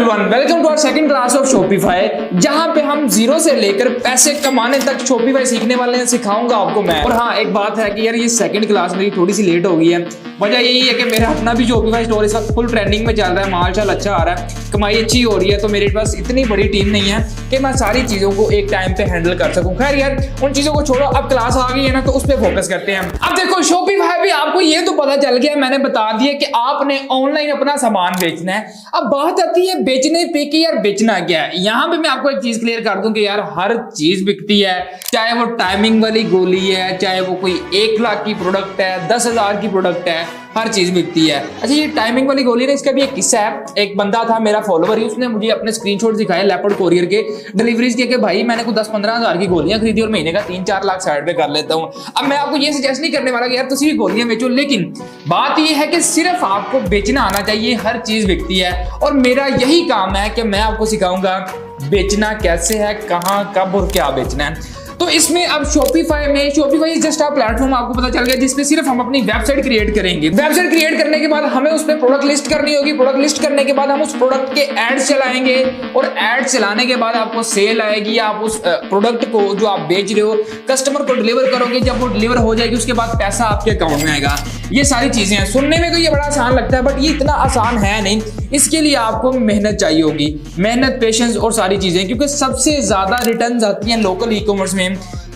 Everyone, welcome to our second class of Shopify, जहां पे हम जीरो से लेकर पैसे कमाने तक शॉपिफाई सीखने वाले हैं। सिखाऊंगा आपको मैं। और हाँ, एक बात है कि यार ये सेकंड क्लास मेरी थोड़ी सी लेट हो गई है। वजह यही है कि मेरा अपना भी शॉपिफाई स्टोर इस वक्त फुल ट्रेंडिंग में चल रहा है, माल अच्छा आ रहा है, कमाई अच्छी हो रही है। तो मेरे पास इतनी बड़ी टीम नहीं है कि मैं सारी चीजों को एक टाइम पे हैंडल कर सकूं। खैर यार, उन चीजों को छोड़ो, अब क्लास आ गई है ना, तो उस पर फोकस करते हैं। अब देखो, शॉपिफाई भी आपको ये तो पता चल गया, मैंने बता दिया कि आपने ऑनलाइन अपना सामान बेचना है। अब बात आती है बेचने पे कि यार बेचना क्या है। यहां पे मैं आपको एक चीज क्लियर कर दूं कि यार हर चीज बिकती है, चाहे वो टाइमिंग वाली गोली है, चाहे वो कोई 1 लाख की प्रोडक्ट है, 10,000 की प्रोडक्ट है, हर चीज बिकती है। अच्छा, ये टाइमिंग वाली गोली ना, इसका भी एक किस्सा है। एक बंदा था मेरा फॉलोवर ही, उसने मुझे अपने स्क्रीनशॉट दिखाए लेपर्ड कोरियर के डिलीवरीज के, भाई मैंने को 10-15 हजार की गोलियां खरीदी और महीने का 3-4 लाख साइड पे कर लेता हूं। अब मैं आपको ये सजेस्ट नहीं करने वाला कि यार तुम भी गोलियां बेचो, लेकिन बात ये है कि सिर्फ आपको बेचना आना चाहिए, हर चीज बिकती है। और मेरा यही काम है कि मैं आपको सिखाऊंगा बेचना कैसे है, कहां, कब और क्या बेचना है। तो इसमें अब Shopify is just a platform, आपको पता चल गया, जिसपे सिर्फ हम अपनी वेबसाइट क्रिएट करेंगे। वेबसाइट क्रिएट करने के बाद हमें उस पर प्रोडक्ट लिस्ट करनी होगी। प्रोडक्ट लिस्ट करने के बाद हम उस प्रोडक्ट के एड्स चलाएंगे, और एड्स चलाने के बाद आपको सेल आएगी। आप उस प्रोडक्ट को जो आप बेच रहे हो कस्टमर को डिलीवर करोगे। जब वो डिलीवर हो जाएगी उसके बाद पैसा आपके अकाउंट में आएगा। ये सारी चीजें हैं। सुनने में तो ये बड़ा आसान लगता है, बट ये इतना आसान है नहीं। इसके लिए आपको मेहनत चाहिए होगी, मेहनत, पेशेंस और सारी चीजें, क्योंकि सबसे ज्यादा रिटर्न्स आती हैं लोकल ई कॉमर्स में।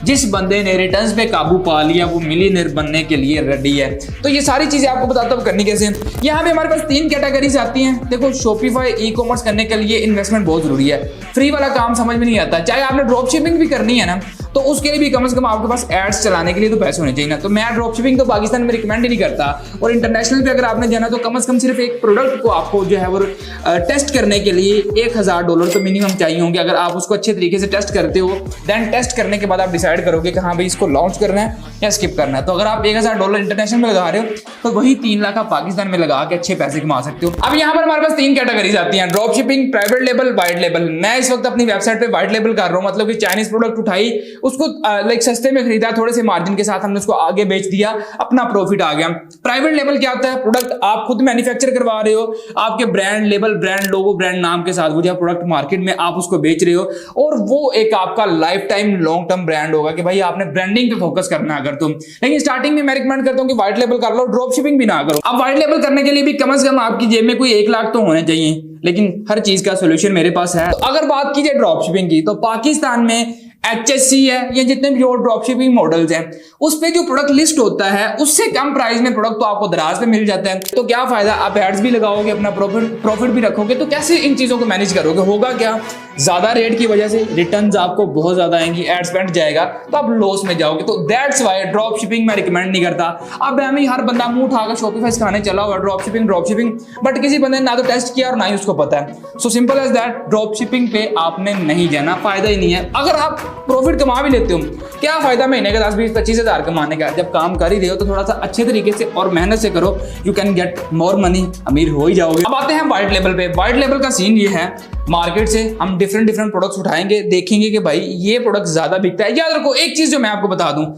जिस बंदे ने रिटर्न्स पे काबू पा लिया वो मिलियनेयर बनने के लिए रेडी है। तो ये सारी चीजें आपको बताता हूं करनी कैसे। यहाँ पे हमारे पास 3 कैटेगरीज आती हैं। देखो, शॉपिफाई ई कॉमर्स करने के लिए इन्वेस्टमेंट बहुत जरूरी है। फ्री वाला काम समझ में नहीं आता। चाहे आपने ड्रॉप शिपिंग भी करनी है ना, तो उसके लिए भी कम से कम आपके पास एड्स चलाने के लिए तो पैसे होने चाहिए ना। तो मैं ड्रॉप शिपिंग तो पाकिस्तान में रिकमेंड ही नहीं करता, और इंटरनेशनल पे अगर आपने जाना तो कम से कम सिर्फ एक प्रोडक्ट को आपको जो है वो टेस्ट करने के लिए $1,000 तो मिनिमम चाहिए होंगे। अगर आप उसको अच्छे तरीके से टेस्ट करते हो, देन टेस्ट करने के बाद आप डिसाइड करोगे कि हाँ भाई इसको लॉन्च करना है या स्किप करना है। तो अगर आप $1,000 इंटरनेशनल में लगा रहे हो तो वही 3 लाख आप पाकिस्तान में लगा के अच्छे पैसे कमा सकते हो। अब यहाँ पर हमारे पास 3 कैटेगरीज आती हैं, drop shipping, private label, white label. मैं इस वक्त अपनी वेबसाइट पे वाइट लेबल कर रहा हूँ, मतलब कि चाइनीज प्रोडक्ट उठाई, उसको लाइक सस्ते में खरीदा, थोड़े से मार्जिन के साथ हमने उसको आगे बेच दिया, अपना प्रॉफिट आ गया। प्राइवेट लेबल क्या होता है? प्रोडक्ट आप खुद मैन्युफैक्चर करवा रहे हो, आपके brand label, brand logo, brand नाम के साथ वो जो प्रोडक्ट मार्केट में आप उसको बेच रहे हो, और वो एक आपका life time long term brand होगा कि भाई आपने ब्रांडिंग पे फोकस करना है अगर तुम। लेकिन स्टार्टिंग में मैं रिकमेंड करता हूं कि व्हाइट लेबल कर लो, ड्रॉप शिपिंग भी ना करो। अब व्हाइट लेबल करने के लिए भी कम से कम आपकी जेब में कोई 1 लाख तो होने चाहिए, लेकिन हर चीज का सोल्यूशन मेरे पास है। तो अगर बात कीजिए ड्रॉप शिपिंग की, तो पाकिस्तान में HSC है, ये जितने भी और ड्रॉप शिपिंग मॉडल्स हैं, उस पे जो प्रोडक्ट लिस्ट होता है उससे कम प्राइस में प्रोडक्ट तो आपको दराज पे मिल जाता है। तो क्या फायदा, आप एड्स भी लगाओगे, अपना प्रॉफिट भी रखोगे, तो कैसे इन चीजों को मैनेज करोगे? होगा क्या, ज्यादा रेट की वजह से रिटर्न्स आपको बहुत ज्यादा आएंगी, एड स्पेंड जाएगा, तो आप लॉस में जाओगे। तो दैट्स व्हाई ड्रॉप शिपिंग मैं रिकमेंड नहीं करता। अब हमें हर बंदा मुंह उठाकर शॉपिफाई सिखाने चला हुआ ड्रॉप शिपिंग, बट किसी बंदे ने ना तो टेस्ट किया और ना ही उसको पता है। So simple as that, drop shipping पे आपने नहीं जाना, फायदा ही नहीं है। अगर आप प्रॉफिट कमा भी लेते हो, क्या फायदा महीने का 10-20-25 हजार कमाने का? जब काम कर ही रहे हो तो थोड़ा सा अच्छे तरीके से और मेहनत से करो, you can get more money, अमीर हो ही जाओगे। अब आते हैं व्हाइट लेवल पे। व्हाइट लेवल का सीन ये है, मार्केट से हम डिफरेंट प्रोडक्ट्स उठाएंगे, देखेंगे कि भाई ये प्रोडक्ट ज्यादा बिकता है। याद रखो एक चीज जो मैं आपको बता दूं,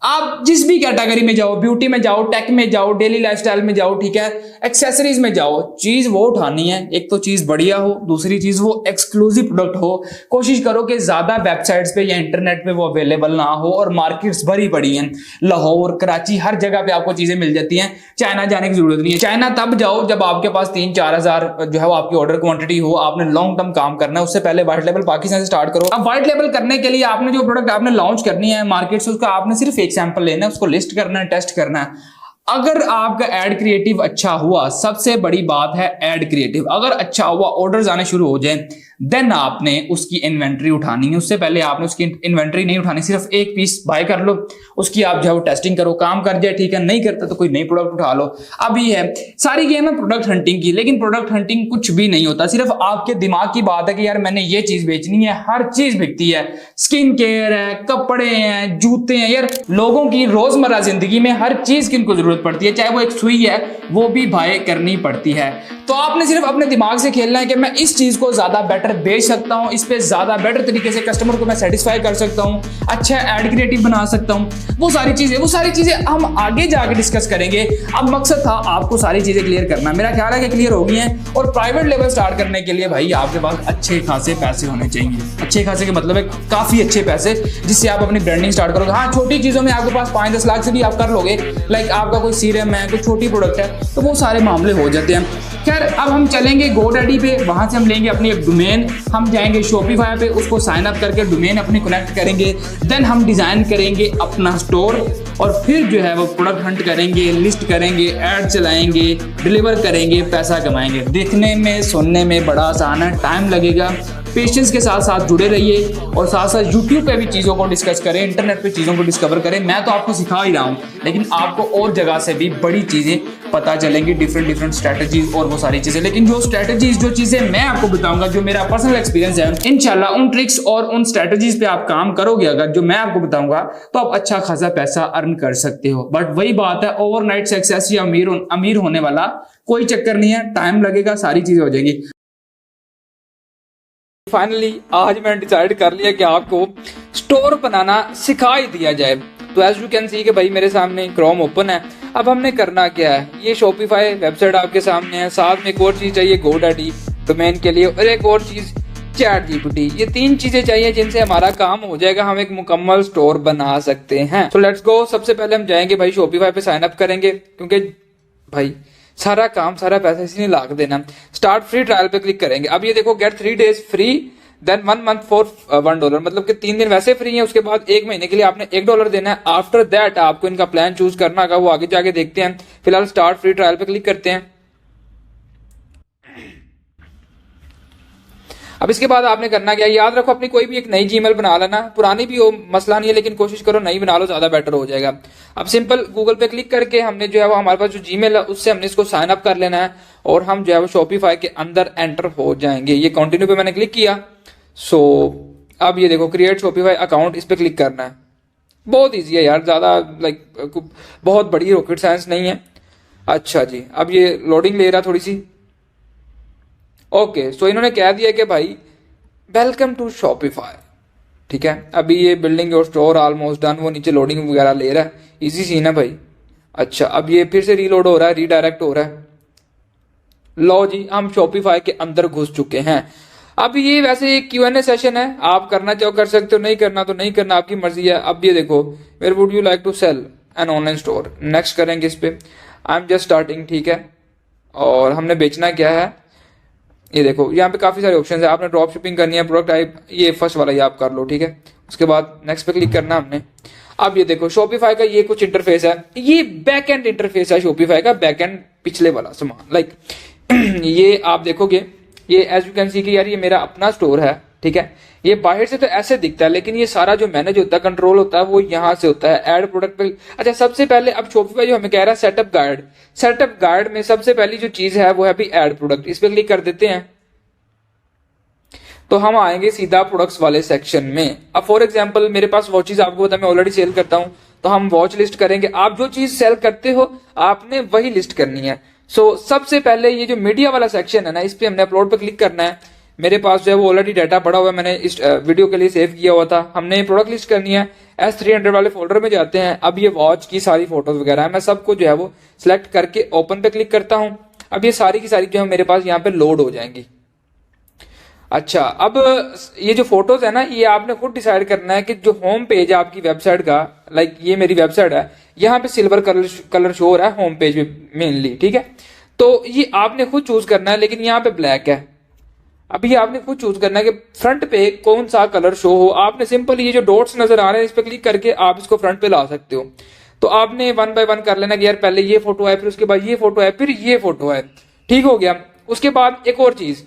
आप जिस भी कैटेगरी में जाओ, ब्यूटी में जाओ, टेक में जाओ, डेली लाइफस्टाइल में जाओ, ठीक है, एक्सेसरीज में जाओ, चीज वो उठानी है, एक तो चीज बढ़िया हो, दूसरी चीज वो एक्सक्लूसिव प्रोडक्ट हो। कोशिश करो कि ज्यादा वेबसाइट्स पे या इंटरनेट पे वो अवेलेबल ना हो, और मार्केट्स भरी पड़ी हैं, लाहौर, कराची, हर जगह पे आपको चीजें मिल जाती हैं। चाइना जाने की जरूरत नहीं है। चाइना तब जाओ जब आपके पास 3-4 हजार जो है वो आपकी ऑर्डर क्वांटिटी हो, आपने लॉन्ग टर्म काम करना है। उससे पहले व्हाइट लेवल पाकिस्तान से स्टार्ट करो। अब व्हाइट लेवल करने के लिए आपने जो प्रोडक्ट आपने लॉन्च करनी है मार्केट से, उसका आपने सिर्फ सैंपल लेना है, उसको लिस्ट करना है, टेस्ट करना है। अगर आपका एड क्रिएटिव अच्छा हुआ, सबसे बड़ी बात है एड क्रिएटिव अगर अच्छा हुआ, ऑर्डर्स आने शुरू हो जाए, देन आपने उसकी इन्वेंट्री उठानी है। उससे पहले आपने उसकी इन्वेंट्री नहीं उठानी, सिर्फ एक पीस बाय कर लो, उसकी आप जो है टेस्टिंग करो, काम कर जाए ठीक है, नहीं करता तो कोई नई प्रोडक्ट उठा लो। अब ये है सारी गेम है प्रोडक्ट हंटिंग की, लेकिन प्रोडक्ट हंटिंग कुछ भी नहीं होता, सिर्फ आपके दिमाग की बात है कि यार मैंने ये चीज बेचनी है। हर चीज बिकती है, स्किन केयर है, कपड़े हैं, जूते हैं, यार लोगों की रोजमर्रा जिंदगी में हर चीज की उनको जरूरत जरूरत पड़ती है, चाहे वो एक सुई है वो भी भाई करनी पड़ती है। तो आपने सिर्फ अपने दिमाग से खेलना है कि मैं इस चीज को ज्यादा बेटर बेच सकता हूं, इस पे ज्यादा बेटर तरीके से कस्टमर को मैं सेटिस्फाई कर सकता हूं, अच्छा एड क्रिएटिव बना सकता हूं। वो सारी चीजें हम आगे जाके डिस्कस करेंगे। अब मकसद था आपको सारी चीजें क्लियर करना, मेरा ख्याल है कि क्लियर हो गई हैं। और प्राइवेट लेवल स्टार्ट करने के लिए भाई आपके पास अच्छे खासे पैसे होने चाहिए। अच्छे खासे के मतलब है काफी अच्छे पैसे, जिससे आप अपनी ब्रांडिंग स्टार्ट करोगे। हाँ, छोटी चीजों में आपके पास 5-10 लाख से भी आप कर लोगे, लाइक आपका कोई सीरम है, कोई छोटी प्रोडक्ट है, तो वो सारे मामले हो जाते हैं। खैर, अब हम चलेंगे GoDaddy पे, वहां से हम लेंगे अपनी एक डोमेन, हम जाएंगे Shopify पे, उसको साइन अप करके डोमेन अपनी कनेक्ट करेंगे, देन हम डिजाइन करेंगे अपना स्टोर, और फिर जो है वो प्रोडक्ट हंट करेंगे, लिस्ट करेंगे, ऐड चलाएंगे, डिलीवर करेंगे, पैसा कमाएंगे। देखने में सुनने में बड़ा आसान है, टाइम लगेगा, पेशेंस के साथ साथ जुड़े रहिए और साथ साथ यूट्यूब पे भी चीज़ों को डिस्कस करें, इंटरनेट पे चीज़ों को डिस्कवर करें। मैं तो आपको सिखा ही रहा हूँ, लेकिन आपको और जगह से भी बड़ी चीज़ें पता चलेंगी, डिफरेंट स्ट्रैटेजीज और वो सारी चीज़ें। लेकिन जो स्ट्रैटेजीज, जो चीज़ें मैं आपको बताऊंगा, जो मेरा पर्सनल एक्सपीरियंस है, इंशाल्लाह उन ट्रिक्स और उन स्ट्रैटेजीज पे आप काम करोगे अगर, जो मैं आपको बताऊंगा, तो आप अच्छा खासा पैसा अर्न कर सकते हो। बट वही बात है, ओवरनाइट सक्सेस या अमीर होने वाला कोई चक्कर नहीं है, टाइम लगेगा, सारी चीज़ें हो जाएंगी। फाइनली आज मैंने डिसाइड कर लिया कि आपको स्टोर बनाना सिखा ही दिया जाए। तो एज यू कैन सी कि भाई मेरे सामने क्रोम ओपन है। अब हमने करना क्या है, ये शॉपिफाई वेबसाइट आपके सामने है, साथ में एक और चीज चाहिए GoDaddy डोमेन के लिए, और एक और चीज ChatGPT। ये 3 चीजें चाहिए जिनसे हमारा काम हो जाएगा, हम एक मुकम्मल स्टोर बना सकते हैं। तो लेट्स गो। सबसे पहले हम जाएंगे भाई शॉपिफाई पे साइन अप करेंगे, क्योंकि भाई सारा काम सारा पैसा इसी ने लाग देना। स्टार्ट फ्री ट्रायल पे क्लिक करेंगे। अब ये देखो, get 3 days free then 1 month for $1, मतलब कि 3 दिन वैसे फ्री है, उसके बाद 1 महीने के लिए आपने $1 देना है। आफ्टर दैट आपको इनका प्लान चूज करना होगा, वो आगे जाके देखते हैं। फिलहाल स्टार्ट फ्री ट्रायल पे क्लिक करते हैं। अब इसके बाद आपने करना क्या, याद रखो अपनी कोई भी एक नई जीमेल बना लेना, पुरानी भी हो मसला नहीं है, लेकिन कोशिश करो नई बना लो, ज्यादा बेटर हो जाएगा। अब सिंपल गूगल पे क्लिक करके हमने जो है वो हमारे पास जो जीमेल है उससे हमने इसको साइन अप कर लेना है, और हम जो है वो शॉपिफाई के अंदर एंटर हो जाएंगे। ये कंटिन्यू पे मैंने क्लिक किया। सो अब ये देखो, क्रिएट शॉपिफाई अकाउंट, इस पे क्लिक करना है। बहुत ईजी है यार, ज्यादा लाइक बहुत बड़ी रॉकेट साइंस नहीं है। अच्छा जी, अब ये लोडिंग ले रहा थोड़ी सी। ओके, सो इन्होंने कह दिया कि भाई वेलकम टू शॉपिफाई, ठीक है। अभी ये building your store almost done, वो नीचे लोडिंग वगैरह ले रहा है, इजी सीन है भाई। अच्छा, अब ये फिर से रीलोड हो रहा है, रीडायरेक्ट हो रहा है। लो जी, हम शॉपिफाई के अंदर घुस चुके हैं। अब ये वैसे एक Q&A सेशन है, आप करना चाहो कर सकते हो, नहीं करना तो नहीं करना, आपकी मर्जी है। अब ये देखो, where would you like to sell an online store, next करेंगे इस पे। आई एम जस्ट स्टार्टिंग, ठीक है। और हमने बेचना क्या है, ये देखो यहाँ पे काफी सारे ऑप्शन है। आपने ड्रॉप शिपिंग करनी है, प्रोडक्ट टाइप ये फर्स्ट वाला ये आप कर लो, ठीक है। उसके बाद नेक्स्ट पे क्लिक करना हमने। अब ये देखो, शॉपिफाई का ये कुछ इंटरफेस है, ये बैक एंड इंटरफेस है शॉपिफाई का, बैक एंड पिछले वाला सामान, लाइक ये आप देखोगे, ये एज यू कैन सी कि यार ये मेरा अपना स्टोर है, ठीक है। ये बाहर से तो ऐसे दिखता है, लेकिन ये सारा जो मैनेज होता है, कंट्रोल होता है, वो यहाँ से होता है ऐड प्रोडक्ट पे। अच्छा, सबसे पहले अब शॉपिफाई जो हमें कह रहा है सेटअप गाइड, सेटअप गाइड में सबसे पहली जो चीज है वो है भी ऐड प्रोडक्ट। इस पे क्लिक कर देते हैं तो हम आएंगे सीधा प्रोडक्ट्स वाले सेक्शन में। अब फॉर एग्जांपल मेरे पास वॉचेस, आपको पता मैं ऑलरेडी सेल करता हूं, तो हम वॉच लिस्ट करेंगे। आप जो चीज सेल करते हो आपने वही लिस्ट करनी है। सो सबसे पहले ये जो मीडिया वाला सेक्शन है ना, इस पे हमने अपलोड पे क्लिक करना है। मेरे पास जो है वो ऑलरेडी डाटा पड़ा हुआ है, मैंने इस वीडियो के लिए सेव किया हुआ था। हमने प्रोडक्ट लिस्ट करनी है, S300 वाले फोल्डर में जाते हैं। अब ये वॉच की सारी फोटोज वगैरह है, मैं सबको जो है वो सिलेक्ट करके ओपन पे क्लिक करता हूं। अब ये सारी की सारी जो है मेरे पास यहाँ पे लोड हो जाएंगी। अच्छा, अब ये जो फोटोज है ना, ये आपने खुद डिसाइड करना है कि जो होम पेज है आपकी वेबसाइट का, लाइक ये मेरी वेबसाइट है, यहाँ पे सिल्वर कलर शो हो रहा है होम पेज पे मेनली, ठीक है। तो ये आपने खुद चूज करना है, लेकिन यहाँ पे ब्लैक है। अभी आपने खुद चूज करना है कि फ्रंट पे कौन सा कलर शो हो। आपने सिंपल ये जो डॉट्स नजर आ रहे हैं इस पे क्लिक करके आप इसको फ्रंट पे ला सकते हो। तो आपने 1 by 1 कर लेना कि यार पहले ये फोटो है, फिर उसके बाद ये फोटो है, फिर ये फोटो है, ठीक हो गया। उसके बाद एक और चीज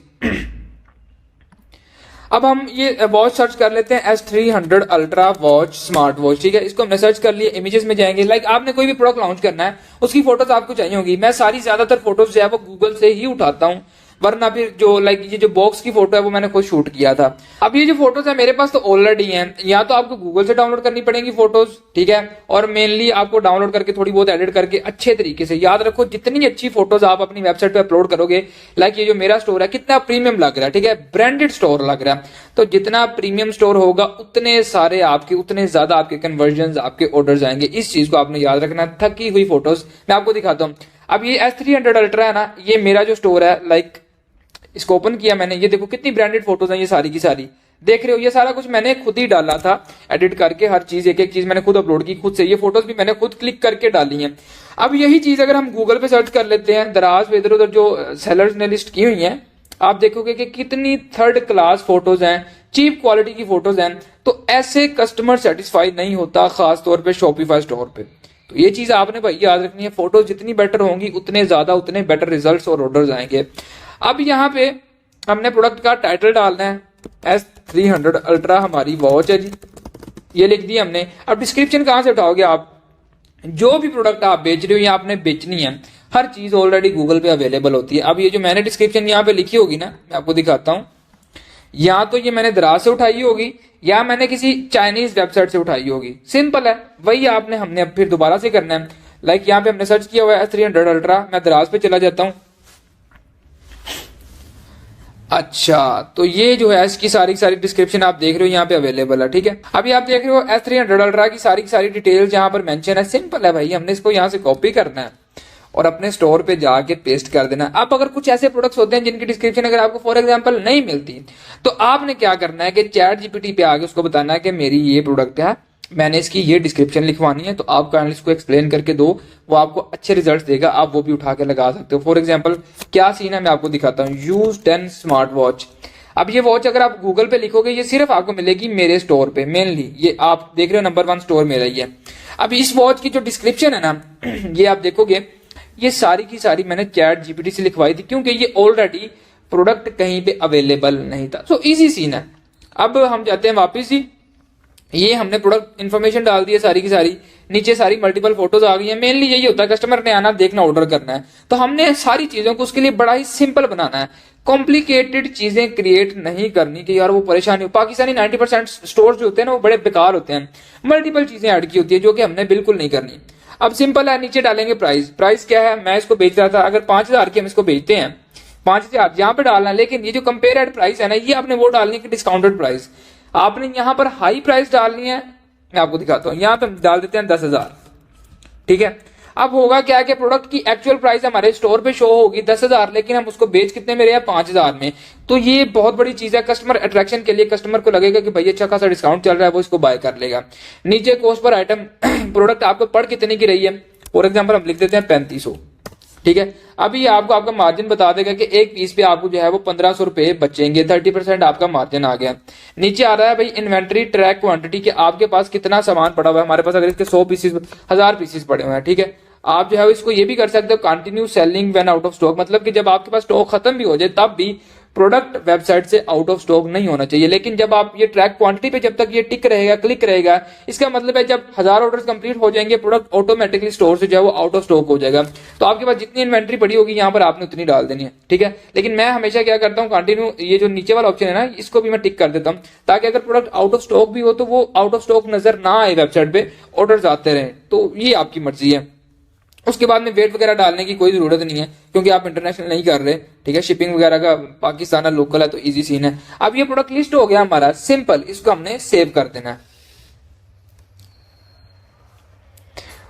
अब हम ये वॉच सर्च कर लेते हैं, S300 ultra watch smart watch, ठीक है। इसको हमने सर्च कर लिया, इमेजेस में जाएंगे। लाइक आपने कोई भी प्रोडक्ट लॉन्च करना है, उसकी फोटोज आपको चाहिए होगी। मैं सारी ज्यादातर फोटोज जो है वो गूगल से ही उठाता हूँ। वरना फिर जो लाइक ये जो बॉक्स की फोटो है वो मैंने खुद शूट किया था। अब ये जो फोटोज है मेरे पास तो ऑलरेडी हैं, या तो आपको गूगल से डाउनलोड करनी पड़ेंगी फोटोज, ठीक है, और मेनली आपको डाउनलोड करके थोड़ी बहुत एडिट करके अच्छे तरीके से, याद रखो जितनी अच्छी फोटोज आप अपनी वेबसाइट पे अपलोड करोगे, लाइक ये जो मेरा स्टोर है कितना प्रीमियम लग रहा है, ठीक है, ब्रांडेड स्टोर लग रहा है, तो जितना प्रीमियम स्टोर होगा उतने सारे आपके, उतने ज्यादा आपके कन्वर्जन, आपके ऑर्डर्स आएंगे। इस चीज को आपने याद रखना। थकी हुई फोटोज मैं आपको दिखाता हूँ। अब ये S300 अल्ट्रा है ना, ये मेरा जो स्टोर है, लाइक इसको ओपन किया मैंने, ये देखो कितनी ब्रांडेड फोटोज हैं, ये सारी की सारी देख रहे हो, ये सारा कुछ मैंने खुद ही डाला था एडिट करके, हर चीज एक एक चीज मैंने खुद अपलोड की खुद से, ये फोटोज भी मैंने खुद क्लिक करके डाली हैं। अब यही चीज अगर हम गूगल पे सर्च कर लेते हैं, दराज पे इधर उधर जो सेलर्स ने लिस्ट की हुई है, आप देखोगे कि कितनी थर्ड क्लास फोटोज हैं, चीप क्वालिटी की फोटोज हैं, तो ऐसे कस्टमर सेटिस्फाई नहीं होता, खास तौर पे शॉपिफाई स्टोर पे। तो ये चीज आपने भाई याद रखनी है, फोटो जितनी बेटर होंगी उतने ज्यादा, उतने बेटर रिजल्ट्स और ऑर्डर्स आएंगे। अब यहाँ पे हमने प्रोडक्ट का टाइटल डालना है, S300 अल्ट्रा हमारी वॉच है जी, ये लिख दिया हमने। अब डिस्क्रिप्शन कहां से उठाओगे आप, जो भी प्रोडक्ट आप बेच रहे हो या आपने बेचनी है, हर चीज ऑलरेडी गूगल पे अवेलेबल होती है। अब ये जो मैंने डिस्क्रिप्शन यहाँ पे लिखी होगी ना, मैं आपको दिखाता हूँ, या तो ये मैंने दराज से उठाई होगी या मैंने किसी चाइनीज वेबसाइट से उठाई होगी, सिंपल है, वही आपने हमने अब फिर दोबारा से करना है। लाइक यहाँ पे हमने सर्च किया हुआ है S300 अल्ट्रा, मैं दराज पे चला जाता हूँ। अच्छा, तो ये जो है इसकी सारी सारी डिस्क्रिप्शन आप देख रहे हो यहाँ पे अवेलेबल है, ठीक है। अभी आप देख रहे हो S300 अल्ट्रा की सारी डिटेल्स यहाँ पर मेंशन है। सिंपल है भाई, हमने इसको यहाँ से कॉपी करना है और अपने स्टोर पे जाके पेस्ट कर देना। अब अगर कुछ ऐसे प्रोडक्ट्स होते हैं जिनकी डिस्क्रिप्शन अगर आपको फॉर एग्जांपल नहीं मिलती, तो आपने क्या करना है कि ChatGPT पे आके उसको बताना है कि मेरी ये प्रोडक्ट है, मैंने इसकी ये डिस्क्रिप्शन लिखवानी है, तो आप काइंडली इसको एक्सप्लेन करके दो, वो आपको अच्छे रिजल्ट्स देगा, आप वो भी उठा के लगा सकते हो। फॉर एग्जांपल क्या सीन है मैं आपको दिखाता हूँ, यूज 10 स्मार्ट वॉच। अब ये वॉच अगर आप गूगल पे लिखोगे, ये सिर्फ आपको मिलेगी मेरे स्टोर पे, मेनली ये आप देख रहे हो नंबर 1 स्टोर मेरा ही है। अब इस वॉच की जो डिस्क्रिप्शन है ना, ये आप देखोगे, ये सारी की सारी मैंने ChatGPT से लिखवाई थी, क्योंकि ये ऑलरेडी प्रोडक्ट कहीं पे अवेलेबल नहीं था। सो इजी सीन है। अब हम जाते हैं वापस ही, ये हमने प्रोडक्ट इन्फॉर्मेशन डाल दी है सारी की सारी, नीचे सारी मल्टीपल फोटोज आ गई है। मेनली यही होता है, कस्टमर ने आना, देखना, ऑर्डर करना है, तो हमने सारी चीजों को उसके लिए बड़ा ही सिंपल बनाना है, कॉम्प्लिकेटेड चीजें क्रिएट नहीं करनी कि यार वो परेशानी हो। पाकिस्तानी 90% स्टोर जो होते हैं ना, वो बड़े बेकार होते हैं, मल्टीपल चीजें ऐड की होती है, जो कि हमने बिल्कुल नहीं करनी। अब सिंपल है, नीचे डालेंगे प्राइस। प्राइस क्या है, मैं इसको बेच रहा था, अगर 5000 की हम इसको बेचते हैं, 5000 यहाँ पे डालना है, लेकिन ये जो कंपेयर्ड प्राइस है ना, ये आपने वो डालनी है कि डिस्काउंटेड प्राइस। आपने यहाँ पर हाई प्राइस डालनी है, मैं आपको दिखाता हूँ, यहाँ पे डाल देते हैं 10,000, ठीक है। अब होगा क्या कि प्रोडक्ट की एक्चुअल प्राइस हमारे स्टोर पे शो होगी 10,000, लेकिन हम उसको बेच कितने में रहे हैं, 5,000 में। तो ये बहुत बड़ी चीज है कस्टमर अट्रैक्शन के लिए, कस्टमर को लगेगा कि भाई अच्छा खासा डिस्काउंट चल रहा है, वो इसको बाय कर लेगा। नीचे कॉस्ट पर आइटम प्रोडक्ट आपको पड़ कितने की रही है, फॉर एग्जाम्पल हम लिख देते हैं 3500, ठीक है। अभी आपको आपका मार्जिन बता देगा कि एक पीस पे आपको जो है वो 1500 रुपए बचेंगे, 30% आपका मार्जिन आ गया। नीचे आ रहा है भाई इन्वेंट्री ट्रैक क्वांटिटी, के आपके पास कितना सामान पड़ा हुआ है। हमारे पास अगर इसके 100 पीसेस, 1000 पीसेस पड़े हुए हैं, ठीक है। आप जो है इसको ये भी कर सकते हो, continue selling when out of stock, मतलब कि जब आपके पास स्टॉक खत्म भी हो जाए तब भी प्रोडक्ट वेबसाइट से आउट ऑफ स्टॉक नहीं होना चाहिए। लेकिन जब आप ये ट्रैक क्वांटिटी पे जब तक ये टिक रहेगा, क्लिक रहेगा, इसका मतलब है जब 1000 ऑर्डर्स कंप्लीट हो जाएंगे, प्रोडक्ट ऑटोमेटिकली स्टोर से जो है वो आउट ऑफ स्टॉक हो जाएगा। तो आपके पास जितनी इन्वेंट्री पड़ी होगी यहाँ पर आपने उतनी डाल देनी है, ठीक है। लेकिन मैं हमेशा क्या करता हूँ, कंटिन्यू, ये जो नीचे वाला ऑप्शन है ना, इसको भी मैं टिक कर देता हूँ, ताकि अगर प्रोडक्ट आउट ऑफ स्टॉक भी हो तो वो आउट ऑफ स्टॉक नजर ना आए, वेबसाइट पे ऑर्डर्स आते रहे। तो ये आपकी मर्जी है। उसके बाद में वेट वगैरह डालने की कोई जरूरत नहीं है, क्योंकि आप इंटरनेशनल नहीं कर रहे, ठीक है। शिपिंग वगैरह का पाकिस्तान लोकल है, तो इजी सीन है। अब ये प्रोडक्ट लिस्ट हो गया हमारा, सिंपल, इसको हमने सेव कर देना है।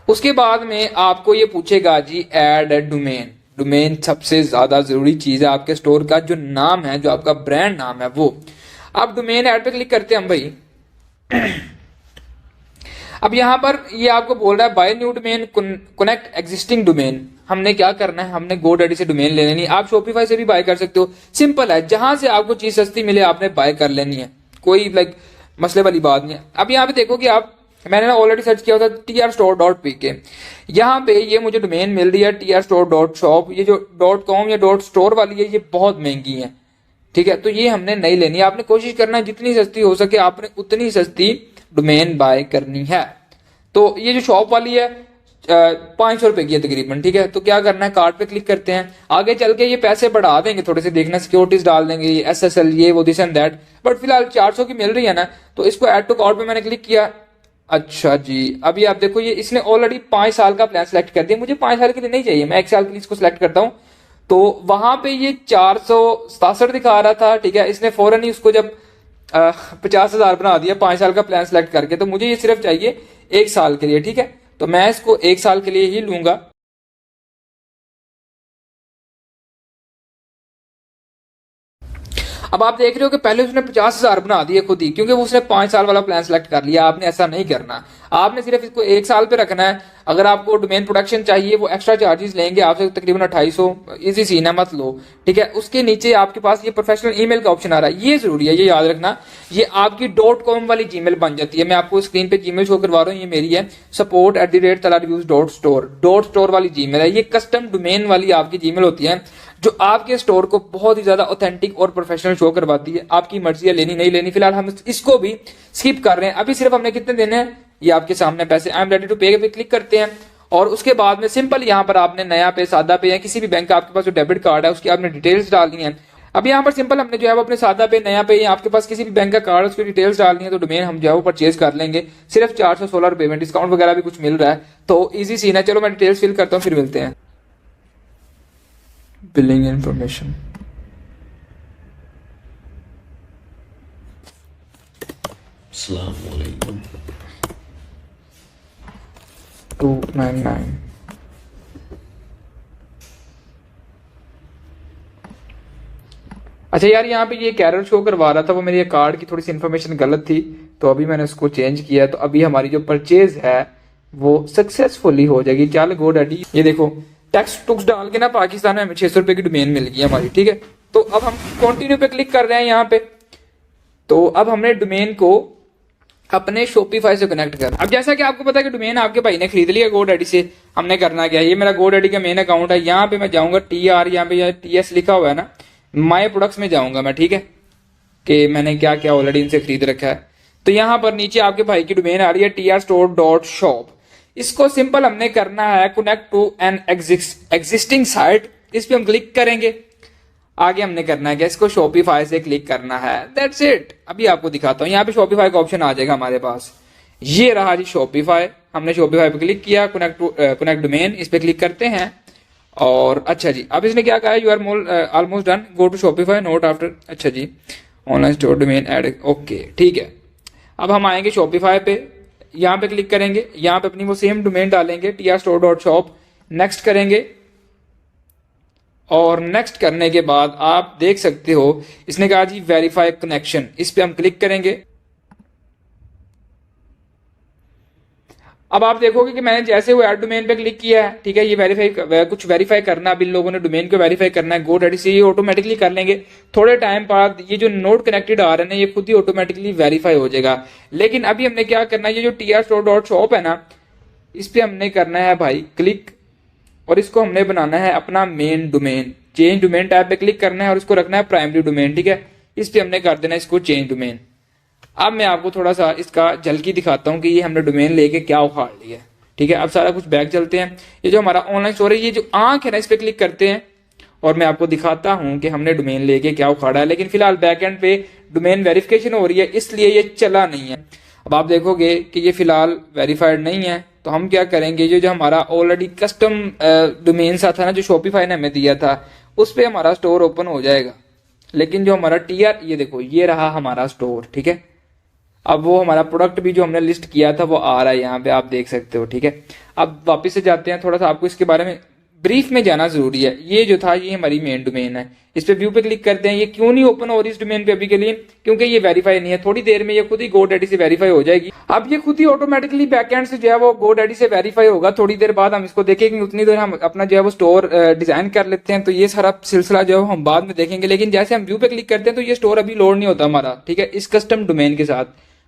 उसके बाद में आपको ये पूछेगा जी ऐड डोमेन। डोमेन सबसे ज्यादा जरूरी चीज है, आपके स्टोर का जो नाम है, जो आपका ब्रांड नाम है वो। अब डोमेन ऐड पे क्लिक करते हैं हम भाई। अब यहां पर ये आपको बोल रहा है buy new domain, connect existing domain. हमने क्या करना है, हमने GoDaddy से डोमेन ले लेनी है। आप Shopify से भी बाय कर सकते हो, सिंपल है, जहां से आपको चीज सस्ती मिले आपने बाय कर लेनी है, कोई लाइक मसले वाली बात नहीं है। अब यहाँ पे देखोगे आप, मैंने ना ऑलरेडी सर्च किया था trstore.pk, यहाँ पे ये मुझे डोमेन मिल रही है trstore.shop। ये जो .com या .store वाली है, ये बहुत महंगी है, ठीक है। तो ये हमने नहीं लेनी है, आपने कोशिश करना है जितनी सस्ती हो सके आपने उतनी सस्ती डोमेन बाय करनी है। तो ये जो शॉप वाली है, 500 रुपए की है तकरीबन, ठीक है। तो क्या करना है, कार्ड पे क्लिक करते हैं, आगे चल के ये पैसे बढ़ा देंगे थोड़े से, देखना सिक्योरिटीज डाल देंगे, SSL ये वो दिस एंड दैट, बट फिलहाल 400 की मिल रही है ना, तो इसको ऐड टू कार्ड पे मैंने क्लिक किया। अच्छा जी, अभी आप देखो ये इसने ऑलरेडी 5 साल का प्लान सेलेक्ट कर दिया, मुझे 5 साल के लिए नहीं चाहिए, मैं 1 साल के लिए इसको सिलेक्ट करता हूँ। तो वहां पे ये 467 दिखा रहा था, ठीक है। इसने फौरन ही उसको जब 50,000 बना दिया 5 साल का प्लान सेलेक्ट करके, तो मुझे ये सिर्फ चाहिए 1 साल के लिए, ठीक है। तो मैं इसको 1 साल के लिए ही लूंगा। अब आप देख रहे हो कि पहले उसने 50,000 बना दिए खुद ही, क्योंकि वो उसने 5 साल वाला प्लान सेलेक्ट कर लिया। आपने ऐसा नहीं करना, आपने सिर्फ इसको 1 साल पे रखना है। अगर आपको डोमेन प्रोटेक्शन चाहिए, वो एक्स्ट्रा चार्जेस लेंगे आपसे तकरीबन 2800, इजी सीन है, मत लो, ठीक है। उसके नीचे आपके पास ये प्रोफेशनल ईमेल का ऑप्शन आ रहा है, ये जरूरी है, ये याद रखना। ये आपकी .com वाली जीमेल बन जाती है। मैं आपको स्क्रीन पे जीमेल शो करवा रहा हूँ, ये मेरी है, support@talareviews.store वाली जीमेल है। ये कस्टम डोमेन वाली आपकी जीमेल होती है, जो आपके स्टोर को बहुत ही ज्यादा ऑथेंटिक और प्रोफेशनल शो करवाती है। आपकी मर्जी है लेनी नहीं लेनी, फिलहाल हम इसको भी स्किप कर रहे हैं। अभी सिर्फ हमने कितने देने हैं, ये आपके सामने पैसे, आई एम रेडी टू पे पे क्लिक करते हैं, और उसके बाद में सिंपल यहाँ पर आपने नया पे, सादा पे या किसी भी बैंक का आपके पास जो डेबिट कार्ड है उसकी आपने डिटेल्स डालनी है। अब यहाँ पर सिंपल हमने जो है वो अपने सादा पे, नया पे, या आपके पास किसी भी बैंक का कार्ड उसकी डिटेल्स डालनी है, तो डोमेन हम जो है वो परचेज कर लेंगे। सिर्फ 416 रुपए में डिस्काउंट वगैरह भी कुछ मिल रहा है, तो इजी सीन है। चलो मैं डिटेल्स फिल करता हूँ, फिर मिलते हैं। बिलिंग इंफॉर्मेशन, अस्सलामुअलैकुम, 299। अच्छा यार, यहाँ पे ये कैरल शो करवा रहा था, वो मेरी कार्ड की थोड़ी सी इन्फॉर्मेशन गलत थी, तो अभी मैंने उसको चेंज किया। तो अभी हमारी जो परचेज है वो सक्सेसफुली हो जाएगी। चल गो डैडी, ये देखो टैक्स टुक्स डाल के ना पाकिस्तान में हमें 600 रुपए की डोमेन मिल गई हमारी, ठीक है। तो अब हम कंटिन्यू पे क्लिक कर रहे हैं यहाँ पे। तो अब हमने डोमेन को अपने शॉपिफाई से कनेक्ट करना। अब जैसा कि आपको पता है कि डोमेन आपके भाई ने खरीद लिया GoDaddy से, हमने करना क्या है, ये मेरा GoDaddy का मेन अकाउंट है। यहाँ पे मैं जाऊंगा TR, यहाँ पे TS लिखा हुआ है ना, माई प्रोडक्ट्स में जाऊंगा मैं, ठीक है, कि मैंने क्या क्या ऑलरेडी इनसे खरीद रखा है। तो यहाँ पर नीचे आपके भाई की डोमेन आ रही है trstore.shop। इसको सिंपल हमने करना है connect to an existing site, इस पे हम क्लिक करेंगे। आगे हमने करना है क्या, इसको शॉपिफाई से क्लिक करना है, दैट्स इट। अभी आपको दिखाता हूँ, यहाँ पे शॉपिफाई का ऑप्शन आ जाएगा हमारे पास, ये रहा जी शॉपिफाई। हमने शॉपिफाई पे क्लिक किया, कनेक्ट डोमेन, इस पे क्लिक करते हैं। और अच्छा जी, अब इसने क्या कहा है, you are almost done, go to Shopify note after. अच्छा जी, online store domain add, okay ठीक है। अब हम आएंगे शॉपिफाई पे, यहाँ पे क्लिक करेंगे, यहाँ पे अपनी वो सेम डोमेन डालेंगे trstore.shop, नेक्स्ट करेंगे। और नेक्स्ट करने के बाद आप देख सकते हो इसने कहा जी वेरीफाई कनेक्शन, इस पे हम क्लिक करेंगे। अब आप देखोगे कि मैंने जैसे वो ऐड डोमेन पे क्लिक किया है, ठीक है, ये वेरीफाई, कुछ वेरीफाई करना, अब इन लोगों ने डोमेन को वेरीफाई करना है GoDaddy से, ये ऑटोमेटिकली कर लेंगे। थोड़े टाइम बाद ये जो नोट कनेक्टेड आ रहे हैं ये खुद ही ऑटोमेटिकली वेरीफाई हो जाएगा। लेकिन अभी हमने क्या करना है, ये जो trstore.shop है ना, इस पे हमने करना है भाई क्लिक, और इसको हमने बनाना है अपना main domain. Change domain tab पे क्लिक करना है और इसको रखना है प्राइमरी डोमेन, ठीक है। इस पे हमने कर देना है इसको चेंज डोमेन। अब मैं आपको थोड़ा सा इसका झलकी दिखाता हूं कि ये हमने डोमेन लेके क्या उखाड़ लिया, ठीक है। अब सारा कुछ बैक चलते हैं, ये जो हमारा ऑनलाइन स्टोर है, ये जो आंख है ना, इस पे क्लिक करते हैं और मैं आपको दिखाता हूं कि हमने डोमेन लेके क्या उखाड़ा है। लेकिन फिलहाल बैक एंड पे डोमेन वेरिफिकेशन हो रही है, इसलिए ये चला नहीं है। अब आप देखोगे कि ये फिलहाल वेरीफाइड नहीं है, तो हम क्या करेंगे, जो हमारा ऑलरेडी कस्टम डोमेन सा था ना, जो शॉपिफाई ने हमें दिया था, उस पर हमारा स्टोर ओपन हो जाएगा। लेकिन जो हमारा TR, ये देखो ये रहा हमारा स्टोर, ठीक है। अब वो हमारा प्रोडक्ट भी जो हमने लिस्ट किया था वो आ रहा है, यहाँ पे आप देख सकते हो, ठीक है। अब वापस से जाते हैं, थोड़ा सा आपको इसके बारे में ब्रीफ में जाना जरूरी है। ये जो था ये हमारी मेन डोमेन है, इस पे व्यू पे क्लिक करते हैं। ये क्यों नहीं ओपन हो रही इस डोमेन पे अभी के लिए, क्योंकि ये वेरीफाई नहीं है। थोड़ी देर में ये खुद ही GoDaddy से वेरीफाई हो जाएगी। अब ये खुद ही ऑटोमेटिकली बैकएंड से जो है वो GoDaddy से वेरीफाई होगा। थोड़ी देर बाद हम इसको देखेंगे, उतनी देर हम अपना जो है वो स्टोर डिजाइन कर लेते हैं। तो ये सारा सिलसिला जो है हम बाद में देखेंगे। लेकिन जैसे हम व्यू पे क्लिक करते हैं तो ये स्टोर अभी लोड नहीं होता हमारा, ठीक है, इस कस्टम डोमेन के साथ,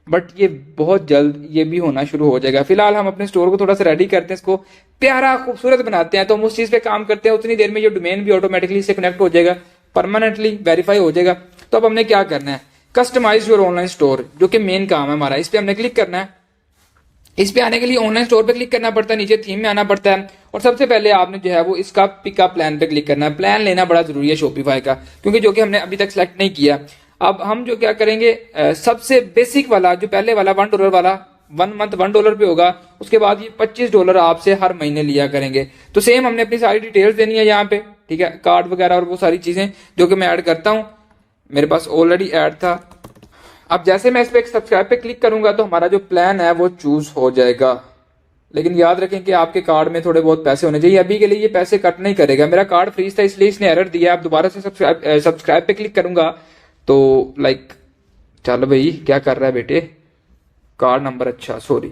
बट ये बहुत जल्द ये भी होना शुरू हो जाएगा। फिलहाल हम अपने स्टोर को थोड़ा सा रेडी करते हैं, इसको प्यारा खूबसूरत बनाते हैं। तो हम उस चीज पे काम करते हैं, उतनी देर में ये डोमेन भी ऑटोमेटिकली से कनेक्ट हो जाएगा, परमानेंटली वेरीफाई हो जाएगा। तो अब हमने क्या करना है, कस्टमाइज योर ऑनलाइन स्टोर, जो कि मेन काम है हमारा, इस पे हमने क्लिक करना है। इस पे आने के लिए ऑनलाइन स्टोर पे क्लिक करना पड़ता है, नीचे थीम में आना पड़ता है और सबसे पहले आपने जो है वो इसका पिकअप प्लान पे क्लिक करना है। प्लान लेना बड़ा जरूरी है शॉपिफाई का, क्योंकि जो कि हमने अभी तक सेलेक्ट नहीं किया। अब हम जो क्या करेंगे, सबसे बेसिक वाला जो पहले वाला $1 वाला 1 मंथ $1 पे होगा, उसके बाद ये $25 आपसे हर महीने लिया करेंगे। तो सेम हमने अपनी सारी डिटेल्स देनी है यहाँ पे, ठीक है, कार्ड वगैरह और वो सारी चीजें जो कि मैं ऐड करता हूँ, मेरे पास ऑलरेडी ऐड था। अब जैसे मैं इस पे सब्सक्राइब पे क्लिक करूंगा तो हमारा जो प्लान है वो चूज हो जाएगा। लेकिन याद रखें कि आपके कार्ड में थोड़े बहुत पैसे होने चाहिए। अभी के लिए ये पैसे कट नहीं करेगा, मेरा कार्ड फ्रीज था इसलिए इसने एरर दिया। अब दोबारा से सब्सक्राइब पे क्लिक करूंगा तो लाइक, चलो भाई क्या कर रहा है बेटे, कार्ड नंबर, अच्छा सॉरी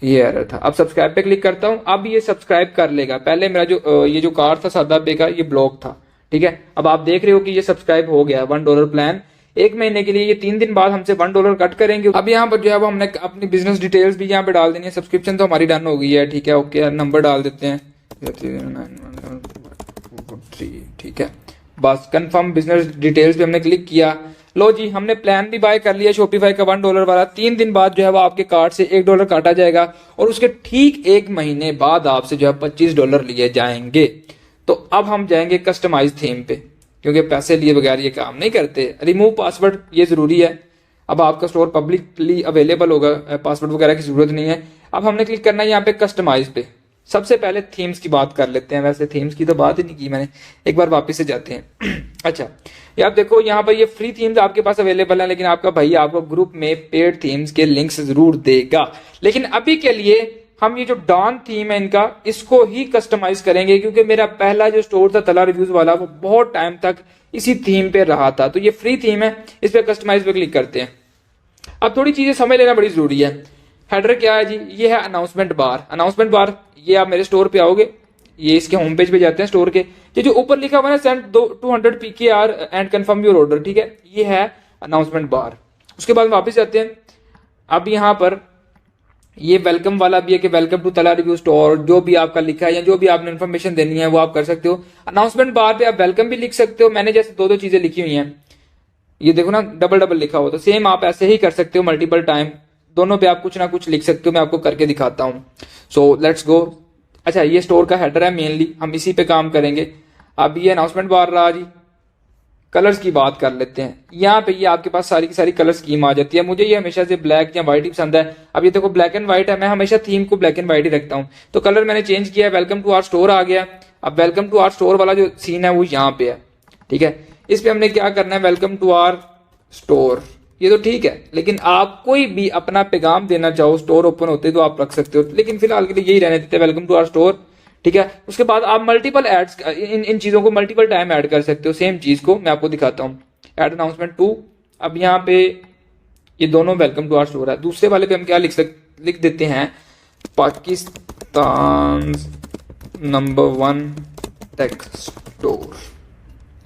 ये एरर था। अब सब्सक्राइब पे क्लिक करता हूं, अब ये सब्सक्राइब कर लेगा। पहले मेरा जो ये जो कार्ड था सादा पे का, ये ब्लॉक था, ठीक है। अब आप देख रहे हो कि ये सब्सक्राइब हो गया $1 प्लान 1 महीने के लिए। ये 3 दिन बाद हमसे $1 कट करेंगे। अब यहाँ पर जो है वो हमने अपनी बिजनेस डिटेल्स भी यहाँ पे डाल देनी है। सब्सक्रिप्शन तो हमारी डन हो गई है, ठीक है, ओके, नंबर डाल देते हैं, ठीक है, बस कंफर्म बिजनेस डिटेल्स पे हमने क्लिक किया। लो जी, हमने प्लान भी बाय कर लिया शॉपिफाई का $1 वाला। 3 दिन बाद जो है वो आपके कार्ड से $1 काटा जाएगा और उसके ठीक 1 महीने बाद आपसे जो है $25 लिए जाएंगे। तो अब हम जाएंगे कस्टमाइज थीम पे, क्योंकि पैसे लिए बगैर ये काम नहीं करते। रिमूव पासवर्ड ये जरूरी है। अब आपका स्टोर पब्लिकली अवेलेबल होगा, पासवर्ड वगैरह की जरूरत नहीं है। अब हमने क्लिक करना है यहाँ पे कस्टमाइज पे। सबसे पहले थीम्स की बात कर लेते हैं। वैसे थीम्स की तो बात ही नहीं की मैंने, एक बार वापस से जाते हैं। अच्छा, ये आप देखो यहाँ पर ये फ्री थीम्स आपके पास अवेलेबल है, लेकिन आपका भाई आपको ग्रुप में पेड थीम्स के लिंक्स जरूर देगा। लेकिन अभी के लिए हम ये जो डॉन थीम है इनका, इसको ही कस्टमाइज करेंगे, क्योंकि मेरा पहला जो स्टोर था तला रिव्यूज वाला, वो बहुत टाइम तक इसी थीम पे रहा था। तो ये फ्री थीम है, इस पे कस्टमाइज पे क्लिक करते हैं। अब थोड़ी चीजें समझ लेना बड़ी जरूरी है। हेडर क्या है जी, ये है अनाउंसमेंट बार। अनाउंसमेंट बार ये आप मेरे स्टोर पे आओगे, ये इसके होम पेज पे जाते हैं स्टोर के, ये जो ऊपर लिखा हुआ है send 200 PKR and confirm your order, ठीक है, ये है अनाउंसमेंट बार। उसके बाद वापस जाते हैं। अब यहाँ पर ये वेलकम वाला भी है कि वेलकम टू तला रिव्यू स्टोर, जो भी आपका लिखा है या जो भी आपने इन्फॉर्मेशन देनी है वो आप कर सकते हो। अनाउंसमेंट बार पे आप वेलकम भी लिख सकते हो। मैंने जैसे 2 चीजें लिखी हुई हैं, ये देखो ना डबल लिखा हो, तो सेम आप ऐसे ही कर सकते हो मल्टीपल टाइम। दोनों पे आप कुछ ना कुछ लिख सकते हो, मैं आपको करके दिखाता हूँ। So let's go. अच्छा, ये स्टोर का हेडर है मेनली, हम इसी पे काम करेंगे। अब ये अनाउंसमेंट बार रहा जी। कलर्स की बात कर लेते हैं। यहाँ पे ये आपके पास सारी की सारी कलर स्कीम आ जाती है। मुझे ये हमेशा से ब्लैक या व्हाइट ही पसंद है। अब ये देखो ब्लैक एंड व्हाइट है, मैं हमेशा थीम को ब्लैक एंड व्हाइट ही रखता हूँ। तो कलर मैंने चेंज किया है, वेलकम टू आवर स्टोर आ गया। अब वेलकम टू आवर स्टोर वाला जो सीन है वो यहाँ पे है, ठीक है। इस पे हमने क्या करना है, वेलकम टू आवर स्टोर, ये तो ठीक है, लेकिन आप कोई भी अपना पैगाम देना चाहो स्टोर ओपन होते तो आप रख सकते हो, लेकिन फिलहाल के लिए यही रहने देते हैं, वेलकम टू आवर स्टोर, ठीक है। उसके बाद आप मल्टीपल एड्स इन चीजों को मल्टीपल टाइम ऐड कर सकते हो। सेम चीज को मैं आपको दिखाता हूँ। Add announcement 2। अब यहाँ पे ये दोनों वेलकम टू आवर स्टोर है। दूसरे वाले पे हम क्या लिख देते हैं, पाकिस्तान नंबर 1 टेक स्टोर।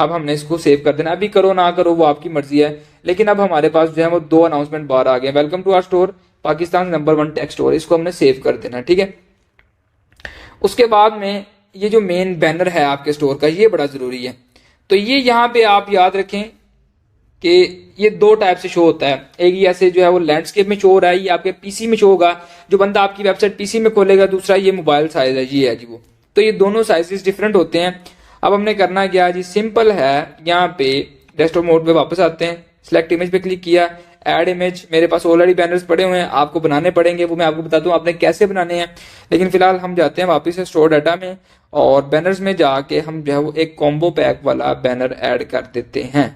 अब हमने इसको सेव कर देना। अभी करो ना करो वो आपकी मर्जी है, लेकिन अब हमारे पास जो है वो 2 अनाउंसमेंट बार आ गए, welcome to our store, Pakistan number 1 tech store. इसको हमने सेव कर देना, ठीक है। उसके बाद में ये जो मेन बैनर है आपके स्टोर का, ये बड़ा जरूरी है। तो ये यहाँ पे आप याद रखें कि ये 2 टाइप से शो होता है। एक ये ऐसे जो है वो लैंडस्केप में शो हो रहा है, ये आपके पीसी में शो होगा, जो बंदा आपकी वेबसाइट पीसी में खोलेगा। दूसरा ये मोबाइल साइज है, ये है जी वो। तो ये दोनों साइजेस डिफरेंट होते हैं। अब हमने करना क्या जी, सिंपल है, यहाँ पे डेस्कटॉप मोड पे वापस आते हैं, सिलेक्ट इमेज पे क्लिक किया, ऐड इमेज। मेरे पास ऑलरेडी बैनर्स पड़े हुए हैं, आपको बनाने पड़ेंगे, वो मैं आपको बता दूं आपने कैसे बनाने हैं। लेकिन फिलहाल हम जाते हैं वापस से स्टोर डाटा में, और बैनर्स में जाके हम जो है वो एक कॉम्बो पैक वाला बैनर ऐड कर देते हैं।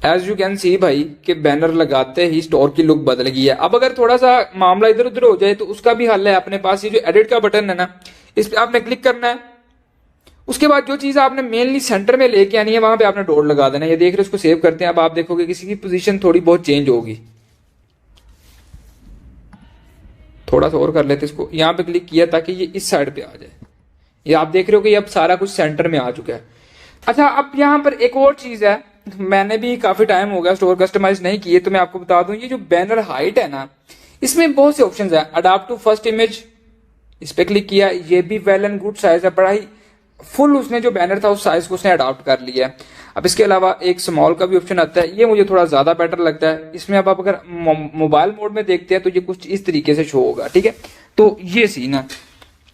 एज यू कैन सी भाई कि बैनर लगाते ही स्टोर की लुक बदल गई है। अब अगर थोड़ा सा मामला इधर उधर हो जाए तो उसका भी हल है अपने पास। ये जो एडिट का बटन है ना, इस पे आपने क्लिक करना है। उसके बाद जो चीज आपने मेनली सेंटर में लेके आनी है वहां पे आपने डॉट लगा देना है। ये देख रहे हो, इसको सेव करते हैं। अब आप देखोगे किसी की पोजीशन थोड़ी बहुत चेंज होगी। थोड़ा सा और कर लेते इसको, यहाँ पे क्लिक किया ताकि ये इस साइड पे आ जाए। ये आप देख रहे हो कि अब सारा कुछ सेंटर में आ चुका है। अच्छा, अब यहाँ पर एक और चीज है, मैंने भी काफी टाइम हो गया स्टोर कस्टमाइज नहीं किए, तो मैं आपको बता दूं, ये जो बैनर हाइट है ना, इसमें बहुत से ऑप्शंस है। अडॉप्ट टू फर्स्ट इमेज, इस पे क्लिक किया, ये भी वेल एंड गुड साइज है, बड़ा ही फुल उसने जो बैनर था उस साइज को उसने अडॉप्ट कर लिया है। अब इसके अलावा एक स्मॉल का भी ऑप्शन आता है, ये मुझे थोड़ा ज्यादा बेटर लगता है। इसमें अब आप अगर मोबाइल मोड में देखते हैं तो ये कुछ इस तरीके से शो होगा, ठीक है। तो ये सीन है।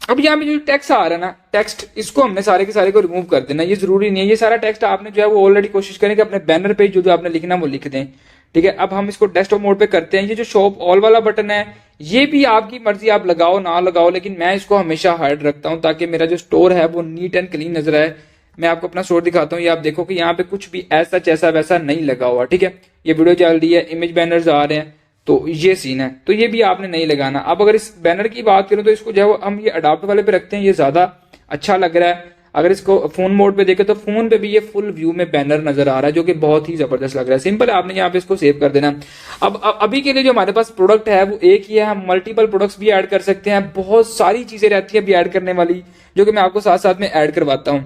अब यहाँ पे जो टेक्स्ट आ रहा है ना, टेक्स्ट इसको हमने सारे के सारे को रिमूव कर देना, ये जरूरी नहीं है। ये सारा टेक्स्ट आपने जो है वो ऑलरेडी कोशिश करें कि अपने बैनर पे जो आपने लिखना वो लिख दें, ठीक है। अब हम इसको डेस्कटॉप मोड पे करते हैं। ये जो शॉप ऑल वाला बटन है ये भी आपकी मर्जी, आप लगाओ ना लगाओ, लेकिन मैं इसको हमेशा हाइड रखता हूँ ताकि मेरा जो स्टोर है वो नीट एंड क्लीन नजर आए। मैं आपको अपना स्टोर दिखाता हूँ, ये आप देखो कि यहाँ पे कुछ भी ऐसा जैसा वैसा नहीं लगा हुआ, ठीक है। ये वीडियो चल रही है, इमेज बैनर्स आ रहे हैं, तो ये सीन है, तो ये भी आपने नहीं लगाना। अब अगर इस बैनर की बात करूं तो इसको जो है हम ये अडॉप्ट वाले पे रखते हैं, ये ज्यादा अच्छा लग रहा है। अगर इसको फोन मोड पे देखें तो फोन पे भी ये फुल व्यू में बैनर नजर आ रहा है, जो कि बहुत ही जबरदस्त लग रहा है। सिंपल है, आपने यहाँ पे इसको सेव कर देना। अब अभी के लिए जो हमारे पास प्रोडक्ट है वो एक ही है, हम मल्टीपल प्रोडक्ट्स भी ऐड कर सकते हैं। बहुत सारी चीजें रहती है अभी ऐड करने वाली, जो कि मैं आपको साथ साथ में ऐड करवाता हूँ।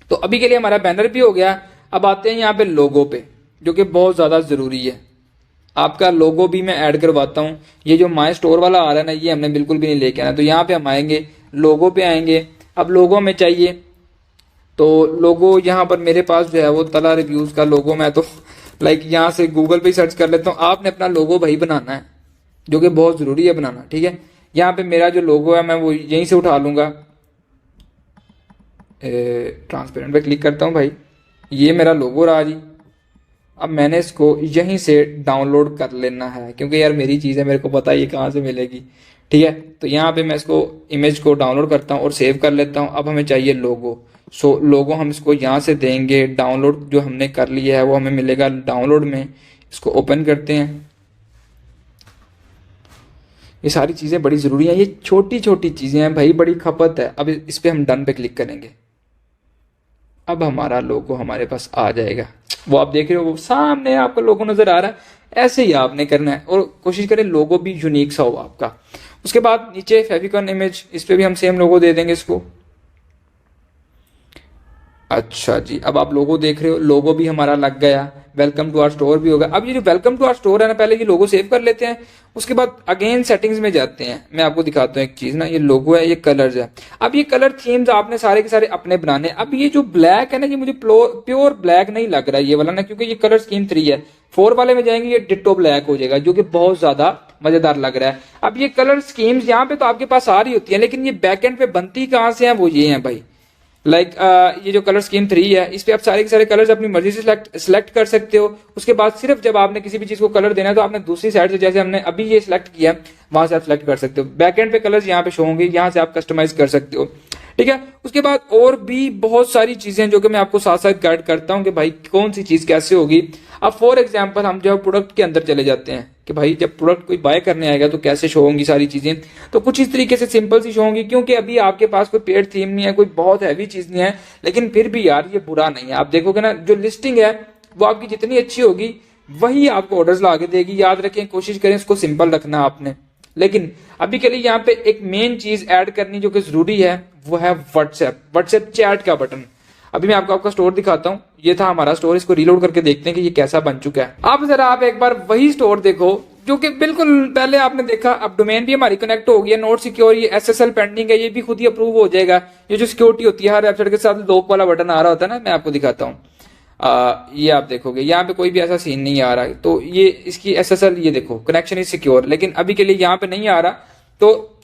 तो अभी के लिए हमारा बैनर भी हो गया। अब आते हैं यहाँ पे लोगो पे, जो कि बहुत ज्यादा जरूरी है। आपका लोगो भी मैं ऐड करवाता हूँ। ये जो माय स्टोर वाला आ रहा है ना, ये हमने बिल्कुल भी नहीं लेके आना। तो यहाँ पे हम आएंगे, लोगो पे आएंगे। अब लोगो में चाहिए तो लोगो यहाँ पर मेरे पास जो है वो तला रिव्यूज का लोगो, मैं तो लाइक यहाँ से गूगल पे सर्च कर लेता हूँ। आपने अपना लोगो भाई बनाना है, जो कि बहुत जरूरी है बनाना, ठीक है। यहाँ पे मेरा जो लोगो है मैं वो यहीं से उठा लूंगा, ट्रांसपेरेंट पे क्लिक करता हूँ भाई, ये मेरा लोगो रहा जी। अब मैंने इसको यहीं से डाउनलोड कर लेना है, क्योंकि यार मेरी चीज़ है, मेरे को पता है ये कहाँ से मिलेगी, ठीक है। तो यहाँ पे मैं इसको इमेज को डाउनलोड करता हूँ और सेव कर लेता हूँ। अब हमें चाहिए लोगो। सो लोगो हम इसको यहाँ से देंगे, डाउनलोड जो हमने कर लिया है वो हमें मिलेगा डाउनलोड में। इसको ओपन करते हैं। ये सारी चीज़ें बड़ी ज़रूरी हैं, ये छोटी छोटी चीज़ें हैं भाई, बड़ी खपत है। अब इस पर हम डन पे क्लिक करेंगे। अब हमारा लोगो हमारे पास आ जाएगा, वो आप देख रहे हो, वो सामने आपका लोगो नजर आ रहा है। ऐसे ही आपने करना है और कोशिश करें लोगो भी यूनिक सा हो आपका। उसके बाद नीचे फेविकॉन इमेज, इस पे भी हम सेम लोगो दे देंगे इसको। अच्छा जी, अब आप लोगो देख रहे हो, लोगो भी हमारा लग गया। वेलकम टू आवर स्टोर भी होगा। अब ये जो वेलकम टू आवर स्टोर है ना, पहले ये लोगो सेव कर लेते हैं, उसके बाद अगेन सेटिंग्स में जाते हैं। मैं आपको दिखाता हूँ एक चीज ना, ये लोगो है, ये कलर्स है। अब ये कलर थीम्स आपने सारे के सारे अपने बनाने। अब ये जो ब्लैक है ना, ये मुझे प्योर ब्लैक नहीं लग रहा है ये वाला ना, क्योंकि ये कलर स्कीम 3 है। 4 वाले में जाएंगे ये डिट्टो ब्लैक हो जाएगा, जो कि बहुत ज्यादा मजेदार लग रहा है। अब ये कलर स्कीम्स यहाँ पे तो आपके पास आ रही होती है, लेकिन ये बैकएंड पे बनती कहाँ से है, वो ये है भाई। लाइक ये जो कलर स्कीम 3 है, इस पे आप सारे के सारे कलर्स अपनी मर्जी से सिलेक्ट कर सकते हो। उसके बाद सिर्फ जब आपने किसी भी चीज को कलर देना है तो आपने दूसरी साइड से, जैसे हमने अभी ये सिलेक्ट किया, वहां से आप सिलेक्ट कर सकते हो। बैकएंड पे कलर्स यहाँ पे शो होंगे, यहाँ से आप कस्टमाइज कर सकते हो, ठीक है। उसके बाद और भी बहुत सारी चीजें जो कि मैं आपको साथ साथ गाइड करता हूँ कि भाई कौन सी चीज कैसे होगी। अब फॉर एग्जाम्पल हम जब प्रोडक्ट के अंदर चले जाते हैं कि भाई जब प्रोडक्ट कोई बाय करने आएगा तो कैसे शो होंगी सारी चीजें, तो कुछ इस तरीके से सिंपल सी शो होंगी, क्योंकि अभी आपके पास कोई पेड थीम नहीं है, कोई बहुत हैवी चीज नहीं है। लेकिन फिर भी यार ये बुरा नहीं है। आप देखोगे ना, जो लिस्टिंग है वो आपकी जितनी अच्छी होगी वही आपको ऑर्डर्स ला के देगी। याद रखें, कोशिश करें इसको सिंपल रखना आपने। लेकिन अभी के लिए यहाँ पे एक मेन चीज ऐड करनी जो कि जरूरी है, वो है व्हाट्सएप चैट का बटन। अभी मैं आपको आपका स्टोर दिखाता हूँ। ये था हमारा स्टोर, इसको रीलोड करके देखते हैं कि ये कैसा बन चुका है। अब जरा आप एक बार वही स्टोर देखो जो कि बिल्कुल पहले आपने देखा। अब डोमेन भी हमारी कनेक्ट हो गई है, नोट सिक्योर, ये SSL पेंडिंग है, ये भी खुद ही अप्रूव हो जाएगा। ये जो सिक्योरिटी होती है हर वेबसाइट के साथ लॉक वाला बटन आ रहा होता है ना, मैं आपको दिखाता हूँ। ये आप देखोगे यहाँ पे कोई भी ऐसा सीन नहीं आ रहा है। तो ये इसकी SSL, ये देखो कनेक्शन इज सिक्योर, लेकिन अभी के लिए यहाँ पे नहीं आ रहा, तो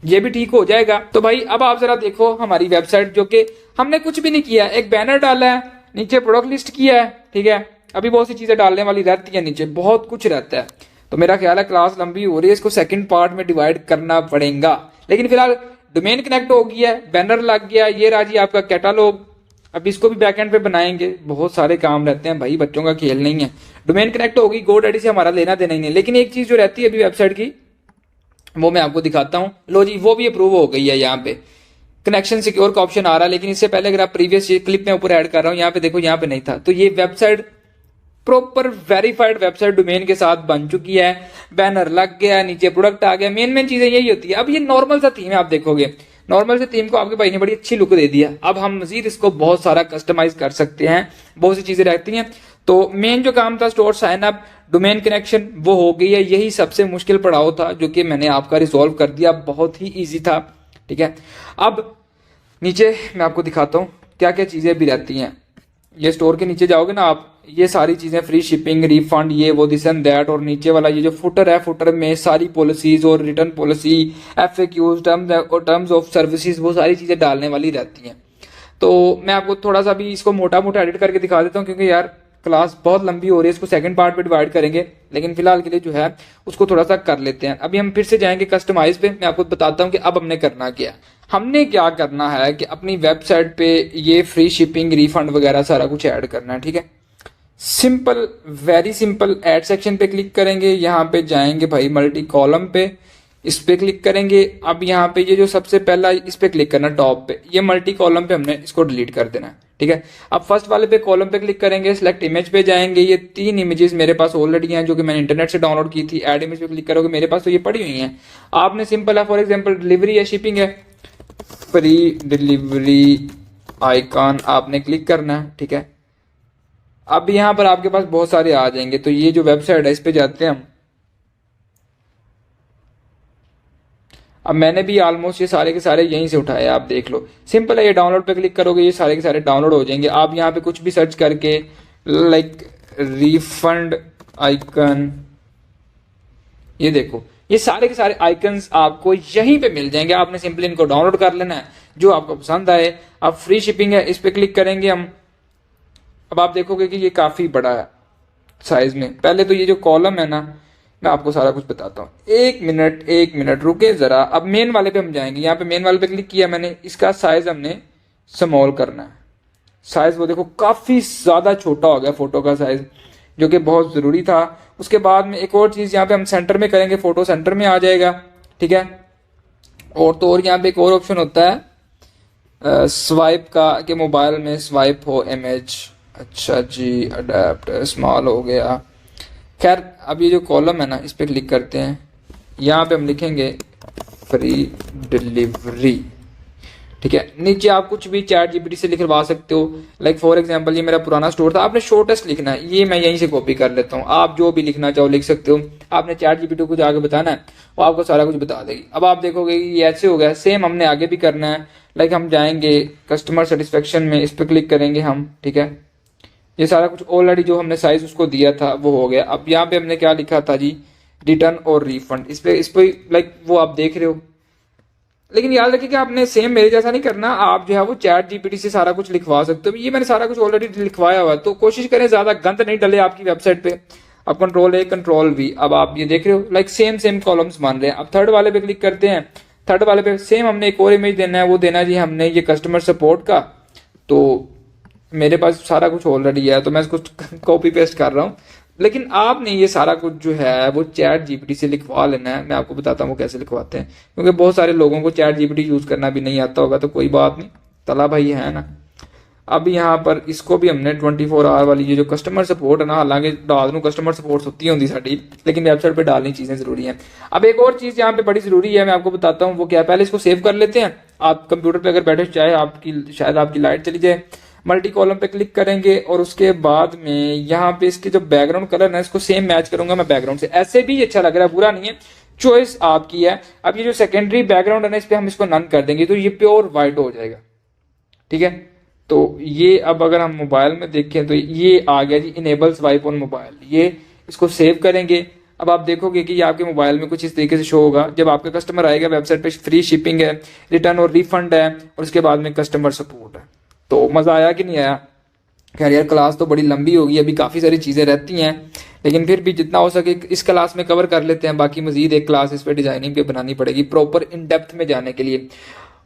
ये भी ठीक हो जाएगा। तो भाई अब आप जरा देखो हमारी वेबसाइट, जो कि हमने कुछ भी नहीं किया, एक बैनर डाला है, नीचे प्रोडक्ट लिस्ट किया है, ठीक है। अभी बहुत सी चीजें डालने वाली रहती है, नीचे बहुत कुछ रहता है। तो मेरा ख्याल है क्लास लंबी हो रही है, इसको सेकंड पार्ट में डिवाइड करना पड़ेगा। लेकिन फिलहाल डोमेन कनेक्ट हो गया है, बैनर लग गया, ये रहा जी आपका कैटालॉग। अब इसको भी बैकएंड पे बनाएंगे, बहुत सारे काम रहते हैं भाई, बच्चों का खेल नहीं है। डोमेन कनेक्ट होगी, GoDaddy से हमारा लेना देना ही नहीं। लेकिन एक चीज जो रहती है अभी वेबसाइट की, वो मैं आपको दिखाता हूँ। लो जी, वो भी अप्रूव हो गई है। यहाँ पे कनेक्शन सिक्योर का ऑप्शन आ रहा है, लेकिन इससे पहले अगर आप प्रीवियस क्लिप में ऊपर ऐड कर रहा हूँ, यहाँ पे देखो, यहाँ पे नहीं था। तो ये website proper verified website domain के साथ बन चुकी है। बैनर लग गया, नीचे प्रोडक्ट आ गया, मेन चीजें यही होती है। अब ये नॉर्मल सा थीम है, आप देखोगे नॉर्मल से थीम को आपके भाई ने बड़ी अच्छी लुक दे दिया। अब हम मजीद इसको बहुत सारा कस्टमाइज कर सकते हैं, बहुत सी चीजें रहती हैं। तो मेन जो काम था store sign up, domain connection, वो हो गई है। यही सबसे मुश्किल पड़ाव था जो कि मैंने आपका रिजॉल्व कर दिया, बहुत ही इजी था, ठीक है। अब नीचे मैं आपको दिखाता हूँ क्या क्या चीज़ें भी रहती हैं। ये स्टोर के नीचे जाओगे ना आप, ये सारी चीज़ें फ्री शिपिंग, रिफंड, ये वो दिस एंड दैट, और नीचे वाला ये जो फुटर है, फुटर में सारी पॉलिसीज और return policy, FAQs, terms of services, वो सारी चीज़ें डालने वाली रहती हैं। तो मैं आपको थोड़ा सा भी इसको मोटा मोटा एडिट करके दिखा देता हूँ, क्योंकि यार क्लास बहुत लंबी हो रही है, इसको सेकंड पार्ट पे डिवाइड करेंगे, लेकिन फिलहाल के लिए जो है उसको थोड़ा सा कर लेते हैं। अभी हम फिर से जाएंगे कस्टमाइज पे। मैं आपको बताता हूँ कि अब हमने करना क्या है। हमने क्या करना है कि अपनी वेबसाइट पे ये फ्री शिपिंग, रिफंड वगैरह सारा कुछ ऐड करना है, ठीक है। Simple, very simple. Add section पे क्लिक करेंगे, यहाँ पे जाएंगे भाई मल्टी कॉलम पे, इस पे क्लिक करेंगे। अब यहाँ पे ये जो सबसे पहला, इस पे क्लिक करना टॉप पे, ये मल्टी कॉलम पे हमने इसको डिलीट कर देना है, ठीक है। अब फर्स्ट वाले पे कॉलम पे क्लिक करेंगे, सिलेक्ट इमेज पे जाएंगे। ये 3 इमेजेस मेरे पास ऑलरेडी हैं जो कि मैंने इंटरनेट से डाउनलोड की थी। ऐड इमेज पे क्लिक करोगे, मेरे पास तो ये पड़ी हुई हैं। आपने सिंपल है, फॉर एग्जाम्पल डिलीवरी है, शिपिंग है, फ्री डिलीवरी आइकॉन आपने क्लिक करना है, ठीक है। अब यहाँ पर आपके पास बहुत सारे आ जाएंगे। तो ये जो वेबसाइट है इस पे जाते हैं हम। अब मैंने भी ऑलमोस्ट ये सारे के सारे यहीं से उठाए, आप देख लो। सिंपल है, ये डाउनलोड पे क्लिक करोगे, ये सारे के सारे डाउनलोड हो जाएंगे। आप यहाँ पे कुछ भी सर्च करके, लाइक रिफंड आइकन, ये देखो, ये सारे के सारे आइकन्स आपको यहीं पे मिल जाएंगे। आपने सिंपली इनको डाउनलोड कर लेना है, जो आपको पसंद आए। अब फ्री शिपिंग है, इस पे क्लिक करेंगे हम। अब आप देखोगे कि ये काफी बड़ा है साइज में। पहले तो ये जो कॉलम है ना, मैं आपको सारा कुछ बताता हूँ। एक मिनट रुके जरा। अब मेन वाले पे हम जाएंगे। यहाँ पे मेन वाले पे क्लिक किया मैंने, इसका साइज हमने स्मॉल करना है। साइज वो देखो काफी ज्यादा छोटा हो गया फोटो का साइज, जो कि बहुत जरूरी था। उसके बाद में एक और चीज यहाँ पे हम सेंटर में करेंगे, फोटो सेंटर में आ जाएगा, ठीक है। और तो और यहाँ पे एक और ऑप्शन होता है स्वाइप का, कि मोबाइल में स्वाइप हो इमेज। अच्छा जी, अडेप्ट स्मॉल हो गया। खैर, अब ये जो कॉलम है ना, इस पे क्लिक करते हैं। यहाँ पे हम लिखेंगे फ्री डिलीवरी, ठीक है। नीचे आप कुछ भी चैट जीपीटी से लिखवा सकते हो। लाइक फॉर एग्जांपल, ये मेरा पुराना स्टोर था, आपने शॉर्टेस्ट लिखना है। ये मैं यहीं से कॉपी कर लेता हूँ। आप जो भी लिखना चाहो लिख सकते हो। आपने चैट जीपीटी को जाके बताना है, वो आपको सारा कुछ बता देगी। अब आप देखोगे ये ऐसे हो गया। सेम हमने आगे भी करना है। लाइक हम जाएंगे कस्टमर सेटिस्फेक्शन में, इस पर क्लिक करेंगे हम, ठीक है। ये सारा कुछ ऑलरेडी जो हमने साइज उसको दिया था वो हो गया। अब यहाँ पे हमने क्या लिखा था जी, रिटर्न और रिफंड। इस पे लाइक वो आप देख रहे हो। लेकिन याद रखिए कि आपने सेम मेरे जैसा नहीं करना। आप जो है वो चैट जीपीटी से सारा कुछ लिखवा सकते हो। ये मैंने सारा कुछ ऑलरेडी लिखवाया हुआ है, तो कोशिश करें ज्यादा गंद नहीं डले आपकी वेबसाइट पे। अब कंट्रोल A कंट्रोल V, अब आप ये देख रहे हो लाइक सेम कॉलम्स मान रहे हैं। अब थर्ड वाले पे क्लिक करते हैं। थर्ड वाले पे सेम हमने एक और इमेज देना है, वो देना है जी हमने ये कस्टमर सपोर्ट का। तो मेरे पास सारा कुछ ऑलरेडी है, तो मैं इसको कॉपी पेस्ट कर रहा हूँ। लेकिन आपने ये सारा कुछ जो है वो चैट जीपीटी से लिखवा लेना है। मैं आपको बताता हूँ वो कैसे लिखवाते हैं, क्योंकि बहुत सारे लोगों को चैट जीपीटी यूज करना भी नहीं आता होगा। तो कोई बात नहीं, तला भाई है ना। अब यहाँ पर इसको भी हमने 24 आवर वाली ये जो कस्टमर सपोर्ट है ना, हालांकि डाल दूं कस्टमर सपोर्ट होती होंगी साड़ी, लेकिन वेबसाइट पे डालनी चीजें जरूरी हैं। अब एक और चीज यहाँ पे बड़ी जरूरी है, मैं आपको बताता हूँ वो क्या है। पहले इसको सेव कर लेते हैं। आप कंप्यूटर पे अगर बैठे चाहे आपकी शायद आपकी लाइट चली जाए। मल्टी कॉलम पे क्लिक करेंगे और उसके बाद में यहाँ पे इसके जो बैकग्राउंड कलर है इसको सेम मैच करूंगा मैं बैकग्राउंड से। ऐसे भी अच्छा लग रहा है, बुरा नहीं है, चॉइस आपकी है। अब ये जो सेकेंडरी बैकग्राउंड है ना, इस पे हम इसको नन कर देंगे, तो ये प्योर व्हाइट हो जाएगा, ठीक है। तो ये अब अगर हम मोबाइल में देखें तो ये आ गया जी, इनेबल स्वाइप ऑन मोबाइल। ये इसको सेव करेंगे। अब आप देखोगे कि ये आपके मोबाइल में कुछ इस तरीके से शो होगा। जब आपका कस्टमर आएगा वेबसाइट पे, फ्री शिपिंग है, रिटर्न और रिफंड है, और उसके बाद में कस्टमर सपोर्ट है। तो मजा आया कि नहीं आया? खैर यार, क्लास तो बड़ी लंबी होगी, अभी काफी सारी चीजें रहती हैं, लेकिन फिर भी जितना हो सके इस क्लास में कवर कर लेते हैं। बाकी मजीद एक क्लास इस पे डिजाइनिंग पे बनानी पड़ेगी प्रॉपर इन डेप्थ में जाने के लिए।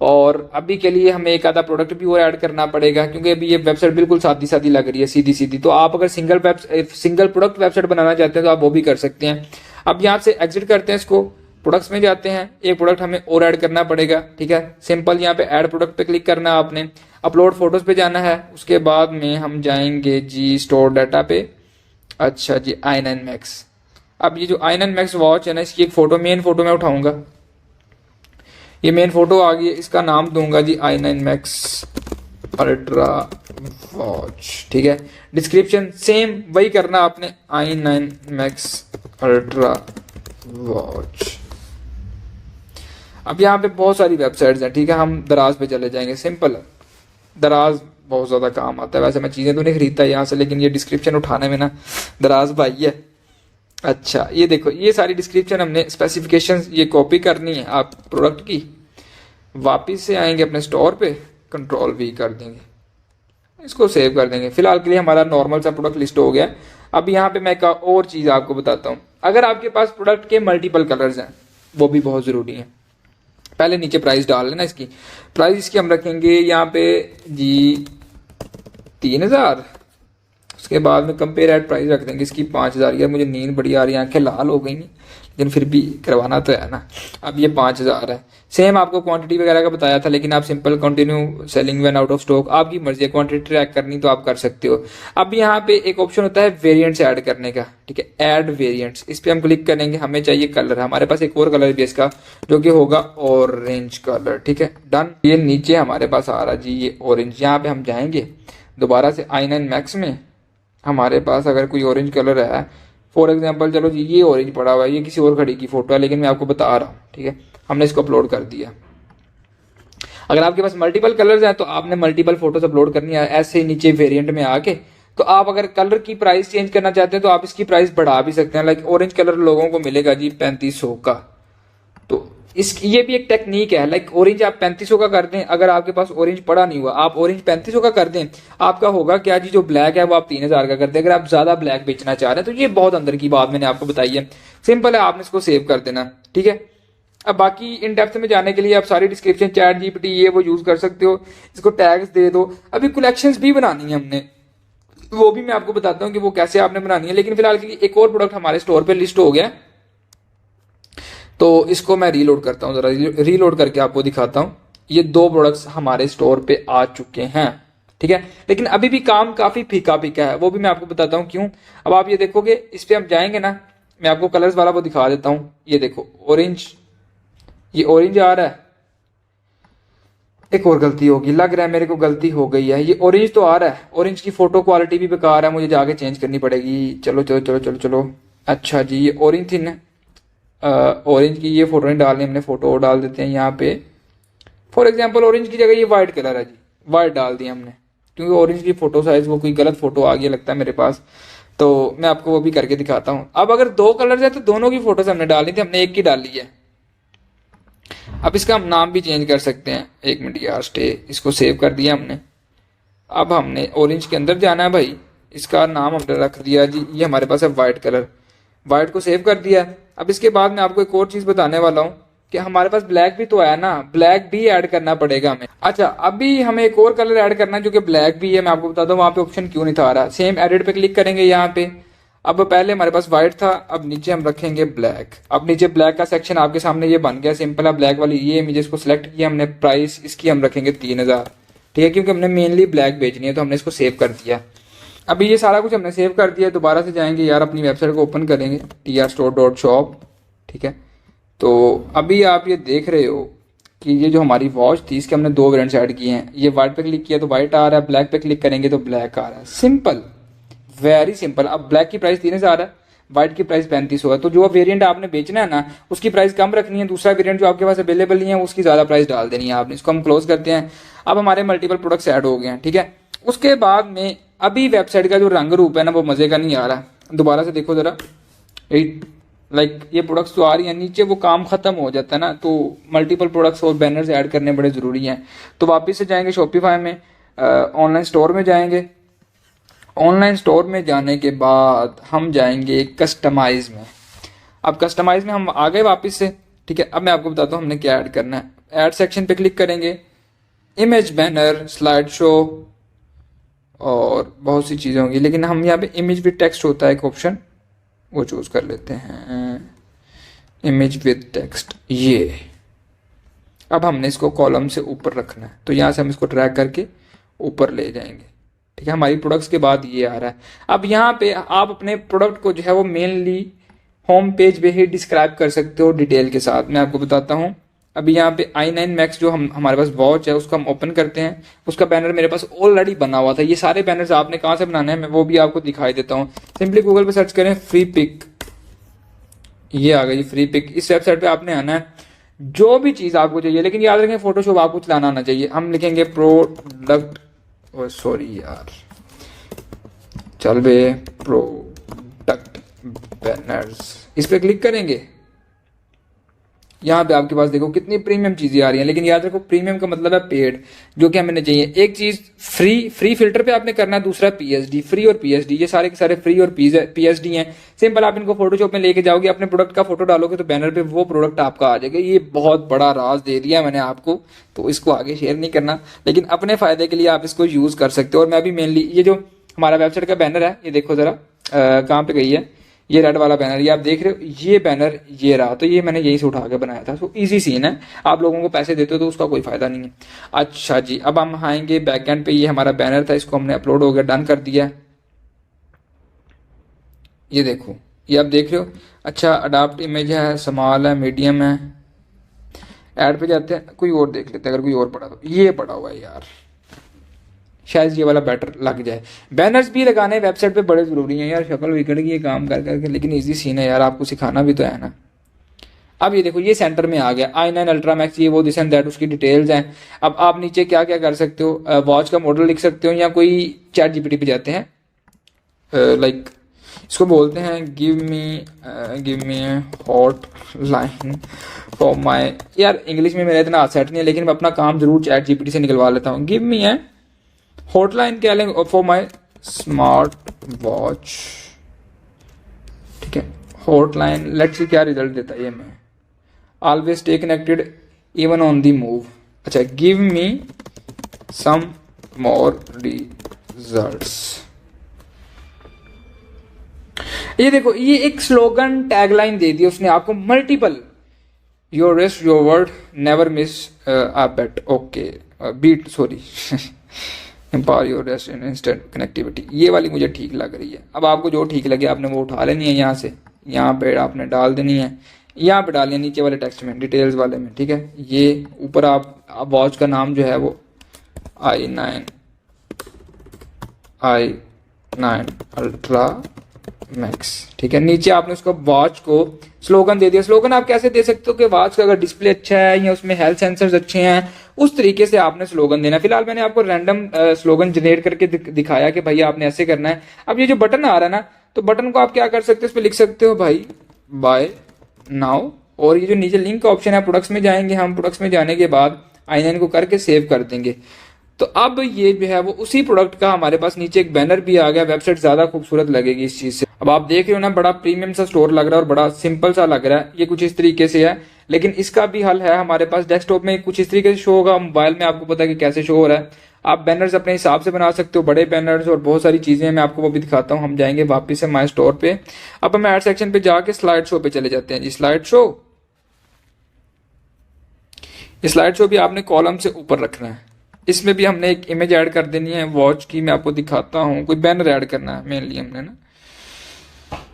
और अभी के लिए हमें एक आधा प्रोडक्ट भी और ऐड करना पड़ेगा, क्योंकि अभी ये वेबसाइट बिल्कुल सादी सादी लग रही है, सीधी सीधी। तो आप अगर सिंगल प्रोडक्ट वेबसाइट बनाना चाहते हैं तो आप वो भी कर सकते हैं। अब यहाँ से एग्जिट करते हैं, इसको प्रोडक्ट्स में जाते हैं। एक प्रोडक्ट हमें और ऐड करना पड़ेगा, ठीक है। सिंपल यहाँ पे ऐड प्रोडक्ट पे क्लिक करना है आपने। अपलोड फोटोज पे जाना है। उसके बाद में हम जाएंगे जी स्टोर डाटा पे। अच्छा जी, i9 Max। अब ये जो i9 Max वॉच है ना, इसकी एक फोटो, मेन फोटो मैं उठाऊंगा। ये मेन फोटो आ गई है, इसका नाम दूंगा जी i9 Max अल्ट्रा वॉच, ठीक है। डिस्क्रिप्शन सेम वही करना आपने, i9 Max अल्ट्रा वॉच। अब यहाँ पे बहुत सारी वेबसाइट्स हैं, ठीक है। हम दराज पे चले जाएंगे, सिंपल है। दराज बहुत ज़्यादा काम आता है, वैसे मैं चीज़ें तो नहीं खरीदता यहाँ से, लेकिन ये डिस्क्रिप्शन उठाने में ना दराज भाई है। अच्छा ये देखो, ये सारी डिस्क्रिप्शन हमने स्पेसिफिकेशंस ये कॉपी करनी है आप प्रोडक्ट की, वापस से आएंगे अपने स्टोर पे, कंट्रोल V कर देंगे, इसको सेव कर देंगे। फिलहाल के लिए हमारा नॉर्मल सा प्रोडक्ट लिस्ट हो गया। अब यहाँ पे मैं एक और चीज़ आपको बताता हूँ, अगर आपके पास प्रोडक्ट के मल्टीपल कलर्स हैं वो भी बहुत ज़रूरी है। पहले नीचे प्राइस डाल लेना, इसकी प्राइस इसकी हम रखेंगे यहाँ पे जी 3000, उसके बाद में कंपेयर एट प्राइस रख देंगे इसकी 5000। यार मुझे नींद बड़ी आ रही है, आंखें लाल हो गई हैं, लेकिन फिर भी करवाना तो है ना। अब ये 5000 है। सेम आपको क्वांटिटी वगैरह का बताया था, लेकिन आप simple continue selling when out of stock, आपकी मर्जी है, क्वांटिटी ट्रैक करनी तो आप कर सकते हो। अब यहाँ पे एक ऑप्शन होता है वेरिएंट्स ऐड करने का, ठीक है, ऐड वेरिएंट्स, इस पर हम क्लिक करेंगे। हमें चाहिए कलर, हमारे पास एक और कलर भी है इसका जो कि होगा ऑरेंज कलर, ठीक है, डन। ये नीचे हमारे पास आ रहा जी ये ऑरेंज, यहाँ पे हम जाएंगे दोबारा से i9 मैक्स में। हमारे पास अगर कोई ऑरेंज कलर है, फॉर एग्जांपल चलो जी ये ऑरेंज पड़ा हुआ है, ये किसी और घड़ी की फोटो है, लेकिन मैं आपको बता रहा हूँ, ठीक है, हमने इसको अपलोड कर दिया। अगर आपके पास मल्टीपल कलर्स हैं तो आपने मल्टीपल फोटोज अपलोड करनी है। ऐसे ही नीचे वेरिएंट में आके तो आप अगर कलर की प्राइस चेंज करना चाहते हैं तो आप इसकी प्राइस बढ़ा भी सकते हैं। लाइक ऑरेंज कलर लोगों को मिलेगा जी 3500 का, तो ये भी एक टेक्निक है। लाइक ऑरेंज आप 3500 का कर दें, अगर आपके पास ऑरेंज पड़ा नहीं हुआ, आप ऑरेंज 3500 का कर दें, आपका होगा क्या जी, जो ब्लैक है वो आप 3000 का कर दें। अगर आप ज्यादा ब्लैक बेचना चाह रहे हैं तो ये बहुत अंदर की बात मैंने आपको बताई है, सिंपल है, आपने इसको सेव कर देना, ठीक है। अब बाकी इन डेप्थ में जाने के लिए आप सारी डिस्क्रिप्शन चैट जीपीटी ये वो यूज कर सकते हो, इसको टैग्स दे दो। अभी कलेक्शंस भी बनानी है हमने, वो भी मैं आपको बताता हूँ कि वो कैसे आपने बनानी है। लेकिन फिलहाल के लिए एक और प्रोडक्ट हमारे स्टोर पे लिस्ट हो गया, तो इसको मैं रीलोड करता हूँ, जरा रीलोड करके आपको दिखाता हूँ। ये 2 प्रोडक्ट्स हमारे स्टोर पे आ चुके हैं, ठीक है, लेकिन अभी भी काम काफी फीका फीका है, वो भी मैं आपको बताता हूँ क्यों। अब आप ये देखोगे, इस पे हम जाएंगे ना, मैं आपको कलर्स वाला वो दिखा देता हूँ। ये देखो ऑरेंज, ये ऑरेंज आ रहा है। एक और गलती होगी, लग रहा है मेरे को गलती हो गई है, ये ऑरेंज तो आ रहा है, ऑरेंज की फोटो क्वालिटी भी बेकार है, मुझे जाके चेंज करनी पड़ेगी। चलो चलो चलो चलो चलो, अच्छा जी ये ऑरेंज थी ना, ऑरेंज की ये फोटो नहीं डालनी हमने, फोटो और डाल देते हैं यहाँ पे। फॉर एग्जांपल ऑरेंज की जगह ये वाइट कलर है जी, वाइट डाल दिया हमने, क्योंकि ऑरेंज की फोटो साइज वो कोई गलत फोटो आ गया लगता है मेरे पास, तो मैं आपको वो भी करके दिखाता हूँ। अब अगर 2 कलर्स है तो दोनों की फोटोज हमने डाली थी, हमने एक की डाली है। अब इसका हम नाम भी चेंज कर सकते हैं, 1 मिनट यार स्टे, इसको सेव कर दिया हमने। अब हमने ऑरेंज के अंदर जाना है भाई, इसका नाम हमने रख दिया जी, ये हमारे पास है वाइट कलर, वाइट को सेव कर दिया। अब इसके बाद मैं आपको एक और चीज बताने वाला हूँ कि हमारे पास ब्लैक भी तो आया ना, ब्लैक भी ऐड करना पड़ेगा हमें। अच्छा अभी हमें एक और कलर ऐड करना है जो कि ब्लैक भी है, मैं आपको बताता हूँ वहां पे ऑप्शन क्यों नहीं था आ रहा। सेम एडिट पे क्लिक करेंगे यहाँ पे, अब पहले हमारे पास व्हाइट था, अब नीचे हम रखेंगे ब्लैक। अब नीचे ब्लैक का सेक्शन आपके सामने ये बन गया, सिंपल है, ब्लैक वाली ये इमेजेस को सिलेक्ट किया हमने, प्राइस इसकी हम रखेंगे 3000, ठीक है, क्योंकि हमने मेनली ब्लैक बेचनी है तो हमने इसको सेव कर दिया। अभी ये सारा कुछ हमने सेव कर दिया, दोबारा से जाएंगे यार अपनी वेबसाइट को ओपन करेंगे trstore.shop, ठीक है। तो अभी आप ये देख रहे हो कि ये जो हमारी वॉच थी इसके हमने 2 वेरिएंट्स ऐड किए हैं। ये व्हाइट पे क्लिक किया तो व्हाइट आ रहा है, ब्लैक पे क्लिक करेंगे तो ब्लैक आ रहा है, सिंपल, वेरी सिंपल। अब ब्लैक की प्राइस 3000 है, व्हाइट की प्राइस 3500 है, तो जो वेरिएंट आपने बेचना है ना उसकी प्राइस कम रखनी है, दूसरा वेरिएंट जो आपके पास अवेलेबल नहीं है उसकी ज्यादा प्राइस डाल देनी है आपने। इसको हम क्लोज करते हैं। अब हमारे मल्टीपल प्रोडक्ट्स ऐड हो गए हैं, ठीक है। उसके बाद में अभी वेबसाइट का जो रंग रूप है ना वो मजे का नहीं आ रहा, दोबारा से देखो जरा, लाइक ये प्रोडक्ट्स तो आ रही हैं, नीचे वो काम खत्म हो जाता है ना, तो मल्टीपल प्रोडक्ट्स और बैनर्स ऐड करने बड़े जरूरी हैं। तो वापस से जाएंगे शॉपिफाई में, ऑनलाइन स्टोर में जाएंगे। ऑनलाइन स्टोर में जाने के बाद हम जाएंगे कस्टमाइज में। अब कस्टमाइज में हम आ गए वापस से, ठीक है। अब मैं आपको बताता हूँ हमने क्या ऐड करना है। ऐड सेक्शन पे क्लिक करेंगे, इमेज, बैनर, स्लाइड शो और बहुत सी चीज़ें होंगी, लेकिन हम यहाँ पे इमेज विद टेक्स्ट होता है एक ऑप्शन, वो चूज कर लेते हैं, इमेज विद टेक्स्ट। ये अब हमने इसको कॉलम से ऊपर रखना है, तो यहाँ से हम इसको ड्रैग करके ऊपर ले जाएंगे, ठीक है। हमारी प्रोडक्ट्स के बाद ये आ रहा है। अब यहाँ पे आप अपने प्रोडक्ट को जो है वो मेनली होम पेज पे ही डिस्क्राइब कर सकते हो डिटेल के साथ। मैं आपको बताता हूँ। अभी यहाँ पे i9 मैक्स जो हमारे पास वॉच है उसको हम ओपन करते हैं, उसका बैनर मेरे पास ऑलरेडी बना हुआ था। ये सारे बैनर्स आपने कहाँ से बनाने हैं मैं वो भी आपको दिखाई देता हूँ। सिंपली गूगल पे सर्च करें फ्री पिक, ये आ गई फ्री पिक। इस वेबसाइट पे आपने आना है, जो भी चीज़ आपको चाहिए, लेकिन याद रखें फोटोशॉप आपको चलाना आना चाहिए। हम लिखेंगे प्रोडक्ट, सॉरी यार, चल बे, प्रोडक्ट बैनर्स, इस पर क्लिक करेंगे। यहाँ पे आपके पास देखो कितनी प्रीमियम चीजें आ रही हैं, लेकिन याद रखो प्रीमियम का मतलब है पेड, जो कि हमें चाहिए। एक चीज फ्री फिल्टर पे आपने करना है, दूसरा पीएचडी, फ्री और पीएचडी, ये सारे के सारे फ्री और पीएचडी हैं। सिंपल, आप इनको फोटोशॉप में लेके जाओगे, अपने प्रोडक्ट का फोटो डालोगे तो बैनर पे वो प्रोडक्ट आपका आ जाएगा। ये बहुत बड़ा राज दे दिया मैंने आपको, तो इसको आगे शेयर नहीं करना, लेकिन अपने फायदे के लिए आप इसको यूज कर सकते हो। और मैं भी मेनली ये जो हमारा वेबसाइट का बैनर है, ये देखो जरा कहाँ पे गई है, ये रेड वाला बैनर, ये आप देख रहे हो, ये बैनर ये रहा, तो ये मैंने यहीं से उठा के बनाया था। सो इजी सीन है, आप लोगों को पैसे देते हो तो उसका कोई फायदा नहीं है। अच्छा जी, अब हम आएंगे बैकएंड पे। ये हमारा बैनर था, इसको हमने अपलोड हो गया, डन कर दिया। ये देखो, ये आप देख रहे हो। अच्छा, अडाप्ट इमेज है, स्मॉल है, मीडियम है। ऐड पे जाते हैं, कोई और देख लेते हैं, अगर कोई और पड़ा तो। ये पड़ा हुआ है यार, शायद ये वाला बेटर लग जाए। बैनर्स भी लगाने वेबसाइट पे बड़े जरूरी हैं यार, शक्ल बिगड़ गई है काम कर करके, लेकिन इजी सीन है यार, आपको सिखाना भी तो है ना। अब ये देखो, ये सेंटर में आ गया, i9 अल्ट्रा मैक्स, ये वो दिस एंड दैट, उसकी डिटेल्स हैं। अब आप नीचे क्या क्या कर सकते हो, वॉच का मॉडल लिख सकते हो, या कोई चैट जीपीटी पे जाते हैं, लाइक इसको बोलते हैं give me hot line for my, यार इंग्लिश में मेरा इतना सेट नहीं है, लेकिन मैं अपना काम जरूर चैट जीपीटी से निकलवा लेता हूँ। गिव मी है हॉटलाइन क्या लेंगे फॉर माई स्मार्ट वॉच, ठीक है, हॉटलाइन। लेट्स सी क्या रिजल्ट देता है ये। मैं always stay connected even on the move. अच्छा, गिव मी सम मोर रिजल्ट्स। ये देखो, ये एक स्लोगन टैगलाइन दे दिया उसने आपको, multiple, your rest your word, never miss a beat, okay beat, sorry empower your rest in instant connectivity. ये वाली मुझे ठीक लग रही है। अब आपको जो ठीक लगे आपने वो उठा लेनी है, यहाँ से यहाँ पे आपने डाल देनी है, यहाँ पे डालनी है नीचे वाले टेक्स्ट में, डिटेल्स वाले में, ठीक है। ये ऊपर आप वॉच का नाम जो है वो i9 अल्ट्रा मैक्स, ठीक है। नीचे आपने उसको वॉच को स्लोगन दे दिया। स्लोगन आप कैसे दे सकते हो कि वॉच का अगर डिस्प्ले अच्छा है या उसमें हेल्थ सेंसर्स अच्छे हैं, उस तरीके से आपने स्लोगन देना। फिलहाल मैंने आपको रैंडम स्लोगन जनरेट करके दिखाया कि भाई आपने ऐसे करना है। अब ये जो बटन आ रहा है ना, तो बटन को आप क्या कर सकते हो, इस पर लिख सकते हो भाई बाय नाउ, और ये जो नीचे लिंक का ऑप्शन है, प्रोडक्ट्स में जाएंगे हम, प्रोडक्ट्स में जाने के बाद i9 को करके सेव कर देंगे। तो अब ये जो है वो उसी प्रोडक्ट का हमारे पास नीचे एक बैनर भी आ गया। वेबसाइट ज्यादा खूबसूरत लगेगी इस चीज से। अब आप देख रहे हो ना, बड़ा प्रीमियम सा स्टोर लग रहा है और बड़ा सिंपल सा लग रहा है। ये कुछ इस तरीके से है, लेकिन इसका भी हल है हमारे पास। डेस्कटॉप में कुछ इस तरीके से शो होगा, मोबाइल में आपको पता है कि कैसे शो हो रहा है। आप बैनर्स अपने हिसाब से बना सकते हो, बड़े बैनर्स और बहुत सारी चीजें, मैं आपको वो भी दिखाता हूँ। हम जाएंगे वापिस से माई स्टोर पे। अब हम एड सेक्शन पे जाके स्लाइड शो पे चले जाते हैं जी। स्लाइड शो, स्लाइड शो भी आपने कॉलम से ऊपर रखना है। इसमें भी हमने एक इमेज ऐड कर देनी है वॉच की, मैं आपको दिखाता हूँ। कोई बैनर ऐड करना है मेनली हमने ना।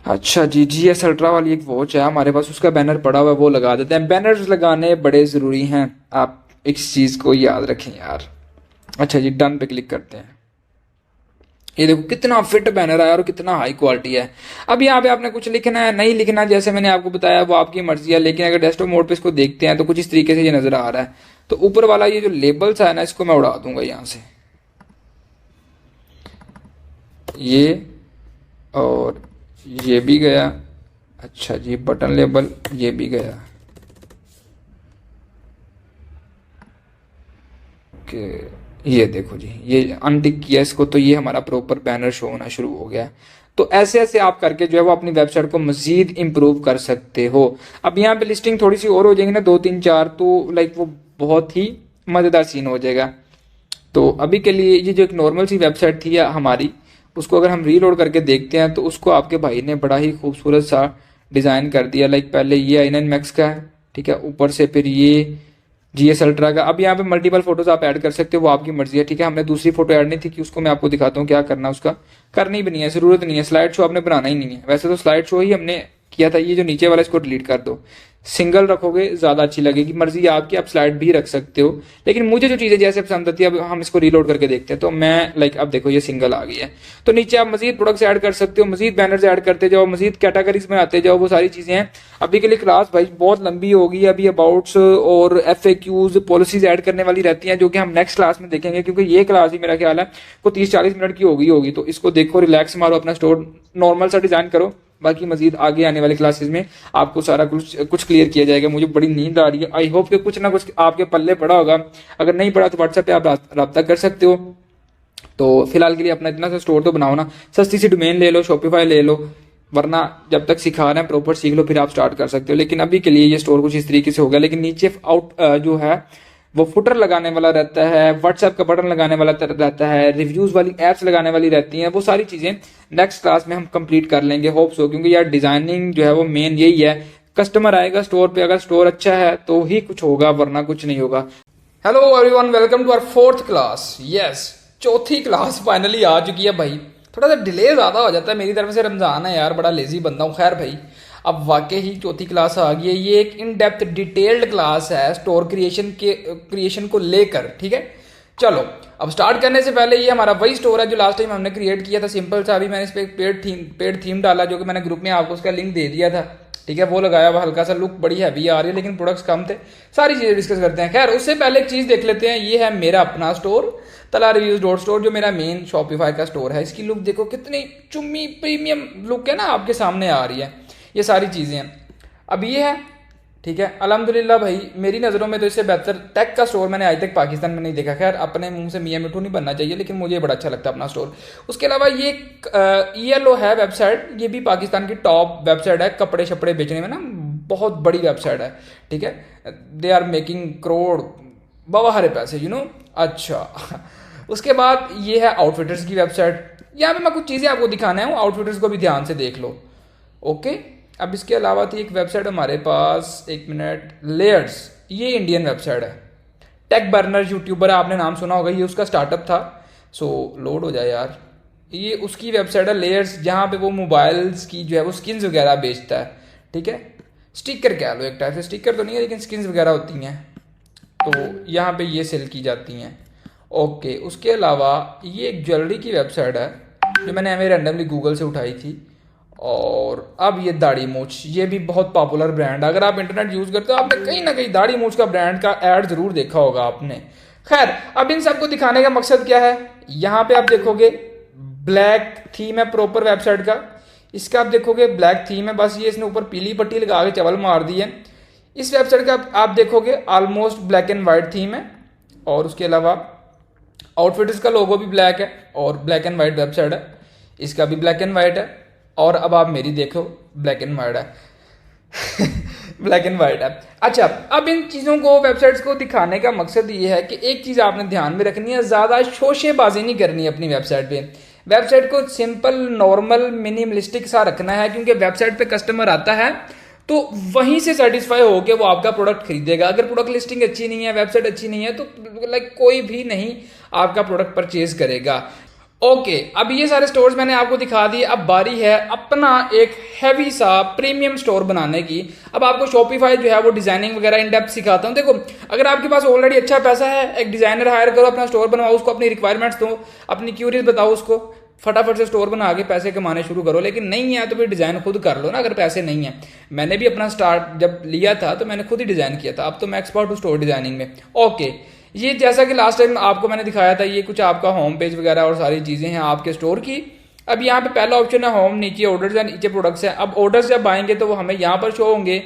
अच्छा जी, GS अल्ट्रा वाली एक वॉच है हमारे पास, उसका बैनर पड़ा हुआ है, वो लगा देते हैं। बैनर्स लगाने बड़े जरूरी हैं, आप इस चीज को याद रखें यार। अच्छा जी, डन पे क्लिक करते हैं। ये देखो कितना फिट बैनर है और कितना हाई क्वालिटी है। अब यहाँ पे आपने कुछ लिखना है, नहीं लिखना, जैसे मैंने आपको बताया वो आपकी मर्जी है। लेकिन अगर डेस्कटॉप मोड पे इसको देखते हैं तो कुछ इस तरीके से ये नजर आ रहा है। तो ऊपर वाला ये जो लेबल्स है ना, इसको मैं उड़ा दूंगा यहाँ से, ये और ये भी गया। अच्छा जी, बटन लेबल ये भी गया। ओके, ये देखो जी, ये अनटिक किया इसको, तो ये हमारा प्रॉपर बैनर शो होना शुरू हो गया। तो ऐसे ऐसे आप करके जो है वो अपनी वेबसाइट को मजीद इंप्रूव कर सकते हो। अब यहाँ पे लिस्टिंग थोड़ी सी और हो जाएगी ना, 2 3 4, तो लाइक वो बहुत ही मज़ेदार सीन हो जाएगा। तो अभी के लिए ये जो एक नॉर्मल सी वेबसाइट थी हमारी, उसको अगर हम रीलोड करके देखते हैं तो उसको आपके भाई ने बड़ा ही खूबसूरत सा डिज़ाइन कर दिया। लाइक पहले ये i9 मैक्स का है, ठीक है, ऊपर से फिर ये GS अल्ट्रा का। अब यहाँ पे मल्टीपल फोटोज आप ऐड कर सकते हो, वो आपकी मर्जी है, ठीक है। हमने दूसरी फोटो ऐड नहीं थी कि उसको मैं आपको दिखाता हूँ क्या करना, उसका करनी भी नहीं है, जरूरत नहीं है। स्लाइड शो आपने बनाना ही नहीं है। वैसे तो स्लाइड शो ही हमने किया था, ये जो नीचे वाला इसको डिलीट कर दो। सिंगल रखोगे ज़्यादा अच्छी लगेगी, मर्जी आपकी, आप स्लाइड भी रख सकते हो। लेकिन मुझे जो चीज़ें जैसे पसंद आती है, अब हम इसको रीलोड करके देखते हैं तो मैं लाइक अब देखो ये सिंगल आ गई है। तो नीचे आप मजीद प्रोडक्ट्स ऐड कर सकते हो, मजीद बैनर्स ऐड करते जाओ, मजीद कैटेगरीज में आते जाओ, वो सारी चीज़ें हैं। अभी के लिए क्लास भाई बहुत लंबी होगी, अभी अबाउट्स और FAQs पॉलिसीज ऐड करने वाली रहती हैं, जो कि हम नेक्स्ट क्लास में देखेंगे, क्योंकि ये क्लास ही मेरा ख्याल है वो 30-40 मिनट की होगी। तो इसको देखो, रिलैक्स मारो, अपना स्टोर नॉर्मल सा डिज़ाइन करो। बाकी मजीद आगे आने वाले क्लासेस में आपको सारा कुछ क्लियर किया जाएगा। मुझे बड़ी नींद आ रही है, आई होप कि कुछ ना कुछ आपके पल्ले पड़ा होगा। अगर नहीं पड़ा तो व्हाट्सएप पे आप रब्ता कर सकते हो। तो फिलहाल के लिए अपना इतना सा स्टोर तो बनाओ ना, सस्ती सी डोमेन ले लो, शॉपिफाई ले लो, वरना जब तक सिखा रहे हैं प्रॉपर सीख लो, फिर आप स्टार्ट कर सकते हो। लेकिन अभी के लिए ये स्टोर कुछ इस तरीके से हो गया। लेकिन नीचे जो है वो फुटर लगाने वाला रहता है, व्हाट्सएप का बटन लगाने वाला रहता है, रिव्यूज वाली एप्स लगाने वाली रहती हैं, वो सारी चीज़ें नेक्स्ट क्लास में हम कंप्लीट कर लेंगे, होप्स हो। क्योंकि यार डिजाइनिंग जो है वो मेन यही है, कस्टमर आएगा स्टोर पे, अगर स्टोर अच्छा है तो ही कुछ होगा, वरना कुछ नहीं होगा। Hello everyone, welcome to our 4th class. Yes, चौथी क्लास फाइनली आ चुकी है भाई। थोड़ा सा डिले ज़्यादा हो जाता है मेरी तरफ से, रमज़ान है यार, बड़ा लेजी बंदा हूँ। खैर भाई, अब वाकई ही चौथी क्लास आ गई है। ये एक इन डेप्थ डिटेल्ड क्लास है स्टोर क्रिएशन को लेकर, ठीक है। चलो अब स्टार्ट करने से पहले, ये हमारा वही स्टोर है जो लास्ट टाइम हमने क्रिएट किया था, सिंपल सा। अभी मैंने इस पर पेड थीम डाला, जो कि मैंने ग्रुप में आपको उसका लिंक दे दिया था, ठीक है। वो लगाया हुआ, हल्का सा लुक बड़ी हैवी आ रही है, लेकिन प्रोडक्ट्स कम थे। सारी चीज़ें डिस्कस करते हैं। खैर उससे पहले एक चीज़ देख लेते हैं। ये है मेरा अपना स्टोर, talareviews.store, जो मेरा मेन शॉपिफाई का स्टोर है। इसकी लुक देखो कितनी चुम्मी प्रीमियम लुक है ना, आपके सामने आ रही है। ये सारी चीज़ें हैं। अब ये है, ठीक है। अल्हम्दुलिल्लाह भाई, मेरी नज़रों में तो इससे बेहतर टेक का स्टोर मैंने आज तक पाकिस्तान में नहीं देखा। खैर अपने मुंह से मियाँ मिठू नहीं बनना चाहिए, लेकिन मुझे बड़ा अच्छा लगता है अपना स्टोर। उसके अलावा ये ELO है वेबसाइट, ये भी पाकिस्तान की टॉप वेबसाइट है कपड़े शपड़े बेचने में ना, बहुत बड़ी वेबसाइट है, ठीक है। दे आर मेकिंग करोड़ बाबा हरे पैसे, यू नो। अच्छा उसके बाद ये है आउटफिटर्स की वेबसाइट। यहाँ पे मैं कुछ चीज़ें आपको दिखाना है, आउटफिटर्स को भी ध्यान से देख लो, ओके। अब इसके अलावा थी एक वेबसाइट हमारे पास, एक मिनट, लेयर्स। ये इंडियन वेबसाइट है, टेक बर्नर यूट्यूबर है, आपने नाम सुना होगा, ये उसका स्टार्टअप था। सो लोड हो जाए यार, ये उसकी वेबसाइट है लेयर्स, जहाँ पे वो मोबाइल्स की जो है वो स्किन्स वगैरह बेचता है, ठीक है। स्टिकर कह लो, एक टाइप से, स्टिकर तो नहीं है लेकिन स्किन्स वगैरह होती हैं, तो यहाँ पे ये सेल की जाती हैं, ओके। उसके अलावा ये एक ज्वेलरी की वेबसाइट है, जो मैंने हमें रैंडमली गूगल से उठाई थी। और अब ये दाढ़ी मूछ, ये भी बहुत पॉपुलर ब्रांड है। अगर आप इंटरनेट यूज़ करते हो, आपने कहीं ना कहीं दाढ़ी मूछ का ब्रांड का ऐड ज़रूर देखा होगा आपने। खैर अब इन सबको दिखाने का मकसद क्या है, यहाँ पे आप देखोगे ब्लैक थीम है प्रॉपर वेबसाइट का, इसका आप देखोगे ब्लैक थीम है, बस ये इसने ऊपर पीली पट्टी लगा के चवल मार दी है। इस वेबसाइट का आप देखोगे almost black and white theme है, और उसके अलावा आउटफिट्स का लोगो भी ब्लैक है, और ब्लैक एंड वाइट वेबसाइट है, इसका भी ब्लैक एंड वाइट है। और अब आप मेरी देखो, ब्लैक एंड वाइट है ब्लैक एंड वाइट है। अच्छा, अब इन चीज़ों को, वेबसाइट्स को दिखाने का मकसद ये है कि एक चीज़ आपने ध्यान में रखनी है, ज़्यादा शोशेबाजी नहीं करनी है अपनी वेबसाइट पे। वेबसाइट को सिंपल, नॉर्मल, मिनिमलिस्टिक सा रखना है, क्योंकि वेबसाइट पे कस्टमर आता है तो वहीं से सेटिस्फाई होके वो आपका प्रोडक्ट खरीदेगा। अगर प्रोडक्ट लिस्टिंग अच्छी नहीं है, वेबसाइट अच्छी नहीं है, तो लाइक कोई भी नहीं आपका प्रोडक्ट परचेज करेगा, ओके। अब ये सारे स्टोर्स मैंने आपको दिखा दिए। अब बारी है अपना एक हैवी सा प्रीमियम स्टोर बनाने की। अब आपको शॉपिफाई जो है वो डिजाइनिंग वगैरह इन डेप्थ सिखाता हूँ। देखो, अगर आपके पास ऑलरेडी अच्छा पैसा है, एक डिजाइनर हायर करो, अपना स्टोर बनवाओ, उसको अपनी रिक्वायरमेंट्स दो, अपनी क्यूरीज बताओ उसको, फटाफट से स्टोर बना के पैसे कमाने शुरू करो। लेकिन नहीं है तो फिर डिज़ाइन खुद कर लो ना, अगर पैसे नहीं है। मैंने भी अपना स्टार्ट जब लिया था तो मैंने खुद ही डिज़ाइन किया था, अब तो मैं एक्सपर्ट हूँ स्टोर डिज़ाइनिंग में, ओके। ये जैसा कि लास्ट टाइम आपको मैंने दिखाया था, ये कुछ आपका होम पेज वगैरह और सारी चीज़ें हैं आपके स्टोर की। अब यहाँ पे पहला ऑप्शन है होम, नीचे ऑर्डर्स है, नीचे प्रोडक्ट्स है। अब ऑर्डर्स जब आएंगे तो वो हमें यहाँ पर शो होंगे,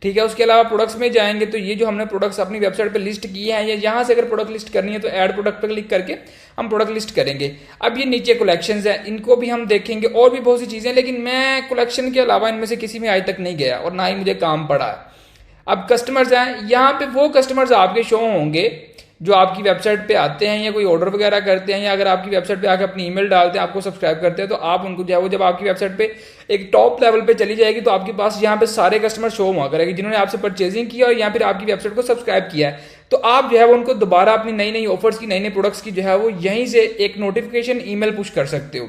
ठीक है। उसके अलावा प्रोडक्ट्स में जाएंगे तो ये जो हमने प्रोडक्ट्स अपनी वेबसाइट पे लिस्ट किए हैं, ये यहाँ से अगर प्रोडक्ट लिस्ट करनी है तो ऐड प्रोडक्ट पर क्लिक करके हम प्रोडक्ट लिस्ट करेंगे। अब ये नीचे कलेक्शंस है, इनको भी हम देखेंगे, और भी बहुत सी चीज़ें, लेकिन मैं कलेक्शन के अलावा इनमें से किसी में आज तक नहीं गया और ना ही मुझे काम पड़ा है। अब कस्टमर्स हैं, यहाँ पे वो कस्टमर्स आपके शो होंगे जो आपकी वेबसाइट पे आते हैं या कोई ऑर्डर वगैरह करते हैं, या अगर आपकी वेबसाइट पे आकर अपनी ईमेल डालते हैं, आपको सब्सक्राइब करते हैं, तो आप उनको जो है वो जब आपकी वेबसाइट पे एक टॉप लेवल पे चली जाएगी तो आपके पास यहाँ पे सारे कस्टमर शो हुआ करेंगे जिन्होंने आपसे परचेजिंग किया और या फिर आपकी वेबसाइट को सब्सक्राइब किया है। तो आप जो है वो उनको दोबारा अपनी नई नई ऑफर्स की, नई नई प्रोडक्ट्स की जो है वो यहीं से एक नोटिफिकेशन ईमेल पुश कर सकते हो।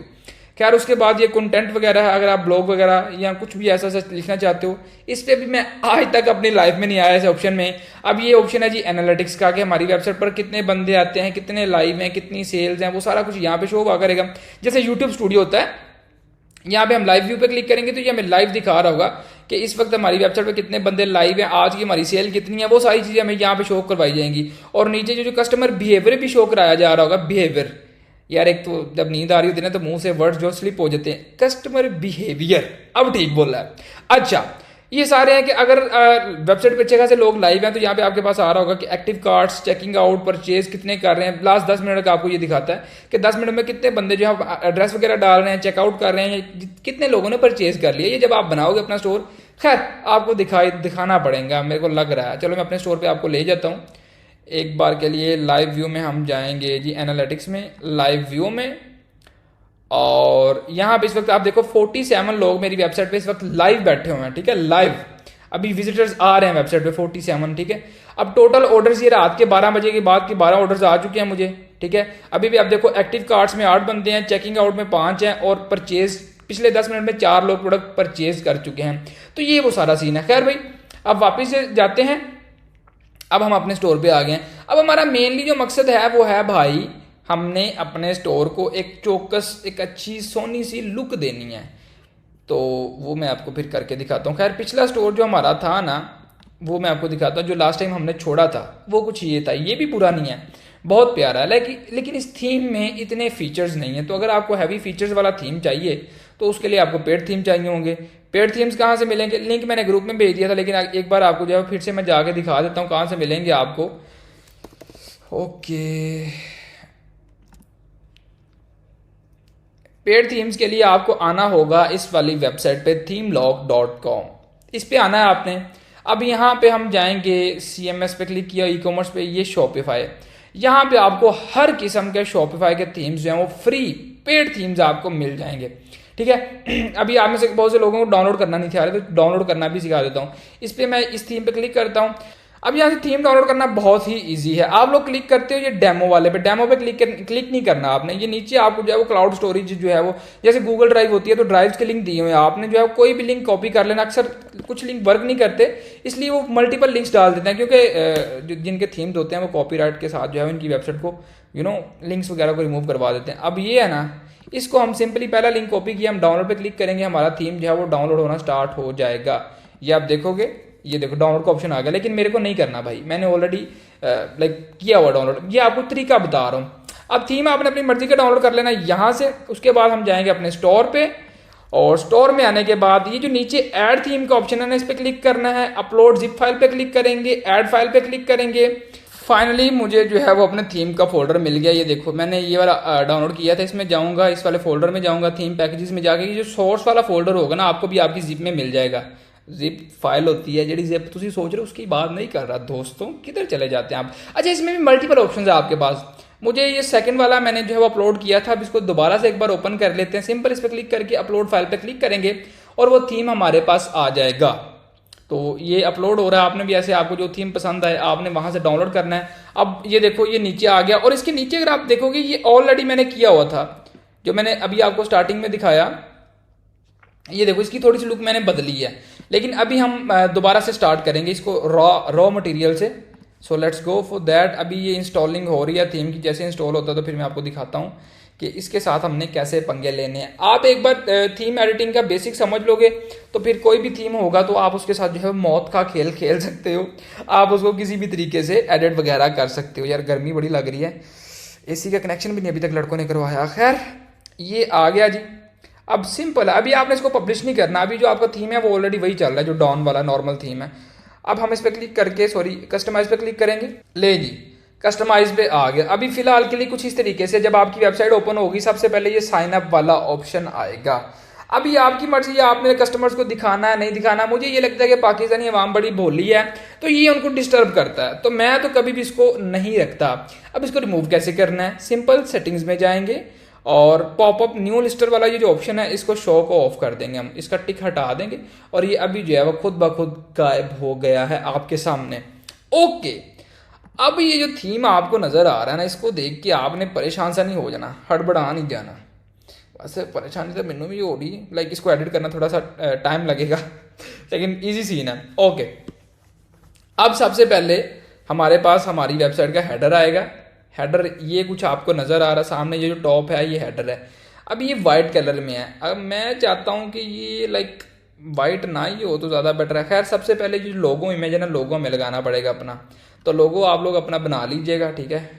खैर उसके बाद ये कंटेंट वगैरह, अगर आप ब्लॉग वगैरह या कुछ भी ऐसा लिखना चाहते हो, इस पर भी मैं आज तक अपनी लाइफ में नहीं आया इस ऑप्शन में। अब ये ऑप्शन है जी एनालिटिक्स का, कि हमारी वेबसाइट पर कितने बंदे आते हैं, कितने लाइव हैं, कितनी सेल्स हैं, वो सारा कुछ यहाँ पे शो हुआ करेगा। जैसे यूट्यूब स्टूडियो होता है, यहाँ पे हम लाइव व्यू पे क्लिक करेंगे तो ये हमें लाइव दिखा रहा होगा कि इस वक्त हमारी वेबसाइट पे कितने बंदे लाइव हैं, आज की हमारी सेल कितनी है, वो सारी चीज़ें हमें यहाँ पे शो करवाई जाएंगी। और नीचे जो कस्टमर बिहेवियर भी शो कराया जा रहा होगा, बिहेवियर, यार एक तो जब नींद आ रही होती है ना तो मुंह से वर्ड्स जो स्लिप हो जाते हैं, कस्टमर बिहेवियर, अब ठीक बोला है। अच्छा, ये सारे हैं कि अगर वेबसाइट पे अच्छे खासे लोग लाइव हैं तो यहाँ पे आपके पास आ रहा होगा कि active cards, checking out, purchase कितने कर रहे हैं। लास्ट 10 मिनट का आपको ये दिखाता है कि 10 मिनट में कितने बंदे जो है एड्रेस वगैरह डाल रहे हैं, चेकआउट कर रहे हैं, कितने लोगों ने परचेज कर लिया। ये जब आप बनाओगे अपना स्टोर, खैर आपको दिखाना पड़ेगा, मेरे को लग रहा है। चलो मैं अपने स्टोर पर आपको ले जाता हूँ एक बार के लिए। लाइव व्यू में हम जाएंगे जी, एनालिटिक्स में, लाइव व्यू में, और यहाँ पे इस वक्त आप देखो 47 लोग मेरी वेबसाइट पे इस वक्त लाइव बैठे हुए हैं, ठीक है, लाइव। अभी विजिटर्स आ रहे हैं वेबसाइट पे 47, ठीक है। अब टोटल ऑर्डर्स ये रात के 12 बजे के बाद के 12 ऑर्डर्स आ चुके हैं मुझे, ठीक है। अभी भी आप देखो एक्टिव कार्ड्स में 8 बंदे हैं, चेकिंग आउट में 5 हैं, और परचेज पिछले 10 मिनट में 4 लोग प्रोडक्ट परचेज कर चुके हैं। तो ये वो सारा सीन है। खैर भाई, अब वापिस जाते हैं, अब हम अपने स्टोर पे आ गए हैं। अब हमारा मेनली जो मकसद है वो है भाई, हमने अपने स्टोर को एक चौकस, एक अच्छी सोनी सी लुक देनी है। तो वो मैं आपको फिर करके दिखाता हूँ। खैर पिछला स्टोर जो हमारा था ना, वो मैं आपको दिखाता हूँ, जो लास्ट टाइम हमने छोड़ा था वो कुछ ये था। ये भी बुरा नहीं है, बहुत प्यारा है, लेकिन इस थीम में इतने फीचर्स नहीं है। तो अगर आपको हैवी फीचर्स वाला थीम चाहिए तो उसके लिए आपको पेड थीम चाहिए होंगे। पेड थीम्स कहाँ से मिलेंगे, लिंक मैंने ग्रुप में भेज दिया था, लेकिन एक बार आपको जो है फिर से मैं जाके दिखा देता हूँ कहाँ से मिलेंगे आपको। ओके, पेड थीम्स के लिए आपको आना होगा इस वाली वेबसाइट पे themelock.com, इस पे आना है आपने। अब यहाँ पे हम जाएंगे, CMS पे क्लिक किया, ई कॉमर्स पे, ये शॉपिफाई। यहाँ पे आपको हर किस्म के शॉपिफाई के थीम्स जो हैं वो फ्री पेड थीम्स आपको मिल जाएंगे, ठीक है। अभी आप में से बहुत से लोगों को डाउनलोड करना नहीं था, तो डाउनलोड करना भी सिखा देता हूँ। इस पर मैं इस थीम पे क्लिक करता हूँ। अब यहाँ से थीम डाउनलोड करना बहुत ही इजी है। आप लोग क्लिक करते हो ये डेमो वाले पे, डेमो पे क्लिक नहीं करना आपने। ये नीचे आपको जो है वो क्लाउड स्टोरेज जो है वो, जैसे गूगल ड्राइव होती है तो ड्राइव्स के लिंक दिए हुए हैं, आपने जो है कोई भी लिंक कॉपी कर लेना। अक्सर कुछ लिंक वर्क नहीं करते, इसलिए वो मल्टीपल लिंक्स डाल देते हैं, क्योंकि जिनके थीम्स होते हैं वो कॉपीराइट के साथ जो है उनकी वेबसाइट को लिंक्स वगैरह को रिमूव करवा देते हैं। अब ये है ना, इसको हम सिंपली पहला लिंक कॉपी किया, हम डाउनलोड पे क्लिक करेंगे, हमारा थीम जो है वो डाउनलोड होना स्टार्ट हो जाएगा। ये आप देखोगे, ये देखो डाउनलोड का ऑप्शन आ गया, लेकिन मेरे को नहीं करना भाई, मैंने ऑलरेडी किया हुआ डाउनलोड। ये आपको तरीका बता रहा हूँ। अब थीम आपने अपनी मर्जी का डाउनलोड कर लेना यहाँ से। उसके बाद हम जाएंगे अपने स्टोर पे, और स्टोर में आने के बाद ये जो नीचे ऐड थीम का ऑप्शन है ना, इस पर क्लिक करना है। अपलोड जिप फाइल पे क्लिक करेंगे, ऐड फाइल पे क्लिक करेंगे। फाइनली मुझे जो है वो अपने थीम का फोल्डर मिल गया। ये देखो मैंने ये वाला डाउनलोड किया था, इसमें जाऊँगा, इस वाले फोल्डर में जाऊँगा, थीम पैकेजेस में जाके जो सोर्स वाला फोल्डर होगा ना, आपको भी आपकी जिप में मिल जाएगा। जिप फाइल होती है, जी जिप तुम सोच रहे हो उसकी बात नहीं कर रहा दोस्तों, किधर चले जाते हैं आप। अच्छा, इसमें भी मल्टीपल ऑप्शन है आपके पास। मुझे ये सेकंड वाला मैंने जो है वो अपलोड किया था, अब इसको दोबारा से एक बार ओपन कर लेते हैं। सिंपल इस पर क्लिक करके अपलोड फाइल पे क्लिक करेंगे और वो थीम हमारे पास आ जाएगा। तो ये अपलोड हो रहा है, आपने भी ऐसे आपको जो थीम पसंद आए आपने वहां से डाउनलोड करना है। अब ये देखो ये नीचे आ गया, और इसके नीचे अगर आप देखोगे ये ऑलरेडी मैंने किया हुआ था, जो मैंने अभी आपको स्टार्टिंग में दिखाया। ये देखो इसकी थोड़ी सी लुक मैंने बदली है, लेकिन अभी हम दोबारा से स्टार्ट करेंगे इसको रॉ मटेरियल से। So let's go for that. अभी ये इंस्टॉलिंग हो रही है थीम की, जैसे इंस्टॉल होता है तो फिर मैं आपको दिखाता हूँ कि इसके साथ हमने कैसे पंगे लेने हैं। आप एक बार थीम एडिटिंग का बेसिक समझ लोगे तो फिर कोई भी थीम होगा तो आप उसके साथ जो है मौत का खेल खेल सकते हो। आप उसको किसी भी तरीके से एडिट वगैरह कर सकते हो। यार गर्मी बड़ी लग रही है, AC का कनेक्शन भी नहीं अभी तक लड़कों ने करवाया। खैर ये आ गया जी। अब सिंपल है, अभी आपने इसको पब्लिश नहीं करना। अभी जो आपका थीम है वो ऑलरेडी वही चल रहा है जो डॉन वाला नॉर्मल थीम है। अब हम इस पर क्लिक करके कस्टमाइज पे क्लिक करेंगे। ले जी, कस्टमाइज पे आ गया। अभी फिलहाल के लिए कुछ इस तरीके से जब आपकी वेबसाइट ओपन होगी सबसे पहले ये साइन अप वाला ऑप्शन आएगा। अभी आपकी मर्जी है, आपने कस्टमर्स को दिखाना है नहीं दिखाना। मुझे ये लगता है कि पाकिस्तानी अवाम बड़ी भोली है तो ये उनको डिस्टर्ब करता है, तो मैं तो कभी भी इसको नहीं रखता। अब इसको रिमूव कैसे करना है, सिंपल सेटिंग्स में जाएंगे और पॉपअप न्यू लिस्टर वाला ये जो ऑप्शन है इसको शो को ऑफ कर देंगे हम, इसका टिक हटा देंगे और ये अभी जो है वो खुद ब खुद गायब हो गया है आपके सामने। ओके, अब ये जो थीम आपको नजर आ रहा है ना, इसको देख के आपने परेशान सा नहीं हो जाना, हड़बड़ा नहीं जाना। वैसे परेशानी तो मैनू भी हो रही है, लाइक इसको एडिट करना थोड़ा सा टाइम लगेगा लेकिन ईजी सीन है। ओके, अब सबसे पहले हमारे पास हमारी वेबसाइट का हेडर आएगा। हेडर ये कुछ आपको नज़र आ रहा है सामने, ये जो टॉप है ये हेडर है। अब ये वाइट कलर में है। अब मैं चाहता हूँ कि ये लाइक वाइट ना ही हो तो ज़्यादा बेटर है। खैर सबसे पहले जो लोगो इमेज है ना, लोगो हमें लगाना पड़ेगा अपना। तो लोगो आप लोग अपना बना लीजिएगा, ठीक है।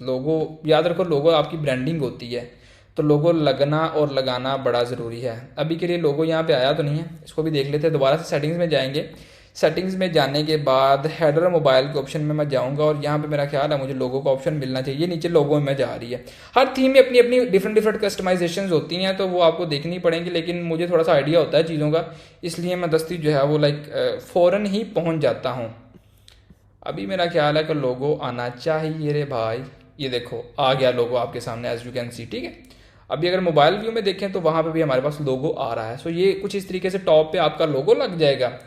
लोगो याद रखो, लोगो आपकी ब्रांडिंग होती है, तो लोगो लगना और लगाना बड़ा ज़रूरी है। अभी के लिए लोगो यहाँ पे आया तो नहीं है, इसको भी देख लेते हैं। दोबारा से सेटिंग्स में जाएंगे। सेटिंग्स में जाने के बाद हेडर मोबाइल के ऑप्शन में मैं जाऊंगा और यहाँ पे मेरा ख्याल है मुझे लोगो का ऑप्शन मिलना चाहिए। नीचे लोगो में जा रही है। हर थीम में अपनी अपनी डिफरेंट कस्टमाइजेशन होती हैं, तो वो आपको देखनी पड़ेंगी, लेकिन मुझे थोड़ा सा आइडिया होता है चीज़ों का, इसलिए मैं दस्ती जो है वो लाइक फ़ौरन ही पहुँच जाता हूँ। अभी मेरा ख्याल है कि लोगो आना चाहिए रे भाई। ये देखो आ गया लोगो आपके सामने, एज यू कैन सी, ठीक है। अभी अगर मोबाइल व्यू में देखें तो वहाँ पे भी हमारे पास लोगो आ रहा है। सो ये कुछ इस तरीके से टॉप पे आपका लोगो लग जाएगा।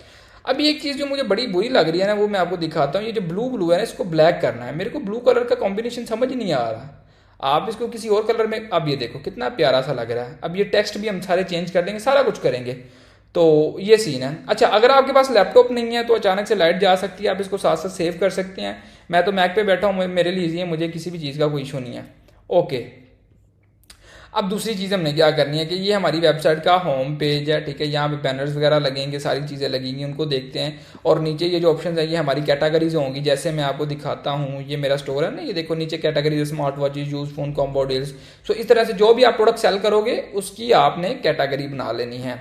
अभी एक चीज़ जो मुझे बड़ी बुरी लग रही है ना, वो मैं आपको दिखाता हूँ। ये जो ब्लू है ना, इसको ब्लैक करना है। मेरे को ब्लू कलर का कॉम्बिनेशन समझ नहीं आ रहा। आप इसको किसी और कलर में, अब ये देखो कितना प्यारा सा लग रहा है। अब ये टेक्स्ट भी हम सारे चेंज कर देंगे, सारा कुछ करेंगे। तो ये सीन है। अच्छा, अगर आपके पास लैपटॉप नहीं है तो अचानक से लाइट जा सकती है, आप इसको साथ साथ सेव कर सकते हैं। मैं तो मैक पे बैठा हूँ, मेरे लिए ईजी है, मुझे किसी भी चीज़ का कोई इशू नहीं है। ओके, अब दूसरी चीज़ हमने क्या करनी है कि ये हमारी वेबसाइट का होम पेज है, ठीक है। यहाँ पे बैनर्स वगैरह लगेंगे, सारी चीज़ें लगेंगी, उनको देखते हैं। और नीचे ये जो ऑप्शन है ये हमारी कैटेगरीज होंगी। जैसे मैं आपको दिखाता हूँ, ये मेरा स्टोर है ना, ये देखो नीचे categories, smart watches, use phone, combo deals. So इस तरह से जो भी आप प्रोडक्ट सेल करोगे उसकी आपने कैटेगरी बना लेनी है।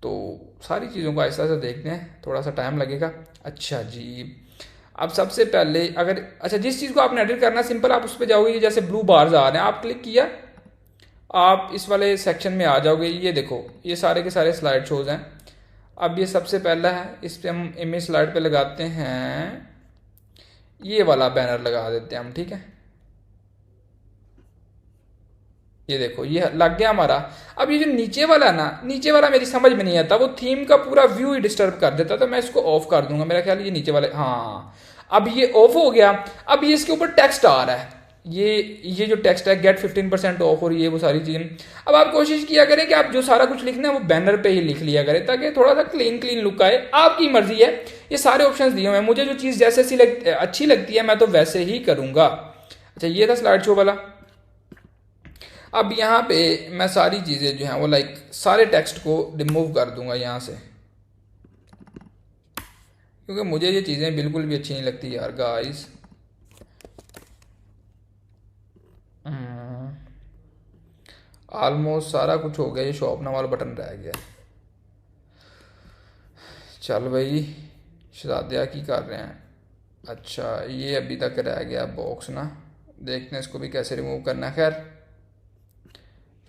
तो सारी चीज़ों को ऐसा देखते हैं, थोड़ा सा टाइम लगेगा। अच्छा जी, अब सबसे पहले अगर अच्छा जिस चीज़ को आपने एडिट करना, सिंपल आप उस पर जाओगे। जैसे ब्लू बार्स आ रहे हैं, आप क्लिक किया, आप इस वाले सेक्शन में आ जाओगे। ये देखो ये सारे के सारे स्लाइड शोज हैं। अब ये सबसे पहला है, इस पर हम इमेज स्लाइड पे लगाते हैं, ये वाला बैनर लगा देते हैं हम, ठीक है। ये देखो ये लग गया हमारा। अब ये जो नीचे वाला है ना, नीचे वाला मेरी समझ में नहीं आता, वो थीम का पूरा व्यू ही डिस्टर्ब कर देता, तो मैं इसको ऑफ कर दूंगा। मेरा ख्याल ये नीचे वाले, हाँ अब ये ऑफ हो गया। अब ये इसके ऊपर टेक्स्ट आ रहा है, ये जो टेक्स्ट है गेट 15% ऑफ, और ये वो सारी चीज़ें। अब आप कोशिश किया करें कि आप जो सारा कुछ लिखना है वो बैनर पे ही लिख लिया करें, ताकि थोड़ा सा क्लीन लुक आए। आपकी मर्जी है, ये सारे ऑप्शंस दिए हुए हैं। मुझे जो चीज़ जैसे अच्छी लगती है मैं तो वैसे ही करूँगा। अच्छा, ये था स्लाइड शो वाला। अब यहाँ पे मैं सारी चीज़ें जो हैं वो लाइक सारे टेक्स्ट को रिमूव कर दूंगा यहाँ से, क्योंकि मुझे ये चीज़ें बिल्कुल भी अच्छी नहीं लगती यार गाइस। ऑलमोस्ट सारा कुछ हो गया, ये शॉप नाम वाला बटन रह गया। चल भाई, शहजादिया की कर रहे हैं। अच्छा, ये अभी तक रह गया बॉक्स ना, देखते हैं इसको भी कैसे रिमूव करना है। खैर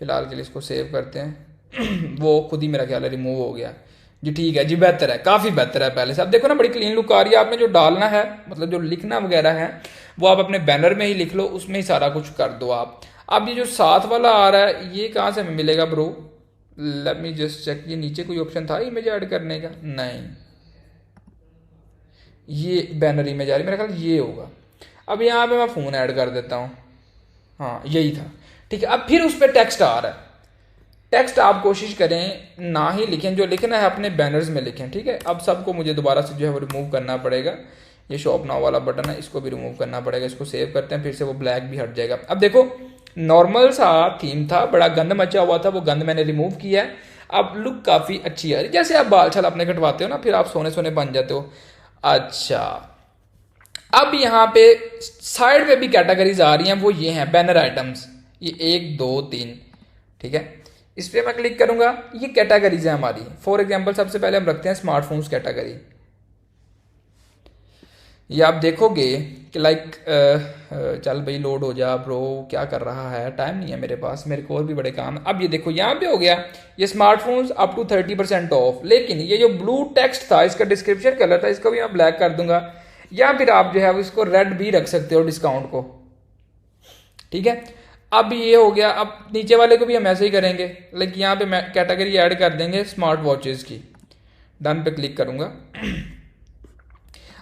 फिलहाल के लिए इसको सेव करते हैं वो खुद ही मेरा ख्याल है रिमूव हो गया जी। ठीक है जी, बेहतर है, काफ़ी बेहतर है पहले से। अब देखो ना, बड़ी क्लीन लुक आ रही है। आपने जो डालना है, मतलब जो लिखना वगैरह है, वो आप अपने बैनर में ही लिख लो, उसमें ही सारा कुछ कर दो आप। अब ये जो साथ वाला आ रहा है, ये कहाँ से हमें मिलेगा bro? Let me just check. ये नीचे कोई ऑप्शन था इमेज ऐड करने का? नहीं, ये बैनर इमेज आ रही, मेरा ख्याल ये होगा। अब यहाँ पे मैं फ़ोन ऐड कर देता हूँ, हाँ यही था, ठीक है। अब फिर उस पर टेक्स्ट आ रहा है। टेक्स्ट आप कोशिश करें ना ही लिखें, जो लिखना है अपने बैनर्स में लिखें, ठीक है। अब सबको मुझे दोबारा से जो है वो रिमूव करना पड़ेगा। ये शॉप नाउ वाला बटन है, इसको भी रिमूव करना पड़ेगा। इसको सेव करते हैं, फिर से वो ब्लैक भी हट जाएगा। अब देखो, नॉर्मल सा थीम था, बड़ा गंद मचा हुआ था, वो गंद मैंने रिमूव किया है। अब लुक काफ़ी अच्छी है। जैसे आप बाल छल अपने कटवाते हो ना, फिर आप सोने सोने बन जाते हो। अच्छा, अब यहाँ पे साइड पे भी कैटेगरीज आ रही हैं, वो ये हैं बैनर आइटम्स। ये 1 2 3, ठीक है। इस पर मैं क्लिक करूंगा, ये कैटेगरीज है हमारी। फॉर एग्जांपल सबसे पहले हम रखते हैं स्मार्टफोन्स कैटेगरी। ये आप देखोगे कि लाइक चल भाई लोड हो जा ब्रो, क्या कर रहा है, टाइम नहीं है मेरे पास, मेरे को और भी बड़े काम। अब ये देखो यहाँ पे हो गया ये स्मार्टफोन्स अप टू 30% ऑफ। लेकिन ये जो ब्लू टेक्स्ट था, इसका डिस्क्रिप्शन कलर था, इसको भी मैं ब्लैक कर दूंगा, या फिर आप जो है इसको रेड भी रख सकते हो डिस्काउंट को, ठीक है। अब ये हो गया। अब नीचे वाले को भी हम ऐसे ही करेंगे, लाइक यहाँ पे मैं कैटेगरी ऐड कर देंगे स्मार्ट वॉचेस की। डन पे क्लिक करूंगा।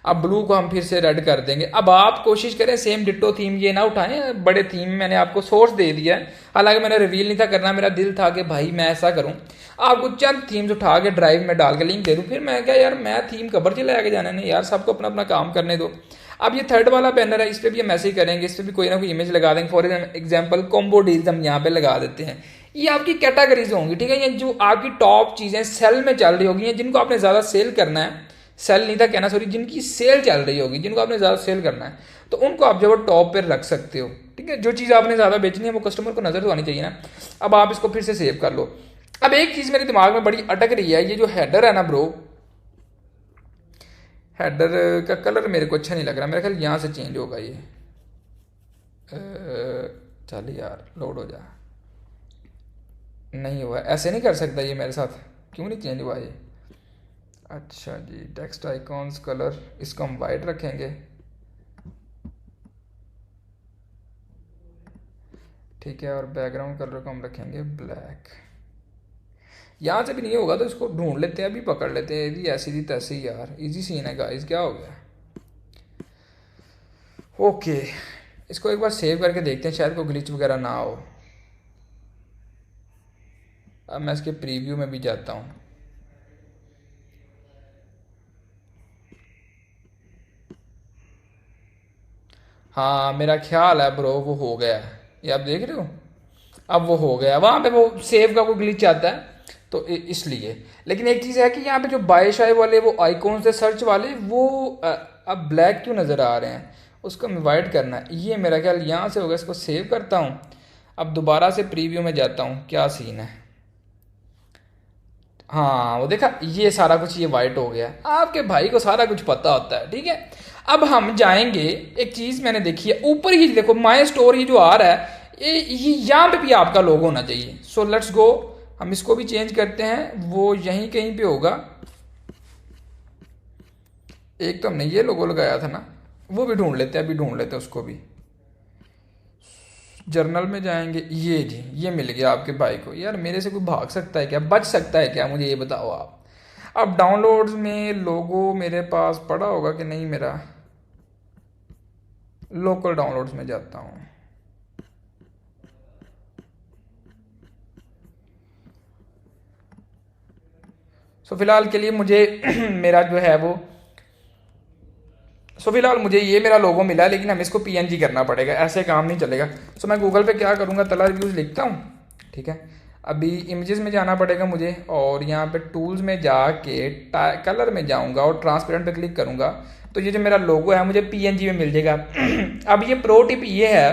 अब ब्लू को हम फिर से रेड कर देंगे। अब आप कोशिश करें सेम डिट्टो थीम ये ना उठाएं, बड़े थीम मैंने आपको सोर्स दे दिया है, हालांकि मैंने रिवील नहीं था करना, मेरा दिल था कि भाई मैं ऐसा करूं, आपको चंद थीम्स उठा के ड्राइव में डाल के लिंक दे दूं। फिर मैं क्या यार मैं थीम कवर चला के जाना नहीं यार, सबको अपना अपना काम करने दो। अब ये थर्ड वाला बैनर है, इस पर भी हम ऐसे ही करेंगे, इस पर भी कोई ना कोई इमेज लगा देंगे। फॉर एग्जाम्पल कॉम्बो डील्स हम यहाँ पे लगा देते हैं। ये आपकी कैटेगरीज होंगी, ठीक है, ये जो आपकी टॉप चीज़ें सेल में चल रही होगी, जिनको आपने ज़्यादा सेल करना है, सेल नहीं था कहना सॉरी, जिनकी सेल चल रही होगी, जिनको आपने ज़्यादा सेल करना है, तो उनको आप जो है टॉप पर रख सकते हो, ठीक है। जो चीज़ आपने ज़्यादा बेचनी है वो कस्टमर को नज़र तो आनी चाहिए ना। अब आप इसको फिर से सेव कर लो। अब एक चीज़ मेरे दिमाग में बड़ी अटक रही है, ये जो हेडर है ना ब्रो, हेडर का कलर मेरे को अच्छा नहीं लग रहा, मेरे ख्याल यहाँ से चेंज होगा ये। चल यार लोड हो जा, नहीं हुआ, ऐसे नहीं कर सकता ये मेरे साथ, क्यों नहीं चेंज हुआ ये। अच्छा जी, टेक्स्ट आइकॉन्स कलर इसको हम वाइट रखेंगे, ठीक है, और बैकग्राउंड कलर को हम रखेंगे ब्लैक। यहाँ से भी नहीं होगा तो इसको ढूंढ लेते हैं, अभी पकड़ लेते हैं, यदि ऐसी थी तैसी यार, इजी सीन है गाइस, क्या हो गया। ओके, इसको एक बार सेव करके देखते हैं, शायद कोई ग्लिच वगैरह ना हो। अब मैं इसके प्रीव्यू में भी जाता हूँ, हाँ मेरा ख्याल है ब्रो वो हो गया है, ये आप देख रहे हो, अब वो हो गया, वहाँ पे वो सेव का कोई ग्लिच आता है तो इसलिए। लेकिन एक चीज़ है कि यहाँ पे जो बाय शाय वाले वो आइकॉन्स है सर्च वाले, वो अब ब्लैक क्यों नज़र आ रहे हैं, उसको हमें वाइट करना है। ये मेरा ख्याल यहाँ से होगा, इसको सेव करता हूँ, अब दोबारा से प्रीव्यू में जाता हूँ, क्या सीन है। हाँ वो देखा, ये सारा कुछ ये वाइट हो गया, आपके भाई को सारा कुछ पता होता है, ठीक है। अब हम जाएंगे, एक चीज़ मैंने देखी है ऊपर ही देखो, माई स्टोर ये जो आ रहा है, ये यहाँ पे भी आपका लोगो होना चाहिए। सो लेट्स गो, हम इसको भी चेंज करते हैं, वो यहीं कहीं पे होगा। एक तो हमने ये लोगो लगाया था ना, वो भी ढूंढ लेते हैं, अभी ढूंढ लेते हैं उसको भी। जर्नल में जाएंगे, ये जी ये मिल गया आपके भाई को। यार मेरे से कोई भाग सकता है क्या, बच सकता है क्या, मुझे ये बताओ आप। अब डाउनलोड्स में लोगो मेरे पास पड़ा होगा कि नहीं, मेरा लोकल डाउनलोड्स में जाता हूँ, सो फिलहाल के लिए मुझे मेरा जो है वो, सो फिलहाल मुझे ये मेरा लोगो मिला है, लेकिन हमें इसको पीएनजी करना पड़ेगा, ऐसे काम नहीं चलेगा। सो मैं गूगल पे क्या करूँगा, तला रिव्यूज़ लिखता हूँ, ठीक है। अभी इमेजेस में जाना पड़ेगा मुझे, और यहाँ पे टूल्स में जाके कलर में जाऊँगा और ट्रांसपेरेंट पे क्लिक करूँगा, तो ये जो मेरा लोगो है मुझे पीएनजी में मिल जाएगा। अब ये प्रो टिप ये है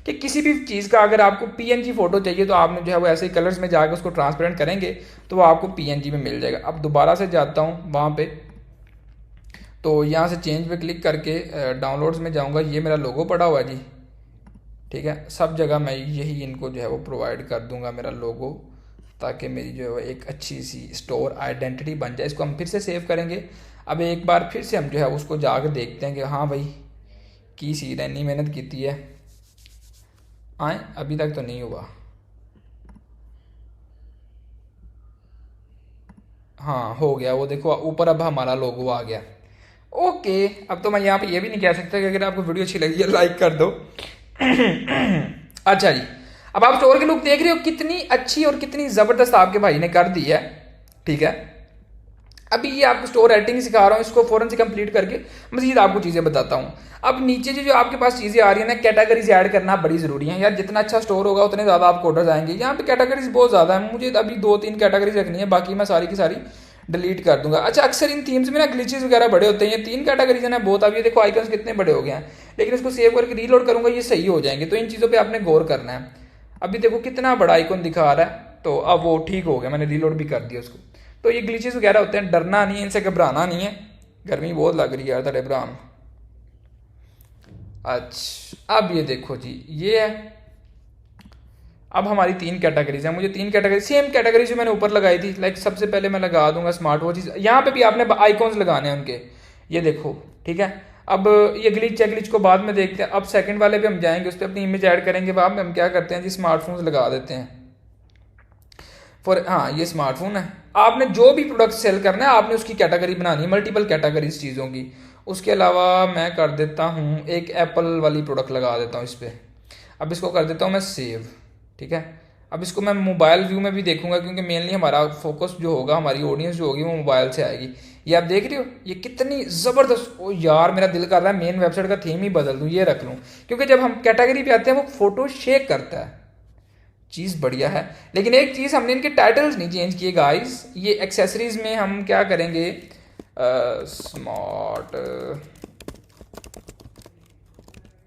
कि किसी भी चीज़ का अगर आपको पीएनजी फोटो चाहिए तो आपने जो है वो ऐसे ही कलर्स में जाकर उसको ट्रांसपेरेंट करेंगे तो वो आपको पीएनजी में मिल जाएगा। अब दोबारा से जाता हूँ वहाँ पे, तो यहाँ से चेंज पे क्लिक करके डाउनलोड्स में जाऊँगा, ये मेरा लोगो पड़ा हुआ है जी, ठीक है। सब जगह मैं यही इनको जो है वो प्रोवाइड कर दूँगा मेरा लोगो, ताकि मेरी जो है वो एक अच्छी सी स्टोर आइडेंटिटी बन जाए। इसको हम फिर से सेव करेंगे। अब एक बार फिर से हम जो है उसको जाकर देखते हैं कि हाँ भाई की सीन है, इतनी मेहनत की है, आए अभी तक तो नहीं हुआ। हाँ हो गया, वो देखो ऊपर अब हमारा लोगो आ गया। ओके, अब तो मैं यहाँ पे ये भी नहीं कह सकता कि अगर आपको वीडियो अच्छी लगी है लाइक कर दो। अच्छा जी, अब आप स्टोर की लुक देख रहे हो कितनी अच्छी और कितनी ज़बरदस्त आपके भाई ने कर दी है, ठीक है। अभी ये आपको स्टोर एडिटिंग सिखा रहा हूँ, इसको फ़ौरन से कंप्लीट करके मज़ीद आपको चीज़ें बताता हूँ। अब नीचे जो आपके पास चीज़ें आ रही हैं ना, कैटेगरीज ऐड करना बड़ी ज़रूरी है यार, जितना अच्छा स्टोर होगा उतने ज़्यादा आपको ऑर्डर्स आएंगे। यहाँ पे कैटेगरीज बहुत ज़्यादा है, मुझे अभी 2-3 कैटेगरीज रखनी है, बाकी मैं सारी की सारी डिलीट कर दूंगा। अच्छा, अक्सर इन थीम्स में ना ग्लिचेस वगैरह बड़े होते हैं, ये 3 कैटेगरीज है ना बहुत। अब ये देखो आइकन्स कितने बड़े हो गए हैं, लेकिन इसको सेव करके रीलोड करूंगा ये सही हो जाएंगे, तो इन चीज़ों पर आपने गौर करना है। अभी देखो कितना बड़ा आइकन दिखा रहा है, तो अब वो ठीक हो गया, मैंने रीलोड भी कर दिया उसको। तो ये ग्लिचेस वगैरह होते हैं, डरना नहीं है, इनसे घबराना नहीं है। गर्मी बहुत लग रही है यार तड़े ब्राम। अच्छा अब ये देखो जी, ये है। अब हमारी 3 कैटेगरीज हैं, मुझे 3 कैटेगरी सेम कैटेगरी जो मैंने ऊपर लगाई थी, लाइक सबसे पहले मैं लगा दूंगा स्मार्ट वॉचेस। यहाँ पे भी आपने आइकॉन्स लगाने हैं उनके, ये देखो, ठीक है। अब ये ग्लिच है, ग्लिच को बाद में देखते हैं। अब सेकंड वाले पे हम जाएंगे, उस पर अपनी इमेज ऐड करेंगे। बाद में हम क्या करते हैं जी, स्मार्टफोन्स लगा देते हैं। हाँ ये स्मार्टफोन है। आपने जो भी प्रोडक्ट सेल करना है आपने उसकी कैटेगरी बनानी है, मल्टीपल कैटेगरीज चीज़ों की, उसके अलावा मैं कर देता हूँ एक एप्पल वाली प्रोडक्ट लगा देता हूँ इस पर। अब इसको कर देता हूँ मैं सेव, ठीक है। अब इसको मैं मोबाइल व्यू में भी देखूंगा क्योंकि मेनली हमारा फोकस जो होगा, हमारी ऑडियंस जो होगी वो मोबाइल से आएगी। ये आप देख रहे हो ये कितनी ज़बरदस्त। ओ यार मेरा दिल कर रहा है मेन वेबसाइट का थीम ही बदल दूँ, ये रख लूँ, क्योंकि जब हम कैटेगरी पे आते हैं वो फोटो शेक करता है, चीज़ बढ़िया है। लेकिन एक चीज़ हमने इनके टाइटल्स नहीं चेंज किए गाइस। ये एक्सेसरीज में हम क्या करेंगे, स्मार्ट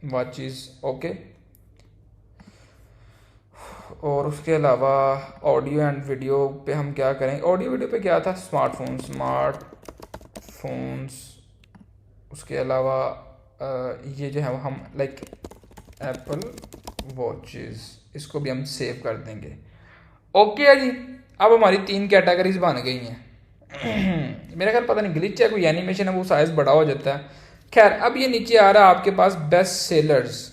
वॉचेस, ओके। और उसके अलावा ऑडियो एंड वीडियो पे हम क्या करें, ऑडियो वीडियो पे क्या था, स्मार्टफोन्स। उसके अलावा ये जो है हम लाइक एप्पल वॉचेस, इसको भी हम सेव कर देंगे। ओके है जी। अब हमारी 3 कैटेगरीज बन गई हैं। मेरा ख्याल पता नहीं ग्लिच है, कोई एनिमेशन है, वो साइज बड़ा हो जाता है। खैर अब ये नीचे आ रहा है आपके पास बेस्ट सेलर्स।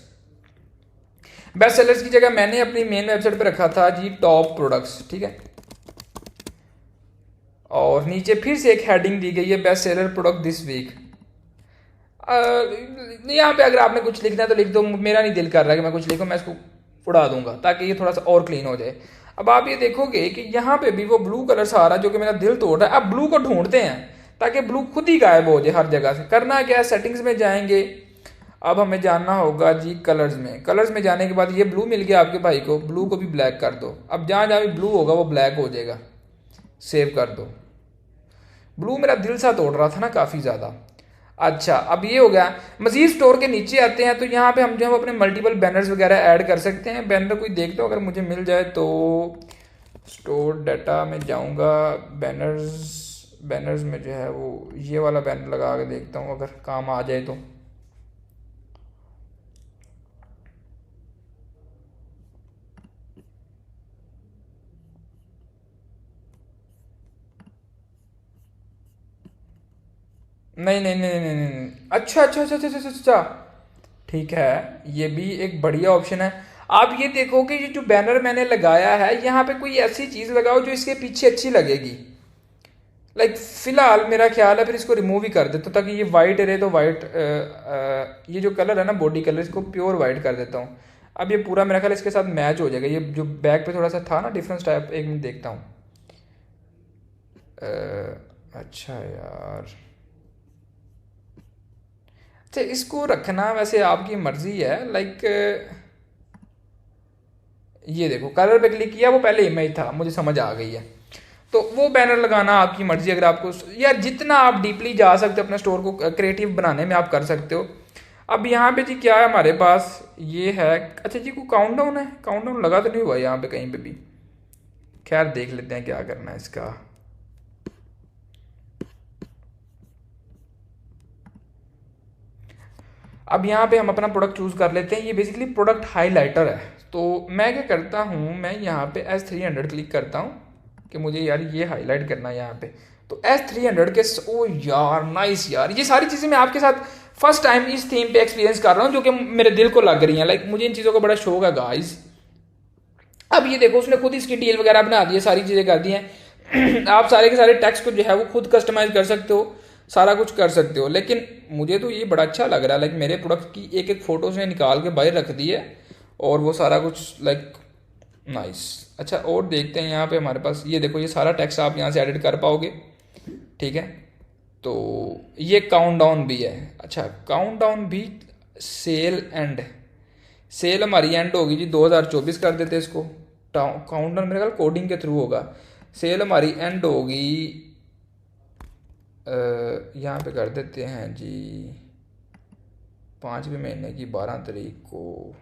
बेस्ट सेलर्स की जगह मैंने अपनी मेन वेबसाइट पे रखा था जी टॉप प्रोडक्ट्स, ठीक है। और नीचे फिर से एक हेडिंग दी गई है best seller product this week. यहाँ पे अगर आपने कुछ लिखना है तो लिख दो, मेरा नहीं दिल कर रहा है कि मैं कुछ लिखूँ, मैं इसको उड़ा दूंगा ताकि ये थोड़ा सा और क्लीन हो जाए। अब आप ये देखोगे कि यहाँ पे भी वो ब्लू कलर सा आ रहा है जो कि मेरा दिल तोड़ रहा है। अब ब्लू को ढूंढते हैं ताकि ब्लू खुद ही गायब हो जाए हर जगह से। करना क्या है, सेटिंग्स में जाएंगे। अब हमें जानना होगा जी कलर्स में। कलर्स में जाने के बाद ये ब्लू मिल गया आपके भाई को, ब्लू को भी ब्लैक कर दो। अब जहाँ जहाँ भी ब्लू होगा वो ब्लैक हो जाएगा, सेव कर दो। ब्लू मेरा दिल सा तोड़ रहा था ना काफ़ी ज़्यादा। अच्छा अब ये हो गया। मजीद स्टोर के नीचे आते हैं तो यहाँ पे हम जो है अपने मल्टीपल बैनर्स वगैरह ऐड कर सकते हैं। बैनर कोई देखता हो अगर मुझे मिल जाए तो स्टोर डाटा में जाऊँगा, बैनर्स में जो है वो ये वाला बैनर लगा के देखता हूँ अगर काम आ जाए तो। नहीं नहीं नहीं नहीं नहीं नहीं। अच्छा अच्छा अच्छा अच्छा अच्छा अच्छा, ठीक है, ये भी एक बढ़िया ऑप्शन है। आप ये देखो कि ये जो बैनर मैंने लगाया है यहाँ पे कोई ऐसी चीज़ लगाओ जो इसके पीछे अच्छी लगेगी। लाइक फिलहाल मेरा ख्याल है फिर इसको रिमूव ही कर देता हूँ ताकि ये वाइट रहे। तो वाइट ये जो कलर है ना बॉडी कलर, इसको प्योर वाइट कर देता हूँ। अब ये पूरा मेरा ख्याल इसके साथ मैच हो जाएगा। ये जो बैक पे थोड़ा सा था ना डिफरेंस टाइप, एक मिनट देखता हूँ। अच्छा यार, अच्छा इसको रखना वैसे आपकी मर्जी है। लाइक ये देखो कलर पे क्लिक किया, वो पहले इमेज था, मुझे समझ आ गई है। तो वो बैनर लगाना आपकी मर्जी। अगर आपको यार जितना आप डीपली जा सकते हो अपने स्टोर को क्रिएटिव बनाने में आप कर सकते हो। अब यहाँ पे जी क्या है हमारे पास, ये है अच्छा जी को काउंटडाउन है। काउंटडाउन लगा तो नहीं हुआ यहाँ पे कहीं पे भी। खैर देख लेते हैं क्या करना है इसका। अब यहाँ पे हम अपना प्रोडक्ट चूज कर लेते हैं। ये बेसिकली प्रोडक्ट हाईलाइटर है। तो मैं क्या करता हूँ, मैं यहाँ पे S300 क्लिक करता हूँ कि मुझे यार ये हाईलाइट करना है यहाँ पे। तो S300 के ओ यार नाइस यार, ये सारी चीज़ें मैं आपके साथ फर्स्ट टाइम इस थीम पे एक्सपीरियंस कर रहा हूँ जो कि मेरे दिल को लग रही हैं। लाइक मुझे इन चीज़ों का बड़ा शौक है गाइस। अब ये देखो उसने खुद इसकी डील वगैरह बना दी है, सारी चीज़ें कर दी हैं। आप सारे के सारे टेक्स्ट को जो है वो खुद कस्टमाइज कर सकते हो, सारा कुछ कर सकते हो। लेकिन मुझे तो ये बड़ा अच्छा लग रहा है। लाइक मेरे प्रोडक्ट की एक एक फोटो से निकाल के बाहर रख दी है और वो सारा कुछ लाइक नाइस। अच्छा और देखते हैं यहाँ पे हमारे पास ये देखो, ये सारा टेक्स्ट आप यहाँ से एडिट कर पाओगे, ठीक है। तो ये काउंटडाउन भी है। अच्छा काउंटडाउन भी सेल हमारी एंड होगी जी 2024 कर देते इसको। काउंटडाउन मेरे ख्याल कोडिंग के थ्रू होगा। सेल हमारी एंड होगी यहाँ पे कर देते हैं जी 5वें महीने की 12 तारीख को।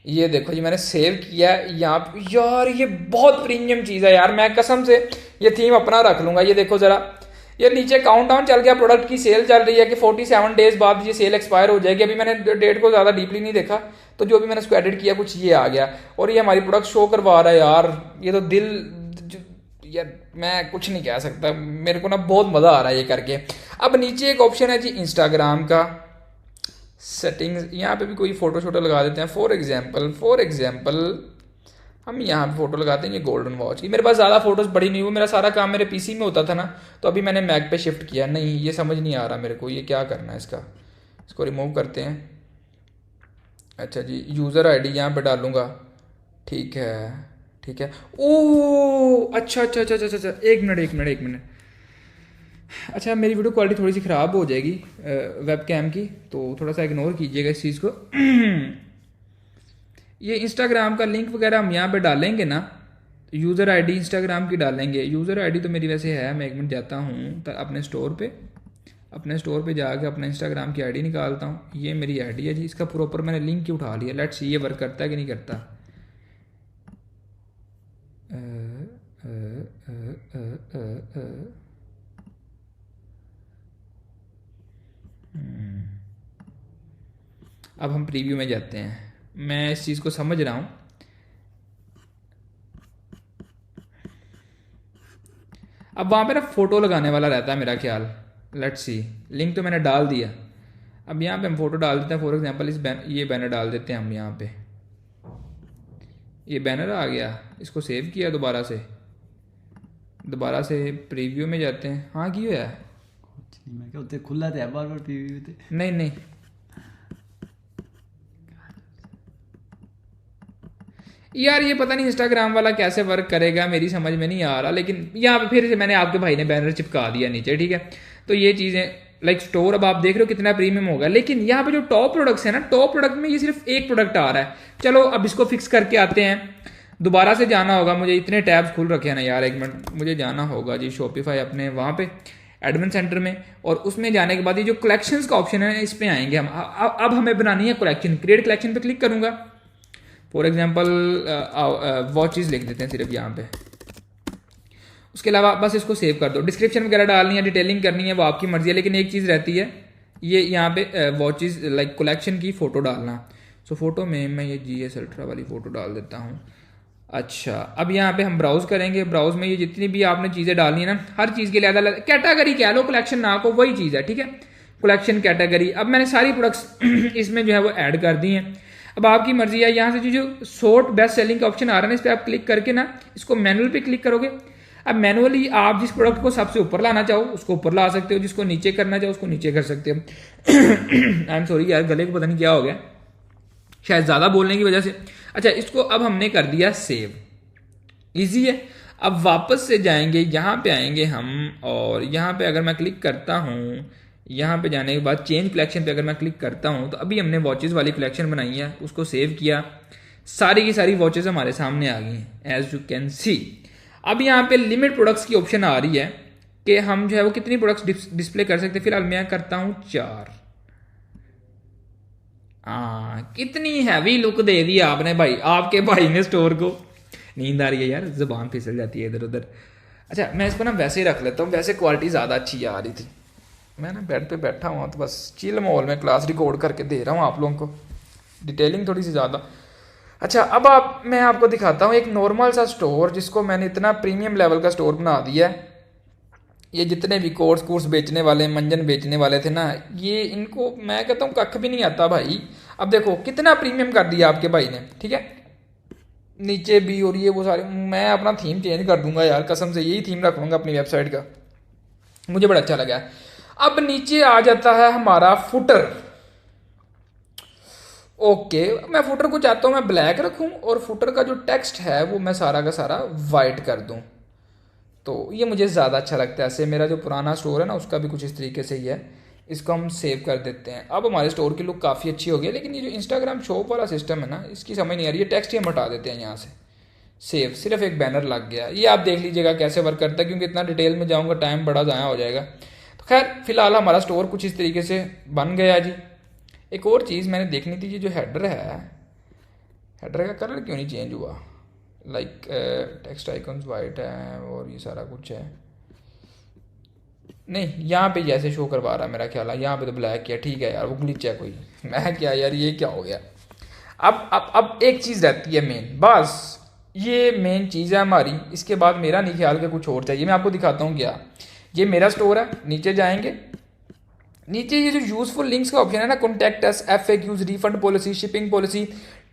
ये देखो जी मैंने सेव किया यहाँ पे। यार ये बहुत प्रीमियम चीज़ है यार, मैं कसम से ये थीम अपना रख लूँगा। ये देखो ज़रा, ये नीचे काउंटडाउन चल गया, प्रोडक्ट की सेल चल रही है कि 47 डेज बाद ये सेल एक्सपायर हो जाएगी। अभी मैंने डेट को ज़्यादा डीपली नहीं देखा, तो जो भी मैंने उसको एडिट किया कुछ ये आ गया और ये हमारी प्रोडक्ट शो करवा रहा है यार। ये तो दिल यार मैं कुछ नहीं कह सकता, मेरे को ना बहुत मज़ा आ रहा है ये करके। अब नीचे एक ऑप्शन है जी इंस्टाग्राम का, सेटिंग्स, यहाँ पे भी कोई फ़ोटो शोटो लगा देते हैं। फॉर एग्जाम्पल हम यहाँ पे फ़ोटो लगाते हैं ये गोल्डन वॉच की। मेरे पास ज़्यादा फ़ोटोज़ बड़ी नहीं हुई, मेरा सारा काम मेरे पीसी में होता था ना, तो अभी मैंने मैक पे शिफ्ट किया। नहीं ये समझ नहीं आ रहा मेरे को, ये क्या करना है इसको रिमूव करते हैं। अच्छा जी, यूज़र आईडी यहाँ पे डालूँगा। ठीक है। ओह अच्छा, एक मिनट। अच्छा मेरी वीडियो क्वालिटी थोड़ी सी ख़राब हो जाएगी वेब कैम की, तो थोड़ा सा इग्नोर कीजिएगा इस चीज़ को। ये इंस्टाग्राम का लिंक वगैरह हम यहाँ पे डालेंगे ना, यूज़र आईडी इंस्टाग्राम की डालेंगे। यूज़र आईडी तो मेरी वैसे है, मैं एक मिनट जाता हूँ अपने स्टोर पे जाके अपने इंस्टाग्राम की आईडी निकालता हूँ। ये मेरी आईडी है जी, इसका प्रॉपर मैंने लिंक ही उठा लिया। लेट्स सी ये वर्क करता है कि नहीं करता। अब हम प्रीव्यू में जाते हैं। मैं इस चीज़ को समझ रहा हूँ। अब वहाँ पे ना फ़ोटो लगाने वाला रहता है मेरा ख्याल। लेट्स सी, लिंक तो मैंने डाल दिया। अब यहाँ पे हम फ़ोटो डाल देते हैं। फॉर एग्जांपल ये बैनर डाल देते हैं हम यहाँ पे। ये बैनर आ गया, इसको सेव किया दोबारा से प्रीव्यू में जाते हैं। हाँ की होया मैं क्या उत्ते खुला था बार प्रीव्यू ते नहीं यार, ये पता नहीं इंस्टाग्राम वाला कैसे वर्क करेगा, मेरी समझ में नहीं आ रहा। लेकिन यहाँ पे फिर से मैंने आपके भाई ने बैनर चिपका दिया नीचे, ठीक है। तो ये चीज़ें लाइक स्टोर, अब आप देख रहे हो कितना प्रीमियम होगा। लेकिन यहाँ पे जो टॉप प्रोडक्ट्स है ना, टॉप प्रोडक्ट में ये सिर्फ एक प्रोडक्ट आ रहा है। चलो अब इसको फिक्स करके आते हैं। दोबारा से जाना होगा मुझे, इतने टैब्स खुल रखे हैं ना यार। एक मिनट, मुझे जाना होगा जी शॉपिफाई अपने वहाँ पे एडमिन सेंटर में, और उसमें जाने के बाद ये जो कलेक्शंस का ऑप्शन है इस पर आएंगे हम। अब हमें बनानी है कलेक्शन। क्रिएट कलेक्शन पे क्लिक करूँगा। फॉर एग्जाम्पल वॉचेस लिख देते हैं सिर्फ यहाँ पे। उसके अलावा बस इसको सेव कर दो। डिस्क्रिप्शन वगैरह डालनी है, डिटेलिंग करनी है, वो आपकी मर्जी है। लेकिन एक चीज़ रहती है, ये यहाँ पे वॉचेस लाइक कलेक्शन की फ़ोटो डालना। सो फोटो में मैं ये GS अल्ट्रा वाली फ़ोटो डाल देता हूँ। अच्छा, अब यहाँ पे हम ब्राउज करेंगे। ब्राउज में ये जितनी भी आपने चीज़ें डालनी है ना, हर चीज़ के लिए अलग अलग कैटेगरी कह लो, कलेक्शन ना को वही चीज़ है, ठीक है। Collection category. अब मैंने सारी प्रोडक्ट्स इसमें जो है वो ऐड कर दी हैं। अब आपकी मर्जी है, यहाँ से जो शॉर्ट बेस्ट सेलिंग का ऑप्शन आ रहा है ना, इस पर आप क्लिक करके ना इसको मैनुअल पे क्लिक करोगे। अब मैनुअली आप जिस प्रोडक्ट को सबसे ऊपर लाना चाहो उसको ऊपर ला सकते हो, जिसको नीचे करना चाहो उसको नीचे कर सकते हो। आई एम सॉरी यार, गले को पता नहीं क्या हो गया, शायद ज़्यादा बोलने की वजह से। अच्छा, इसको अब हमने कर दिया सेव। ईजी है। अब वापस से जाएंगे, यहाँ पे आएंगे हम, और यहाँ पे अगर मैं क्लिक करता हूँ, यहाँ पे जाने के बाद चेंज कलेक्शन पे अगर मैं क्लिक करता हूँ, तो अभी हमने वॉचेस वाली कलेक्शन बनाई है, उसको सेव किया। सारी की सारी वॉचेस हमारे सामने आ गई हैं एज यू कैन सी। अब यहाँ पे लिमिट प्रोडक्ट्स की ऑप्शन आ रही है कि हम जो है वो कितनी प्रोडक्ट्स डिस्प्ले कर सकते हैं। फिलहाल मैं करता हूँ 4। कितनी हैवी लुक दे दी आपने भाई, आपके भाई ने स्टोर को। नींद आ रही है यार, जुबान फिसल जाती है इधर उधर। अच्छा, मैं इसको ना वैसे ही रख लेता हूँ, वैसे क्वालिटी ज़्यादा अच्छी आ रही थी। मैं ना बेड पे बैठा हुआ तो बस चिल माहौल में क्लास रिकॉर्ड करके दे रहा हूँ आप लोगों को, डिटेलिंग थोड़ी सी ज़्यादा। अच्छा, अब मैं आपको दिखाता हूँ एक नॉर्मल सा स्टोर, जिसको मैंने इतना प्रीमियम लेवल का स्टोर बना दिया है। ये जितने भी कोर्स बेचने वाले, मंजन बेचने वाले थे ना, ये इनको मैं कहता हूँ कख भी नहीं आता भाई। अब देखो कितना प्रीमियम कर दिया आपके भाई ने, ठीक है। नीचे भी और ये वो सारे, मैं अपना थीम चेंज कर दूंगा यार, कसम से यही थीम रखूँगा अपनी वेबसाइट का, मुझे बड़ा अच्छा लगा। अब नीचे आ जाता है हमारा फुटर। ओके, मैं फुटर को चाहता हूँ मैं ब्लैक रखूँ, और फुटर का जो टेक्स्ट है वो मैं सारा का सारा वाइट कर दूँ, तो ये मुझे ज़्यादा अच्छा लगता है। ऐसे मेरा जो पुराना स्टोर है ना, उसका भी कुछ इस तरीके से ही है। इसको हम सेव कर देते हैं। अब हमारे स्टोर की लुक काफ़ी अच्छी हो गई। लेकिन ये जो इंस्टाग्राम शॉप वाला सिस्टम है ना, इसकी समझ नहीं आ रही है। टेक्स्ट ही हम हटा देते हैं यहाँ से, सेव, सिर्फ एक बैनर लग गया। ये आप देख लीजिएगा कैसे वर्क करता है, क्योंकि इतना डिटेल में जाऊँगा टाइम बड़ा ज़ाया हो जाएगा। तो खैर फिलहाल हमारा स्टोर कुछ इस तरीके से बन गया जी। एक और चीज़ मैंने देखनी थी, ये जो हेडर है, हेडर का कलर क्यों नहीं चेंज हुआ। लाइक टेक्स्ट आइकन्स वाइट है और ये सारा कुछ है। नहीं, यहाँ पे जैसे शो करवा रहा है मेरा ख्याल है, यहाँ पे तो ब्लैक किया। ठीक है यार, वो ग्लिच है कोई। मैं क्या यार, ये क्या हो गया। अब एक चीज़ रहती है मेन, बस ये मेन चीज़ है हमारी। इसके बाद मेरा नहीं ख्याल कि कुछ और चाहिए। मैं आपको दिखाता हूँ क्या। ये मेरा स्टोर है, नीचे जाएंगे, नीचे ये जो यूजफुल लिंक्स का ऑप्शन है ना, contact us, FAQs, refund policy, shipping policy,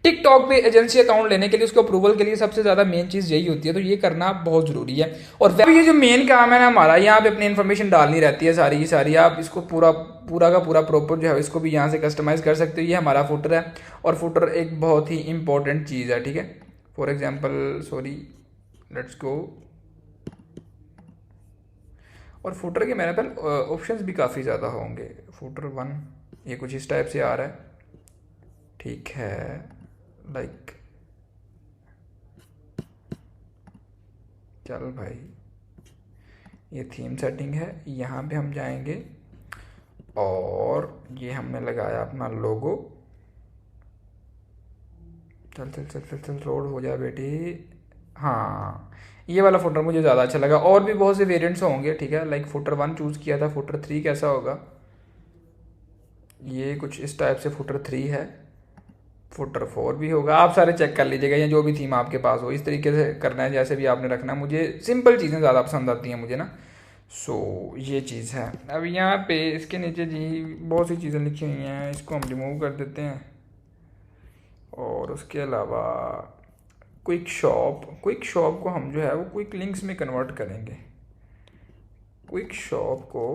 TikTok पे एजेंसी अकाउंट लेने के लिए उसको अप्रूवल के लिए सबसे ज़्यादा मेन चीज़ यही होती है, तो ये करना बहुत ज़रूरी है। और ये जो मेन काम है ना हमारा, यहाँ पे अपनी इन्फॉर्मेशन डालनी रहती है सारी की सारी, आप इसको पूरा का पूरा प्रॉपर जो है इसको भी यहाँ से कस्टमाइज़ कर सकते हो। ये हमारा फुटर है, और फुटर एक बहुत ही इंपॉर्टेंट चीज़ है, ठीक है। फॉर एग्जाम्पल लेट्स गो, और फुटर के मेरे पास ऑप्शंस भी काफ़ी ज़्यादा होंगे। फुटर 1 ये कुछ इस टाइप से आ रहा है, ठीक है, लाइक चल भाई, ये थीम सेटिंग है, यहाँ पे हम जाएंगे और ये हमने लगाया अपना लोगो। चल चल चल चल चल रोड हो जाए बेटी। हाँ, ये वाला फुटर मुझे ज़्यादा अच्छा लगा। और भी बहुत से वेरिएंट्स होंगे, ठीक है, लाइक फुटर 1 चूज़ किया था, फुटर 3 कैसा होगा, ये कुछ इस टाइप से फुटर 3 है, फुटर 4 भी होगा, आप सारे चेक कर लीजिएगा, या जो भी थीम आपके पास हो इस तरीके से करना है, जैसे भी आपने रखना है। मुझे सिंपल चीज़ें ज़्यादा पसंद आती हैं मुझे ना, सो ये चीज़ है। अब यहाँ पे इसके नीचे जी बहुत सी चीज़ें लिखी हुई हैं, इसको हम रिमूव कर देते हैं। और उसके अलावा क्विक शॉप को हम जो है वो क्विक लिंक्स में कन्वर्ट करेंगे। क्विक शॉप को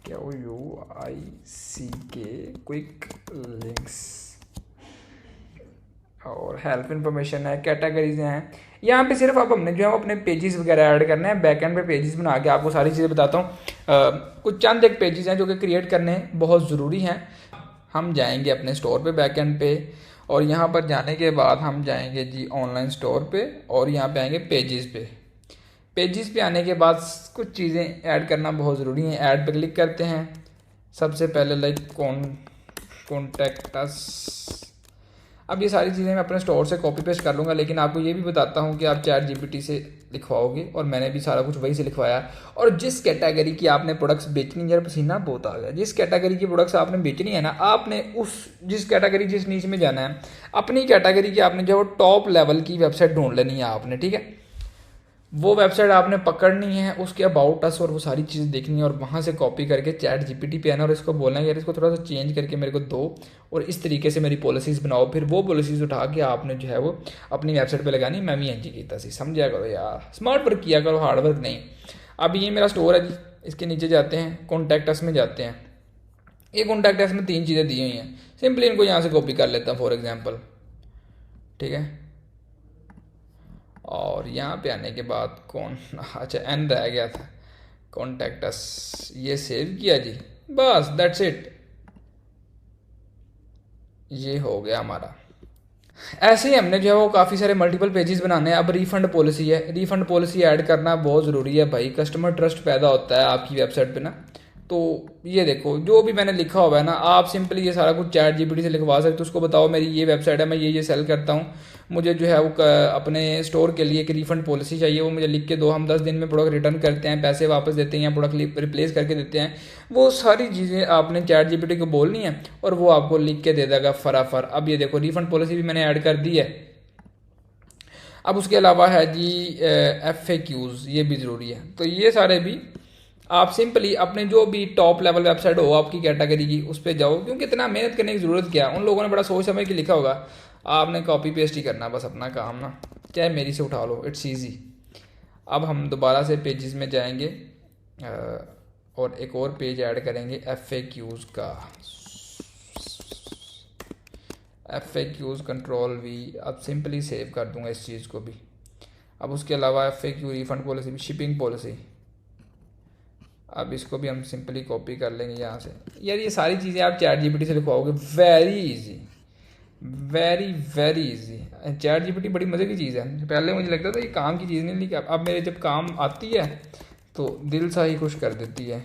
क्या वो UICK क्विक लिंक्स, और हेल्प इन्फॉर्मेशन है, कैटेगरीज हैं। यहाँ पे सिर्फ आप हमने जो है अपने पेजेस वगैरह ऐड करने हैं। बैकएंड पे पेजेस बना के आपको सारी चीज़ें बताता हूँ। कुछ चंद एक पेजेस हैं जो कि क्रिएट करने बहुत ज़रूरी हैं। हम जाएंगे अपने स्टोर पे बैकएंड पे, और यहाँ पर जाने के बाद हम जाएंगे जी ऑनलाइन स्टोर पे, और यहाँ पे आएंगे पेजेस पे। पेजेस पे आने के बाद कुछ चीज़ें ऐड करना बहुत ज़रूरी है। ऐड पे क्लिक करते हैं। सबसे पहले लाइक कॉन्टैक्ट अस। अब ये सारी चीज़ें मैं अपने स्टोर से कॉपी पेस्ट कर लूँगा, लेकिन आपको ये भी बताता हूँ कि आप ChatGPT से लिखवाओगे, और मैंने भी सारा कुछ वही से लिखवाया। और जिस कैटेगरी की आपने प्रोडक्ट्स बेचनी, यार पसीना बहुत आ गया, जिस कैटेगरी की प्रोडक्ट्स आपने बेचनी है ना, आपने जिस कैटेगरी जिस नीच में जाना है, अपनी कैटेगरी की आपने जो टॉप लेवल की वेबसाइट ढूंढ लेनी है आपने, ठीक है। वो वेबसाइट आपने पकड़नी है, उसके अबाउट अस और वो सारी चीज़ें देखनी है, और वहाँ से कॉपी करके ChatGPT पे आना, और इसको बोलना है यार इसको थोड़ा सा चेंज करके मेरे को दो, और इस तरीके से मेरी पॉलिसीज़ बनाओ। फिर वो पॉलिसीज़ उठा के आपने जो है वो अपनी वेबसाइट पे लगानी। मैं भी एंजी कीता सी, समझा करो यार, स्मार्ट वर्क किया करो, हार्ड वर्क नहीं। अब ये मेरा स्टोर है जी, इसके नीचे जाते हैं, कॉन्टैक्ट अस में जाते हैं। ये कॉन्टैक्ट अस में 3 चीज़ें दी हुई हैं, सिंपली इनको यहाँ से कॉपी कर लेता हूँ फॉर एग्जाम्पल, ठीक है। और यहाँ पे आने के बाद अच्छा एन रह गया था, कॉन्टैक्ट अस, ये सेव किया जी, बस दैट्स इट, ये हो गया हमारा। ऐसे ही हमने जो है वो काफ़ी सारे मल्टीपल पेजेस बनाने हैं। अब रिफंड पॉलिसी है, रिफंड पॉलिसी ऐड करना बहुत ज़रूरी है भाई, कस्टमर ट्रस्ट पैदा होता है आपकी वेबसाइट पे ना। तो ये देखो जो भी मैंने लिखा हुआ है ना, आप सिंपली ये सारा कुछ ChatGPT से लिखवा सकते हो। उसको बताओ मेरी ये वेबसाइट है, मैं ये सेल करता हूँ, मुझे जो है वो अपने स्टोर के लिए एक रिफंड पॉलिसी चाहिए, वो मुझे लिख के दो, हम 10 दिन में प्रोडक्ट रिटर्न करते हैं, पैसे वापस देते हैं या प्रोडक्ट रिप्लेस करके देते हैं। वो सारी चीज़ें आपने ChatGPT को बोलनी है, और वो आपको लिख के दे देगा फटाफट। अब ये देखो रिफंड पॉलिसी भी मैंने ऐड कर दी है। अब उसके अलावा है जी FAQs, ये भी ज़रूरी है। तो ये सारे भी आप सिंपली अपने जो भी टॉप लेवल वेबसाइट हो आपकी कैटेगरी की, उस पर जाओ, क्योंकि इतना मेहनत करने की ज़रूरत क्या है। उन लोगों ने बड़ा सोच समझ के लिखा होगा, आपने कॉपी पेस्ट ही करना बस अपना काम ना, चाहे मेरी से उठा लो, इट्स ईजी। अब हम दोबारा से पेजेस में जाएंगे और एक और पेज ऐड करेंगे FAQs का, FAQs Ctrl+V। अब सिंपली सेव कर दूंगा इस चीज़ को भी। अब उसके अलावा FAQ रिफंड पॉलिसी भी, शिपिंग पॉलिसी, अब इसको भी हम सिंपली कॉपी कर लेंगे यहाँ से। यार ये सारी चीज़ें आप ChatGPT से लिखवाओगे, very easy, very very easy. ChatGPT बड़ी मज़े की चीज़ है। पहले मुझे लगता था ये काम की चीज़ नहीं, लेकिन अब मेरे जब काम आती है तो दिल सा ही खुश कर देती है।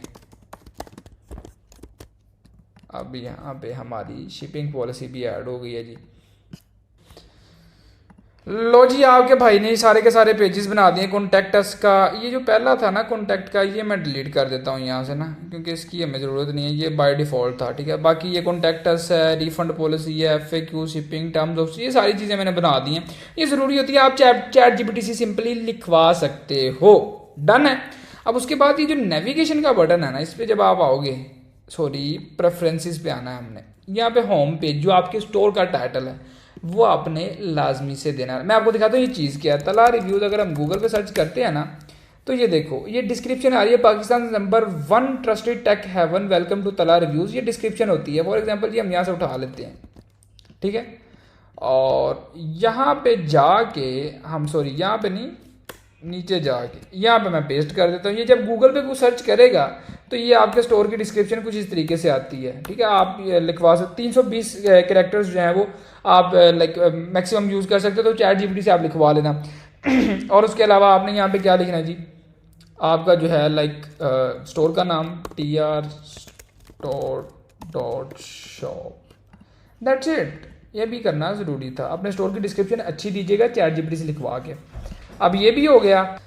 अब यहाँ पे हमारी शिपिंग पॉलिसी भी ऐड हो गई है जी। लो जी, आपके भाई ने सारे के सारे पेजेस बना दिए। कॉन्टैक्ट अस का ये जो पहला था ना कॉन्टैक्ट का, ये मैं डिलीट कर देता हूँ यहाँ से ना, क्योंकि इसकी हमें ज़रूरत नहीं है, ये बाय डिफ़ॉल्ट था, ठीक है। बाकी ये कॉन्टैक्ट अस है, रिफंड पॉलिसी है, FAQ, शिपिंग, टर्म्स ऑफ, ये सारी चीज़ें मैंने बना दी हैं। ये ज़रूरी होती है, आप ChatGPT से सिंपली लिखवा सकते हो। डन है। अब उसके बाद ये जो नेविगेशन का बटन है ना, इस पर जब आप आओगे सॉरी प्रेफरेंसेस पे आना है हमने। यहाँ पे होम पेज जो आपके स्टोर का टाइटल है वो आपने लाजमी से देना है। मैं आपको दिखाता हूँ ये चीज़ क्या है। तला रिव्यूज़ अगर हम गूगल पे सर्च करते हैं ना तो ये देखो ये डिस्क्रिप्शन आ रही है, Pakistan number 1 trusted tech haven welcome to तला रिव्यूज़, ये डिस्क्रिप्शन होती है। फॉर एग्जांपल ये हम यहाँ से उठा लेते हैं, ठीक है, और यहाँ पे जाके हम सॉरी यहाँ पे नहीं नीचे जाके यहाँ पे मैं पेस्ट कर देता हूँ। ये जब गूगल पे कुछ सर्च करेगा तो ये आपके स्टोर की डिस्क्रिप्शन कुछ इस तरीके से आती है, ठीक है। आप ये लिखवा सकते 320 कैरेक्टर्स जो हैं वो आप लाइक मैक्सिमम यूज़ कर सकते हो, तो चैट जीपीटी से आप लिखवा लेना। और उसके अलावा आपने यहाँ पे क्या लिखना है जी, आपका जो है लाइक स्टोर का नाम TR store.shop, दैट्स इट। ये भी करना ज़रूरी था। अपने स्टोर की डिस्क्रिप्शन अच्छी दीजिएगा चैट जीपीटी से लिखवा के। अब ये भी हो गया।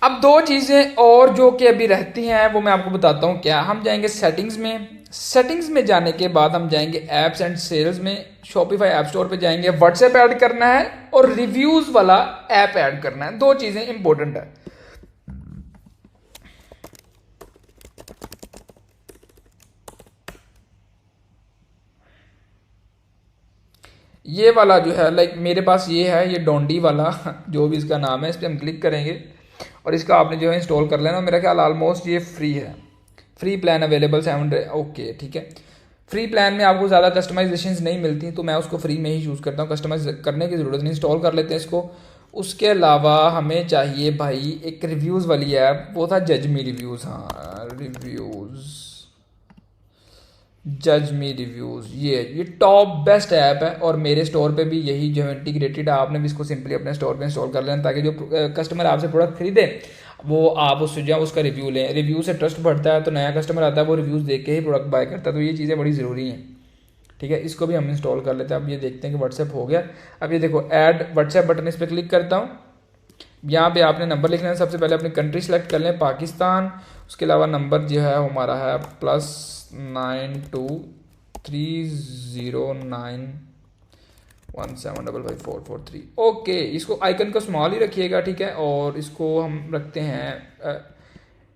अब दो चीज़ें और जो कि अभी रहती हैं वो मैं आपको बताता हूँ क्या। हम जाएंगे सेटिंग्स में, सेटिंग्स में जाने के बाद हम जाएंगे एप्स एंड सेल्स में, शॉपिफाई ऐप स्टोर पे जाएंगे, व्हाट्सएप ऐड करना है और रिव्यूज़ वाला ऐप ऐड करना है। दो चीज़ें इंपॉर्टेंट है। ये वाला जो है लाइक मेरे पास ये है, ये डोंडी वाला जो भी इसका नाम है, इस पर हम क्लिक करेंगे और इसका आपने जो है इंस्टॉल कर लेना। मेरा ख्याल ऑलमोस्ट ये फ्री है, फ्री प्लान अवेलेबल 7 ओके, ठीक है। फ्री प्लान में आपको ज़्यादा कस्टमाइजेशंस नहीं मिलती तो मैं उसको फ्री में ही यूज़ करता हूँ, कस्टमाइज करने की ज़रूरत नहीं। इंस्टॉल कर लेते हैं इसको। उसके अलावा हमें चाहिए भाई एक रिव्यूज़ वाली ऐप, वो था जज मी रिव्यूज़। हाँ रिव्यूज़, जज मी रिव्यूज़, ये टॉप बेस्ट ऐप है और मेरे स्टोर पे भी यही जो है इंटीग्रेटेड है। आपने भी इसको सिंपली अपने स्टोर पे इंस्टॉल कर लेना ताकि जो कस्टमर आपसे प्रोडक्ट खरीदे वो आप उससे जो उसका रिव्यू लें। रिव्यू से ट्रस्ट बढ़ता है, तो नया कस्टमर आता है वो रिव्यूज़ देख के ही प्रोडक्ट बाय करता है। तो ये चीज़ें बड़ी ज़रूरी हैं, ठीक है। इसको भी हम इंस्टॉल कर लेते हैं। अब ये देखते हैं कि व्हाट्सएप हो गया। अब ये देखो ऐड व्हाट्सएप बटन, इस पर क्लिक करता हूँ। यहाँ पे आपने नंबर लिखना है। सबसे पहले अपनी कंट्री सेलेक्ट कर लें, पाकिस्तान। उसके अलावा नंबर जो है हमारा है +923091755443। ओके, इसको आइकन को स्मॉल ही रखिएगा, ठीक है। और इसको हम रखते हैं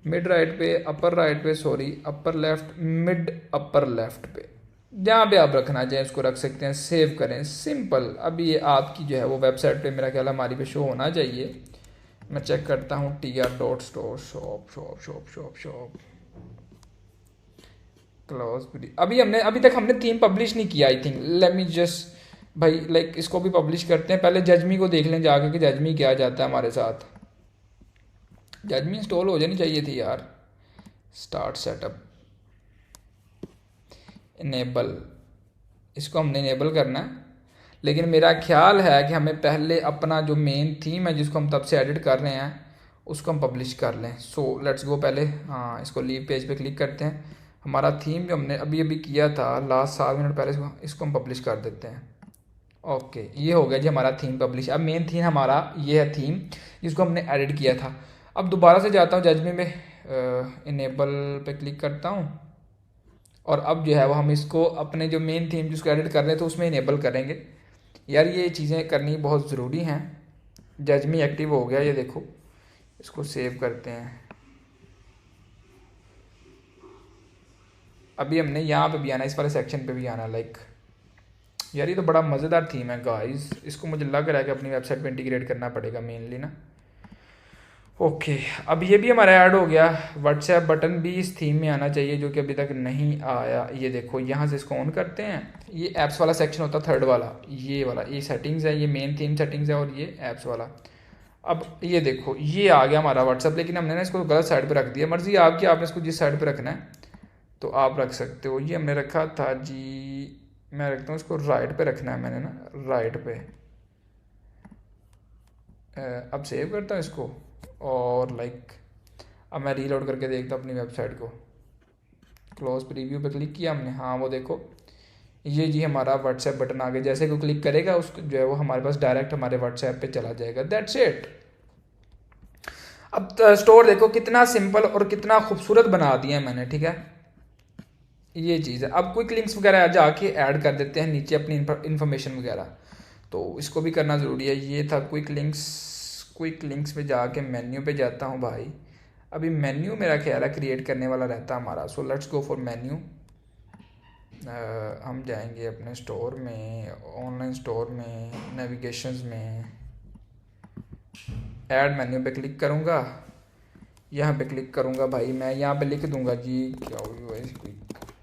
मिड राइट पे, अपर राइट पे, sorry upper left, mid upper left पे, जहाँ पे आप रखना चाहें उसको रख सकते हैं। सेव करें, सिंपल। अब ये आपकी जो है वो वेबसाइट पे मेरा ख्याल हमारी पे शो होना चाहिए। मैं चेक करता हूँ TR.store शॉप क्लोज। अभी तक हमने थीम पब्लिश नहीं किया I think. Late me just भाई लाइक इसको भी पब्लिश करते हैं। पहले जजमी को देख लें जाके कि जजमी क्या जाता है हमारे साथ। जजमी इंस्टॉल हो जानी चाहिए थी यार। स्टार्ट सेटअप, इनेबल, इसको हमने इनेबल करना है। लेकिन मेरा ख्याल है कि हमें पहले अपना जो मेन थीम है जिसको हम तब से एडिट कर रहे हैं उसको हम पब्लिश कर लें। So let's go. पहले हाँ इसको लीव पेज पे क्लिक करते हैं। हमारा थीम जो हमने अभी अभी किया था लास्ट 7 मिनट पहले, इसको हम पब्लिश कर देते हैं। ओके, ये हो गया जी हमारा थीम पब्लिश। अब मेन थीम हमारा ये है थीम जिसको हमने एडिट किया था। अब दोबारा से जाता हूँ जजमी में, इनेबल पे क्लिक करता हूँ और अब जो है वो हम इसको अपने जो मेन थीम जिसको एडिट कर रहे हैं तो उसमें इनेबल करेंगे। यार ये चीज़ें करनी बहुत ज़रूरी हैं। जजमी एक्टिव हो गया, ये देखो। इसको सेव करते हैं। अभी हमने यहाँ पे भी आना, इस वाले सेक्शन पे भी आना। लाइक यार ये तो बड़ा मज़ेदार थीम है गाइस। इसको मुझे लग रहा है कि अपनी वेबसाइट पे इंटीग्रेट करना पड़ेगा मेनली ना। ओके, अब ये भी हमारा ऐड हो गया। व्हाट्सएप बटन भी इस थीम में आना चाहिए जो कि अभी तक नहीं आया। ये देखो यहाँ से इसको ऑन करते हैं। ये ऐप्स वाला सेक्शन होता है, थर्ड वाला, ये वाला, ये सेटिंग्स है, ये मेन थीम सेटिंग्स है और ये ऐप्स वाला। अब ये देखो ये आ गया हमारा व्हाट्सएप, लेकिन हमने ना इसको गलत साइड पे रख दिया। मर्जी आपकी, आपने इसको जिस साइड पे रखना है तो आप रख सकते हो। ये हमने रखा था जी, मैं रखता हूँ इसको राइट पे रखना है मैंने ना, राइट पे। अब सेव करता हूँ इसको और लाइक अब मैं रीलोड करके देखता हूँ अपनी वेबसाइट को। क्लोज प्रीव्यू पे क्लिक किया हमने, हाँ वो देखो ये जी हमारा व्हाट्सएप बटन आ गया। जैसे कोई क्लिक करेगा उसको जो है वो हमारे पास डायरेक्ट हमारे व्हाट्सएप पे चला जाएगा। That's it. अब स्टोर देखो कितना सिंपल और कितना खूबसूरत बना दिया है मैंने, ठीक है। ये चीज़ है। अब क्विक लिंक्स वगैरह जाके ऐड कर देते हैं नीचे अपनी इन्फॉर्मेशन वगैरह, तो इसको भी करना ज़रूरी है। ये था क्विक लिंक्स। क्विक लिंक्स में जाके मेन्यू पे जाता हूँ भाई। अभी मेन्यू मेरा ख्याल है क्रिएट करने वाला रहता है हमारा। So let's go for menu. हम जाएंगे अपने स्टोर में, ऑनलाइन स्टोर में, नेविगेशंस में, ऐड मेन्यू पे क्लिक करूँगा, यहाँ पे क्लिक करूँगा भाई, मैं यहाँ पे लिख दूँगा जी क्या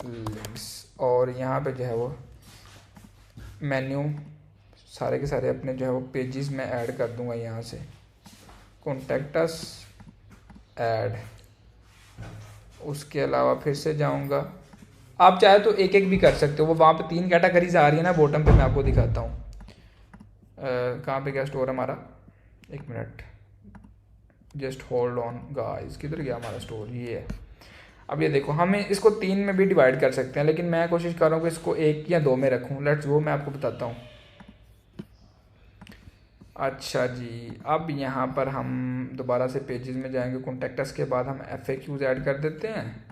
लिंक्स, और यहाँ पे जो है वो मेन्यू सारे के सारे अपने जो है वो पेजेस में ऐड कर दूँगा। यहाँ से कॉन्टैक्ट अस, ऐड, उसके अलावा फिर से जाऊँगा, आप चाहे तो एक एक भी कर सकते हो, वो वहाँ पे 3 कैटेगरीज आ रही है ना बॉटम पे, मैं आपको दिखाता हूँ। कहाँ पे क्या स्टोर हमारा, एक minute, just hold on guys, किधर गया हमारा स्टोर, ये है। अब ये देखो, हम इसको 3 में भी डिवाइड कर सकते हैं, लेकिन मैं कोशिश कर रहा हूँ कि इसको 1 या 2 में रखूँ। लेट्स वो मैं आपको बताता हूँ। अच्छा जी, अब यहाँ पर हम दोबारा से पेजेस में जाएंगे, कॉन्टैक्ट अस के बाद हम FAQs ऐड कर देते हैं।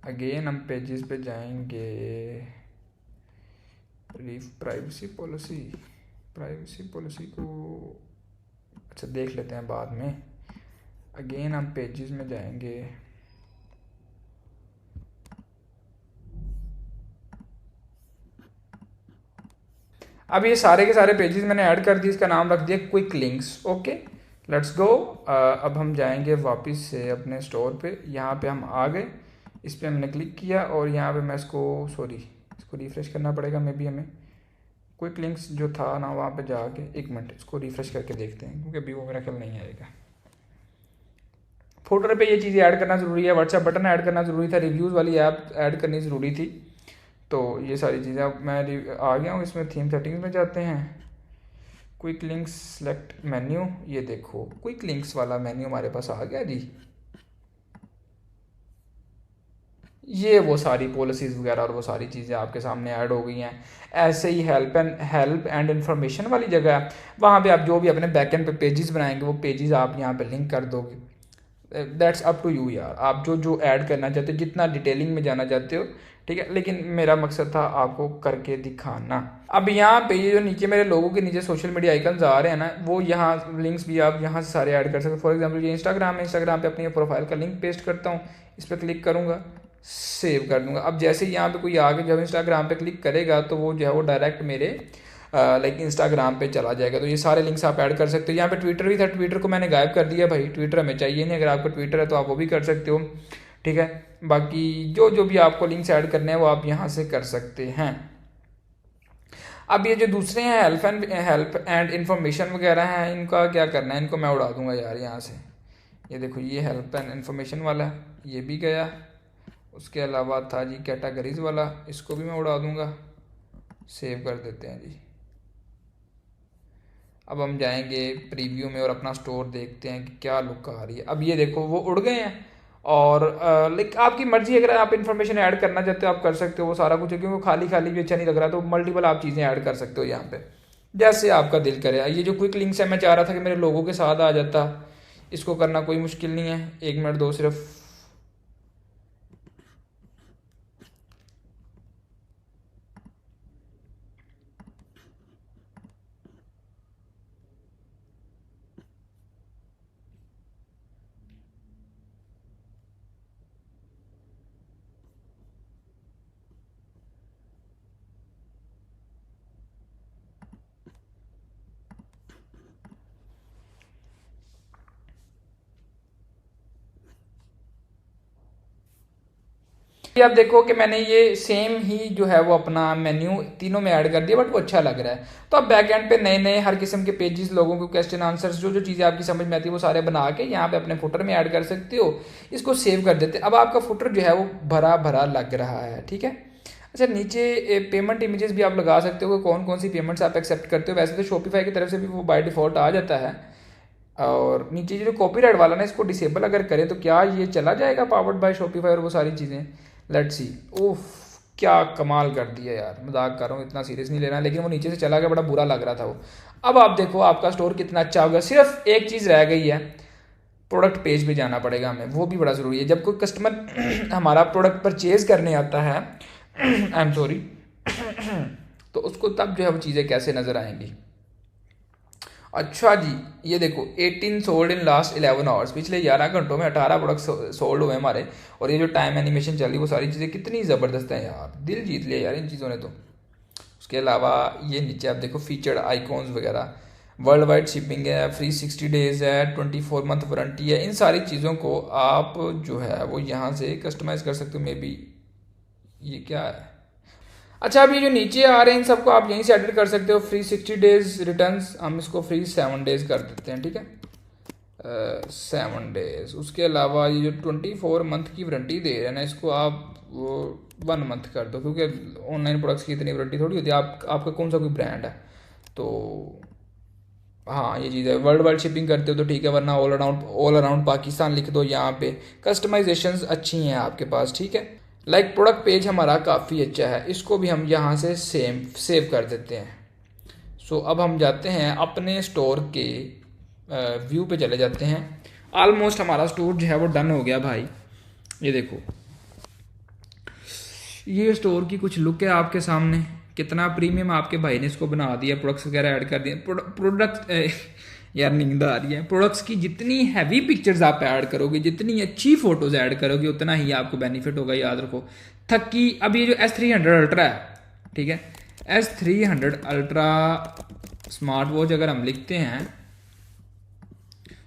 अगेन हम पेजेस पे जाएंगे, प्राइवेसी पॉलिसी को अच्छा देख लेते हैं बाद में। अगेन हम पेजेस में जाएंगे, अब ये सारे के सारे पेजेस मैंने ऐड कर दिए, इसका नाम रख दिया quick links. Okay, let's go. अब हम जाएंगे वापस से अपने स्टोर पे, यहाँ पे हम आ गए, इस पर हमने क्लिक किया और यहाँ पे मैं इसको रिफ़्रेश करना पड़ेगा, मे बी हमें क्विक लिंक्स जो था ना वहाँ पे जाके, 1 मिनट इसको रिफ़्रेश करके देखते हैं, क्योंकि अभी वो मेरा ख्याल नहीं आएगा। फोल्डर पे ये चीज़ें ऐड करना ज़रूरी है, व्हाट्सएप बटन ऐड करना ज़रूरी था, रिव्यूज़ वाली ऐप ऐड करनी ज़रूरी थी, तो ये सारी चीज़ें। अब मैं आ गया हूँ इसमें, थीम सेटिंग्स में जाते हैं, क्विक लिंक्स सेलेक्ट मेन्यू, ये देखो क्विक लिंक्स वाला मेन्यू हमारे पास आ गया जी। ये वो सारी पॉलिसीज़ वगैरह और वो सारी चीज़ें आपके सामने ऐड हो गई हैं। ऐसे ही हेल्प एंड इन्फॉर्मेशन वाली जगह है, वहाँ पे आप जो भी अपने बैकएंड पे पेजेस बनाएंगे वो पेजेस आप यहाँ पे लिंक कर दोगे। दैट्स अप टू यू यार, आप जो ऐड करना चाहते हो, जितना डिटेलिंग में जाना चाहते हो, ठीक है, लेकिन मेरा मकसद था आपको करके दिखाना। अब यहाँ पे ये जो नीचे मेरे लोगों के नीचे सोशल मीडिया आइकन्स आ रहे हैं ना, वो यहाँ लिंक्स भी आप यहाँ से सारे ऐड कर सकते हो। फॉर एग्जांपल ये इंस्टाग्राम है, इंस्टाग्राम पे अपनी प्रोफाइल का लिंक पेस्ट करता हूँ, इस पर क्लिक करूँगा, सेव कर दूंगा। अब जैसे ही यहाँ पे कोई आगे जब इंस्टाग्राम पे क्लिक करेगा तो वो जो है वो डायरेक्ट मेरे लाइक इंस्टाग्राम पे चला जाएगा। तो ये सारे लिंक्स आप ऐड कर सकते हो। यहाँ पे ट्विटर भी था, ट्विटर को मैंने गायब कर दिया भाई, ट्विटर हमें चाहिए नहीं। अगर आपका ट्विटर है तो आप वो भी कर सकते हो, ठीक है। बाकी जो भी आपको लिंक्स ऐड करने हैं वो आप यहाँ से कर सकते हैं। अब ये जो दूसरे हैं हेल्प एंड इन्फॉर्मेशन वगैरह हैं, इनका क्या करना है, इनको मैं उड़ा दूंगा यार यहाँ से। ये देखो, ये हेल्प एंड इन्फॉर्मेशन वाला ये भी गया। उसके अलावा था जी कैटेगरीज वाला, इसको भी मैं उड़ा दूंगा, सेव कर देते हैं जी। अब हम जाएंगे प्रीव्यू में और अपना स्टोर देखते हैं कि क्या लुक आ रही है। अब ये देखो वो उड़ गए हैं, और लाइक आपकी मर्जी, अगर आप इन्फॉर्मेशन ऐड करना चाहते हो आप कर सकते हो, वो सारा कुछ है, क्योंकि खाली खाली भी अच्छा नहीं लग रहा, तो मल्टीपल आप चीज़ें ऐड कर सकते हो यहाँ पे, जैसे आपका दिल करे। ये जो क्विक लिंक्स है, मैं चाह रहा था कि मेरे लोगों के साथ आ जाता, इसको करना कोई मुश्किल नहीं है, 1 मिनट 2 सिर्फ। आप देखो कि मैंने ये सेम ही जो है वो अपना मेन्यू तीनों में ऐड कर दिया, बट वो अच्छा लग रहा है। तो आप बैक एंड पे नए नए हर किस्म के पेजेस, लोगों के क्वेश्चन आंसर्स, जो चीज़ें आपकी समझ में आती है वो सारे बना के यहाँ पे अपने फुटर में ऐड कर सकते हो। इसको सेव कर देते। अब आपका फुटर जो है वो भरा भरा लग रहा है, ठीक है। अच्छा, नीचे पेमेंट इमेजेस भी आप लगा सकते हो, कौन कौन सी पेमेंट्स आप एक्सेप्ट करते हो। वैसे तो शॉपिफाई की तरफ से भी वो बाय डिफ़ॉल्ट आ जाता है। और नीचे जो कॉपीराइट वाला ना, इसको डिसेबल अगर करें तो क्या ये चला जाएगा, पावर्ड बाय शॉपिफाई और वो सारी चीज़ें। Let's see. उफ, क्या कमाल कर दिया यार, मजाक कर रहा हूँ, इतना सीरियस नहीं लेना, लेकिन वो नीचे से चला गया, बड़ा बुरा लग रहा था वो। अब आप देखो आपका स्टोर कितना अच्छा होगा। सिर्फ एक चीज़ रह गई है, प्रोडक्ट पेज पे जाना पड़ेगा हमें, वो भी बड़ा ज़रूरी है। जब कोई कस्टमर हमारा प्रोडक्ट परचेज करने आता है आई एम सॉरी तो उसको तब जो है वो चीज़ें कैसे नज़र आएंगी। अच्छा जी, ये देखो 18 सोल्ड इन लास्ट 11 आवर्स, पिछले 11 घंटों में 18 प्रोडक्ट सोल्ड हुए हमारे। और ये जो टाइम एनिमेशन चल रही वो सारी चीज़ें कितनी ज़बरदस्त है यार, दिल जीत लिया यार इन चीज़ों ने तो। उसके अलावा ये नीचे आप देखो फीचर्ड आइकॉन्स वगैरह, वर्ल्ड वाइड शिपिंग है, फ्री 60 डेज़ है, 24 मंथ वारंटी है। इन सारी चीज़ों को आप जो है वो यहाँ से कस्टमाइज़ कर सकते हो। मे बी ये क्या है, अच्छा अब ये जो नीचे आ रहे हैं इन सबको आप यहीं से एडिट कर सकते हो। फ्री 60 डेज़ रिटर्न्स, हम इसको फ्री 7 डेज़ कर देते हैं, ठीक है 7 डेज़। उसके अलावा ये जो 24 मंथ की वारंटी दे रहे हैं ना, इसको आप वो 1 मंथ कर दो, क्योंकि ऑनलाइन प्रोडक्ट्स की इतनी वारंटी थोड़ी होती है। आपका कौन सा कोई ब्रांड है तो हाँ ये चीज़ है। वर्ल्ड वाइड शिपिंग करते हो तो ठीक है, वरना ऑल अराउंड पाकिस्तान लिख दो यहाँ पे। कस्टमाइजेशंस अच्छी हैं आपके पास, ठीक है। लाइक प्रोडक्ट पेज हमारा काफ़ी अच्छा है, इसको भी हम यहाँ से सेव कर देते हैं। सो अब हम जाते हैं अपने स्टोर के व्यू पे चले जाते हैं। ऑलमोस्ट हमारा स्टोर जो है वो डन हो गया भाई। ये देखो ये स्टोर की कुछ लुक है आपके सामने, कितना प्रीमियम आपके भाई ने इसको बना दिया, प्रोडक्ट्स वगैरह ऐड कर दिए। प्रोडक्ट यार नींद आ रही है। प्रोडक्ट्स की जितनी हैवी पिक्चर्स आप ऐड करोगे, जितनी अच्छी फोटोज ऐड करोगे, उतना ही आपको बेनिफिट होगा, याद रखो। थकी अब ये जो S300 अल्ट्रा है, ठीक है S300 अल्ट्रा स्मार्ट वॉच अगर हम लिखते हैं,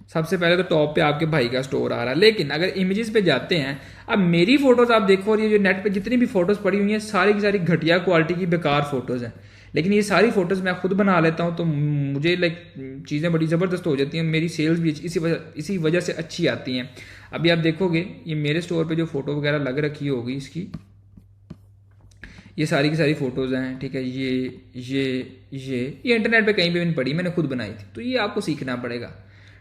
सबसे पहले तो टॉप पे आपके भाई का स्टोर आ रहा है। लेकिन अगर इमेजेस पे जाते हैं, अब मेरी फोटोज आप देखो, और ये जो नेट पे जितनी भी फोटोज पड़ी हुई हैं सारी की सारी घटिया क्वालिटी की बेकार फोटोज हैं। लेकिन ये सारी फोटोज मैं खुद बना लेता हूँ, तो मुझे लाइक चीज़ें बड़ी ज़बरदस्त हो जाती हैं। मेरी सेल्स भी इसी वजह से अच्छी आती हैं। अभी आप देखोगे ये मेरे स्टोर पे जो फ़ोटो वगैरह लग रखी होगी इसकी, ये सारी की सारी फ़ोटोज़ हैं, ठीक है। ये इंटरनेट पे कहीं पे भी नहीं पड़ी, मैंने खुद बनाई थी। तो ये आपको सीखना पड़ेगा।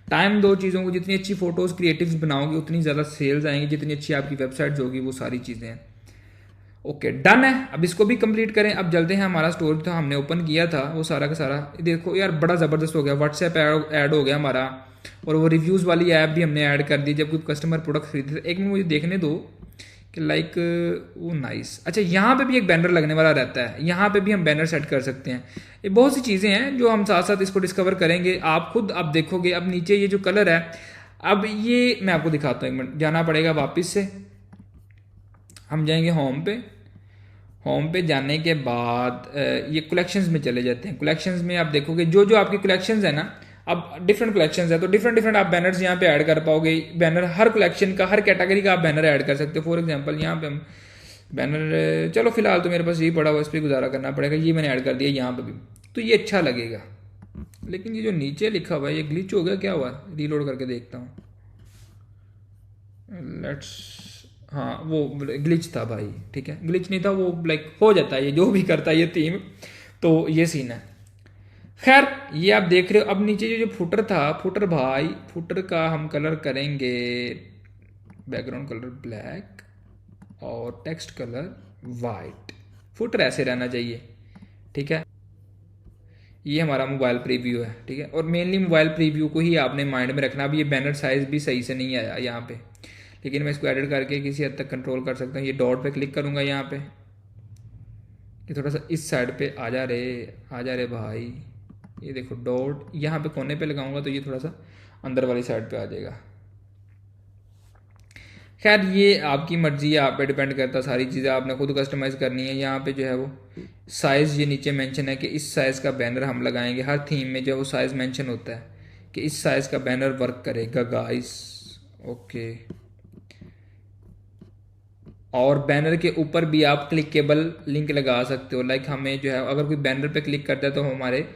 टाइम दो चीज़ों को, जितनी अच्छी फ़ोटोज़ क्रिएटिव्स बनाओगे उतनी ज़्यादा सेल्स आएंगी, जितनी अच्छी आपकी वेबसाइट्स होगी, वो सारी चीज़ें हैं। ओके डन है। अब इसको भी कंप्लीट करें। अब जल्दे हैं, हमारा स्टोर था हमने ओपन किया था वो सारा का सारा देखो यार बड़ा ज़बरदस्त हो गया। व्हाट्सएप ऐड हो गया हमारा, और वो रिव्यूज़ वाली ऐप भी हमने ऐड कर दी जब कोई कस्टमर प्रोडक्ट खरीदते थे। एक मिनट मुझे देखने दो कि लाइक वो नाइस। अच्छा यहाँ पे भी एक बैनर लगने वाला रहता है, यहाँ पे भी हम बैनर सेट कर सकते हैं। ये बहुत सी चीज़ें हैं जो हम साथ साथ इसको डिस्कवर करेंगे। आप खुद अब देखोगे। अब नीचे ये जो कलर है, अब ये मैं आपको दिखाता हूँ। एक मिनट जाना पड़ेगा वापस से, हम जाएंगे होम पे। होम पे जाने के बाद ये कलेक्शंस में चले जाते हैं। कलेक्शंस में आप देखोगे जो जो आपकी कलेक्शंस है ना, अब डिफरेंट कलेक्शंस है तो डिफरेंट आप बैनर्स यहाँ पे ऐड कर पाओगे। बैनर हर कलेक्शन का, हर कैटेगरी का आप बैनर ऐड कर सकते हो। फॉर एग्जांपल यहाँ पे हम बैनर, चलो फिलहाल तो मेरे पास यही पड़ा हुआ, इस पर गुजारा करना पड़ेगा। ये मैंने ऐड कर दिया यहाँ पे भी, तो ये अच्छा लगेगा। लेकिन ये जो नीचे लिखा हुआ है ये ग्लिच हो गया, क्या हुआ? रीलोड करके देखता हूँ। हाँ वो ग्लिच था भाई, ठीक है ग्लिच नहीं था वो, लाइक हो जाता है ये, जो भी करता है ये थीम। तो ये सीन है। खैर ये आप देख रहे हो। अब नीचे जो फुटर था, फुटर भाई, फुटर का हम कलर करेंगे बैकग्राउंड कलर ब्लैक और टेक्स्ट कलर वाइट। फुटर ऐसे रहना चाहिए, ठीक है। ये हमारा मोबाइल प्रीव्यू है, ठीक है। और मेनली मोबाइल प्रीव्यू को ही आपने माइंड में रखना। अब ये बैनर साइज भी सही से नहीं आया यहाँ पे, लेकिन मैं इसको एडिट करके किसी हद तक कंट्रोल कर सकता हूँ। ये डॉट पे क्लिक करूँगा यहाँ पे, ये थोड़ा सा इस साइड पे आ जा रहे भाई। ये देखो डॉट यहाँ पे कोने पे लगाऊंगा तो ये थोड़ा सा अंदर वाली साइड पे आ जाएगा। खैर ये आपकी मर्जी है, आप पे डिपेंड करता है। सारी चीज़ें आपने खुद कस्टमाइज़ करनी है। यहाँ पे जो है वो साइज़ ये नीचे मेंशन है कि इस साइज़ का बैनर हम लगाएंगे। हर थीम में जो है वो साइज़ मेंशन होता है कि इस साइज़ का बैनर वर्क करेगा गाइस। ओके, और बैनर के ऊपर भी आप क्लिकेबल लिंक लगा सकते हो। लाइक हमें जो है अगर कोई बैनर पे क्लिक करता है तो हमारे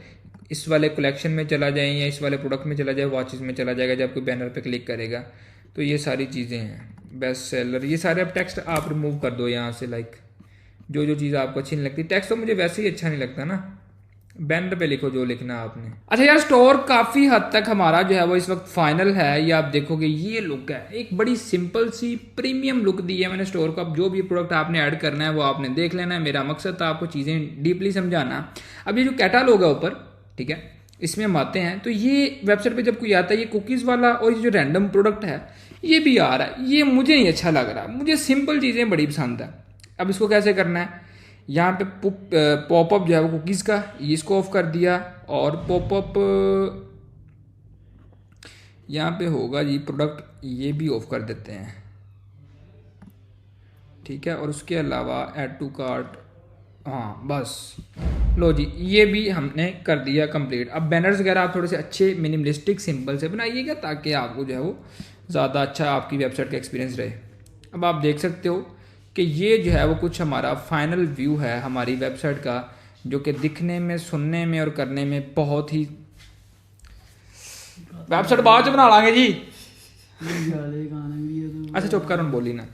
इस वाले कलेक्शन में चला जाए या इस वाले प्रोडक्ट में चला जाए, वॉचेस में चला जाएगा जब कोई बैनर पे क्लिक करेगा। तो ये सारी चीज़ें हैं। बेस्ट सेलर, ये सारे अब टेक्स्ट आप रिमूव कर दो यहाँ से। लाइक जो जो चीज़ आपको अच्छी नहीं लगती, टेक्स्ट तो मुझे वैसे ही अच्छा नहीं लगता ना, बैनर पे लिखो जो लिखना आपने। अच्छा यार स्टोर काफ़ी हद तक हमारा जो है वो इस वक्त फाइनल है। ये आप देखोगे ये लुक है, एक बड़ी सिंपल सी प्रीमियम लुक दी है मैंने स्टोर को। अब जो भी प्रोडक्ट आपने ऐड करना है वो आपने देख लेना है। मेरा मकसद था आपको चीज़ें डीपली समझाना। अब ये जो कैटालॉग है ऊपर, ठीक है, इसमें हम आते हैं तो ये वेबसाइट पे जब कोई आता है ये कुकीज़ वाला और ये जो रैंडम प्रोडक्ट है ये भी आ रहा है। ये मुझे नहीं अच्छा लग रहा, मुझे सिंपल चीज़ें बड़ी पसंद है। अब इसको कैसे करना है, यहाँ पे पॉपअप जो है वो कुकीज़ का, इसको ऑफ कर दिया और पॉपअप यहाँ पे होगा जी प्रोडक्ट, ये भी ऑफ कर देते हैं, ठीक है। और उसके अलावा ऐड टू कार्ट, हाँ बस लो जी ये भी हमने कर दिया कंप्लीट। अब बैनर्स वगैरह आप थोड़े से अच्छे मिनिमलिस्टिक सिंपल से बनाइएगा ताकि आपको जो है वो ज़्यादा अच्छा आपकी वेबसाइट का एक्सपीरियंस रहे। अब आप देख सकते हो कि ये जो है वो कुछ हमारा फाइनल व्यू है हमारी वेबसाइट का, जो कि दिखने में, सुनने में और करने में बहुत ही, वेबसाइट बाद में बना लांगे जी। अच्छा चुप कर, बोली ना।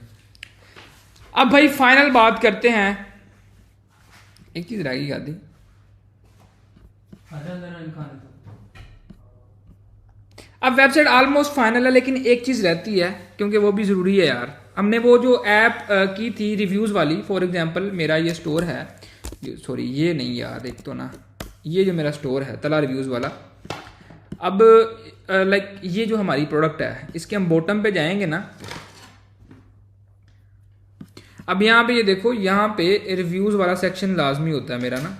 अब भाई फाइनल बात करते हैं, एक चीज रह गई गादी, अब वेबसाइट ऑलमोस्ट फाइनल है, लेकिन एक चीज रहती है क्योंकि वो भी जरूरी है यार। हमने वो जो ऐप की थी रिव्यूज वाली, फॉर एग्जांपल मेरा ये स्टोर है, सॉरी ये नहीं यार, एक तो ना ये जो मेरा स्टोर है तला रिव्यूज वाला। अब लाइक ये जो हमारी प्रोडक्ट है इसके हम बॉटम पे जाएंगे ना, अब यहाँ पे ये देखो, यहाँ पे रिव्यूज वाला सेक्शन लाजमी होता है मेरा ना।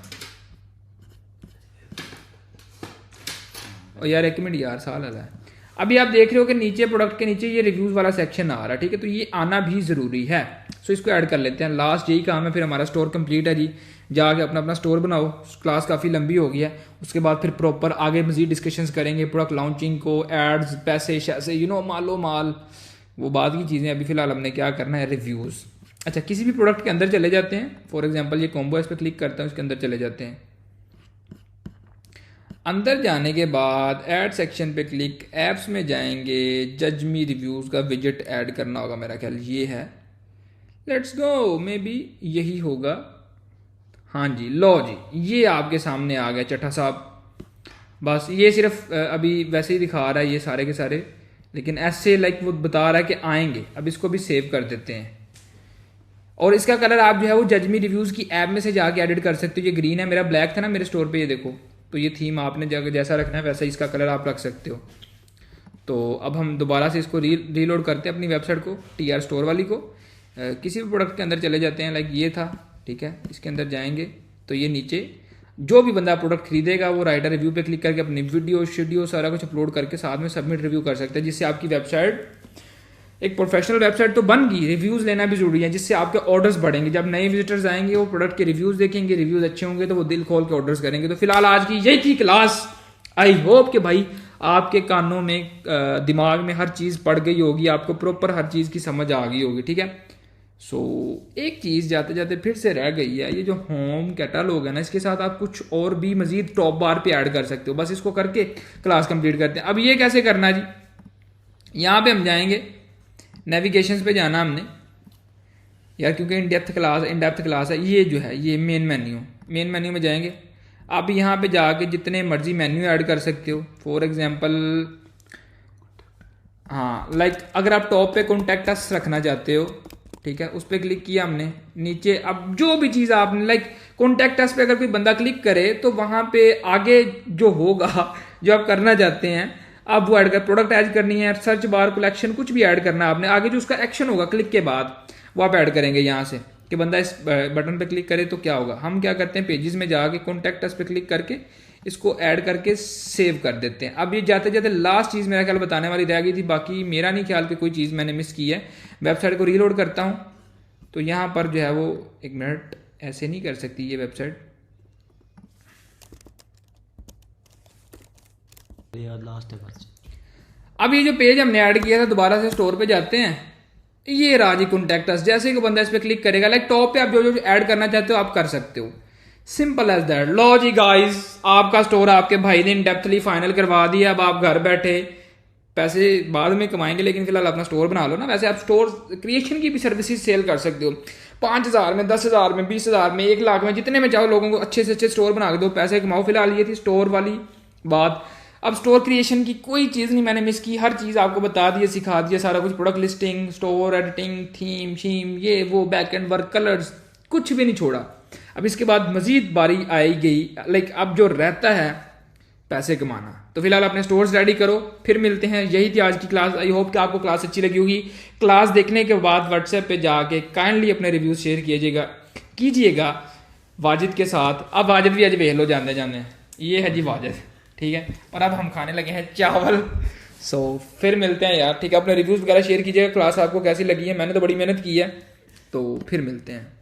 और यार एक मिनट यार, साल लगा है। अभी आप देख रहे हो कि नीचे प्रोडक्ट के नीचे ये रिव्यूज वाला सेक्शन आ रहा है, ठीक है। तो ये आना भी जरूरी है, सो इसको ऐड कर लेते हैं। लास्ट यही काम है, फिर हमारा स्टोर कंप्लीट है जी। जाके अपना अपना स्टोर बनाओ। क्लास काफ़ी लंबी हो गई है, उसके बाद फिर प्रॉपर आगे मजीद डिस्कशंस करेंगे प्रोडक्ट लॉन्चिंग को, एड्स, पैसे शैसे, मालो माल, वो बाद की चीज़ें। अभी फिलहाल हमने क्या करना है, रिव्यूज़। अच्छा, किसी भी प्रोडक्ट के अंदर चले जाते हैं, फॉर एग्जांपल ये कॉम्बो, इस पर क्लिक करते हैं, उसके अंदर चले जाते हैं। अंदर जाने के बाद ऐड सेक्शन पे क्लिक, ऐप्स में जाएंगे, जज मी रिव्यूज़ का विजेट ऐड करना होगा, मेरा ख्याल ये है। लेट्स गो, मे बी यही होगा। हाँ जी, लो जी, ये आपके सामने आ गया चट्टा साहब। बस ये सिर्फ अभी वैसे ही दिखा रहा है ये सारे के सारे, लेकिन ऐसे लाइक वो बता रहा है कि आएंगे। अब इसको भी सेव कर देते हैं, और इसका कलर आप जो है वो जजमी रिव्यूज़ की ऐप में से जाके एडिट कर सकते हो। ये ग्रीन है, मेरा ब्लैक था ना मेरे स्टोर पे, ये देखो। तो ये थीम आपने जैसा रखना है वैसा इसका कलर आप रख सकते हो। तो अब हम दोबारा से इसको रीलोड करते हैं अपनी वेबसाइट को, TR स्टोर वाली को। किसी भी प्रोडक्ट के अंदर चले जाते हैं, लाइक ये था, ठीक है। इसके अंदर जाएंगे तो ये नीचे जो भी बंदा प्रोडक्ट खरीदेगा वो राइटर रिव्यू पे क्लिक करके अपनी वीडियो शेडियो सारा कुछ अपलोड करके साथ में सबमिट रिव्यू कर सकते हैं, जिससे आपकी वेबसाइट एक प्रोफेशनल वेबसाइट तो बन गई। रिव्यूज़ लेना भी जरूरी है, जिससे आपके ऑर्डर्स बढ़ेंगे। जब नए विजिटर्स आएंगे वो प्रोडक्ट के रिव्यूज़ देखेंगे, रिव्यूज़ अच्छे होंगे तो वो दिल खोल के ऑर्डर्स करेंगे। तो फिलहाल आज की यही थी क्लास। आई होप कि भाई आपके कानों में, दिमाग में हर चीज़ पड़ गई होगी, आपको प्रॉपर हर चीज़ की समझ आ गई होगी, ठीक है। सो एक चीज़ जाते जाते फिर से रह गई है, ये जो होम कैटलॉग है ना, इसके साथ आप कुछ और भी मजीद टॉप बार पे ऐड कर सकते हो। बस इसको करके क्लास कंप्लीट करते हैं। अब ये कैसे करना है जी, यहाँ पे हम जाएंगे, नेविगेशंस पे जाना हमने यार, क्योंकि इन डेप्थ क्लास है। ये जो है ये मेन मेन्यू में जाएंगे। आप यहाँ पे जाके जितने मर्जी मेन्यू ऐड कर सकते हो। फॉर एग्जांपल हाँ, लाइक अगर आप टॉप पे कॉन्टैक्ट अस रखना चाहते हो, ठीक है, उस पर क्लिक किया हमने। नीचे अब जो भी चीज़ आपने, लाइक कॉन्टैक्ट अस पे अगर कोई बंदा क्लिक करे तो वहाँ पे आगे जो होगा, जो आप करना चाहते हैं, आप वो ऐड कर, प्रोडक्ट ऐड करनी है, सर्च बार, कलेक्शन, कुछ भी ऐड करना है आपने। आगे जो उसका एक्शन होगा क्लिक के बाद वो आप ऐड करेंगे यहाँ से, कि बंदा इस बटन पे क्लिक करे तो क्या होगा। हम क्या करते हैं, पेजेस में जाके कॉन्टैक्ट अस पे क्लिक करके इसको ऐड करके सेव कर देते हैं। अब ये जाते जाते लास्ट चीज़ मेरा ख्याल बताने वाली रह गई थी, बाकी मेरा नहीं ख्याल कि कोई चीज़ मैंने मिस की है। वेबसाइट को रीलोड करता हूँ तो यहाँ पर जो है वो, एक मिनट, ऐसे नहीं कर सकती ये वेबसाइट यार, लास्ट है बस। अब ये जो पेज हमने ऐड किया था, दोबारा से स्टोर पे जाते हैं, ये राजी कॉन्टैक्ट अस। जैसे कि बंदा इस पर क्लिक करेगा, लाइक टॉप पे आप जो जो ऐड करना चाहते हो आप कर सकते हो, सिंपल एज दैट। लो जी गाइस, आपका स्टोर आपके भाई ने इन डेप्थली फाइनल करवा दिया। अब आप घर बैठे पैसे बाद में कमाएंगे, लेकिन फिलहाल अपना स्टोर बना लो ना। वैसे आप स्टोर क्रिएशन की भी सर्विसेज सेल कर सकते हो, 5,000 में, 10,000 में, 20,000 में, 1 लाख में, जितने में चाहो लोगों को अच्छे से अच्छे स्टोर बना के दो, पैसे कमाओ। फिलहाल ये थी स्टोर वाली बात। अब स्टोर क्रिएशन की कोई चीज़ नहीं मैंने मिस की, हर चीज़ आपको बता दिया, सिखा दिया सारा कुछ। Product listing, store editing, theme शीम, ये वो, बैक एंड वर्क, कलर्स, कुछ भी नहीं छोड़ा। अब इसके बाद मजीद बारी आई गई, लाइक अब जो रहता है पैसे कमाना। तो फिलहाल अपने स्टोर्स रेडी करो, फिर मिलते हैं। यही थी आज की क्लास। आई होप कि आपको क्लास अच्छी लगी होगी। क्लास देखने के बाद व्हाट्सएप पे जाके काइंडली अपने रिव्यूज शेयर कीजिएगा वाजिद के साथ। अब वाजिद भी आज वेख लो, जाने ये है जी वाजिद, ठीक है। और अब हम खाने लगे हैं चावल सो फिर मिलते हैं यार, ठीक है। अपने रिव्यूज़ वगैरह शेयर कीजिएगा, क्लास आपको कैसी लगी है, मैंने तो बड़ी मेहनत की है। तो फिर मिलते हैं।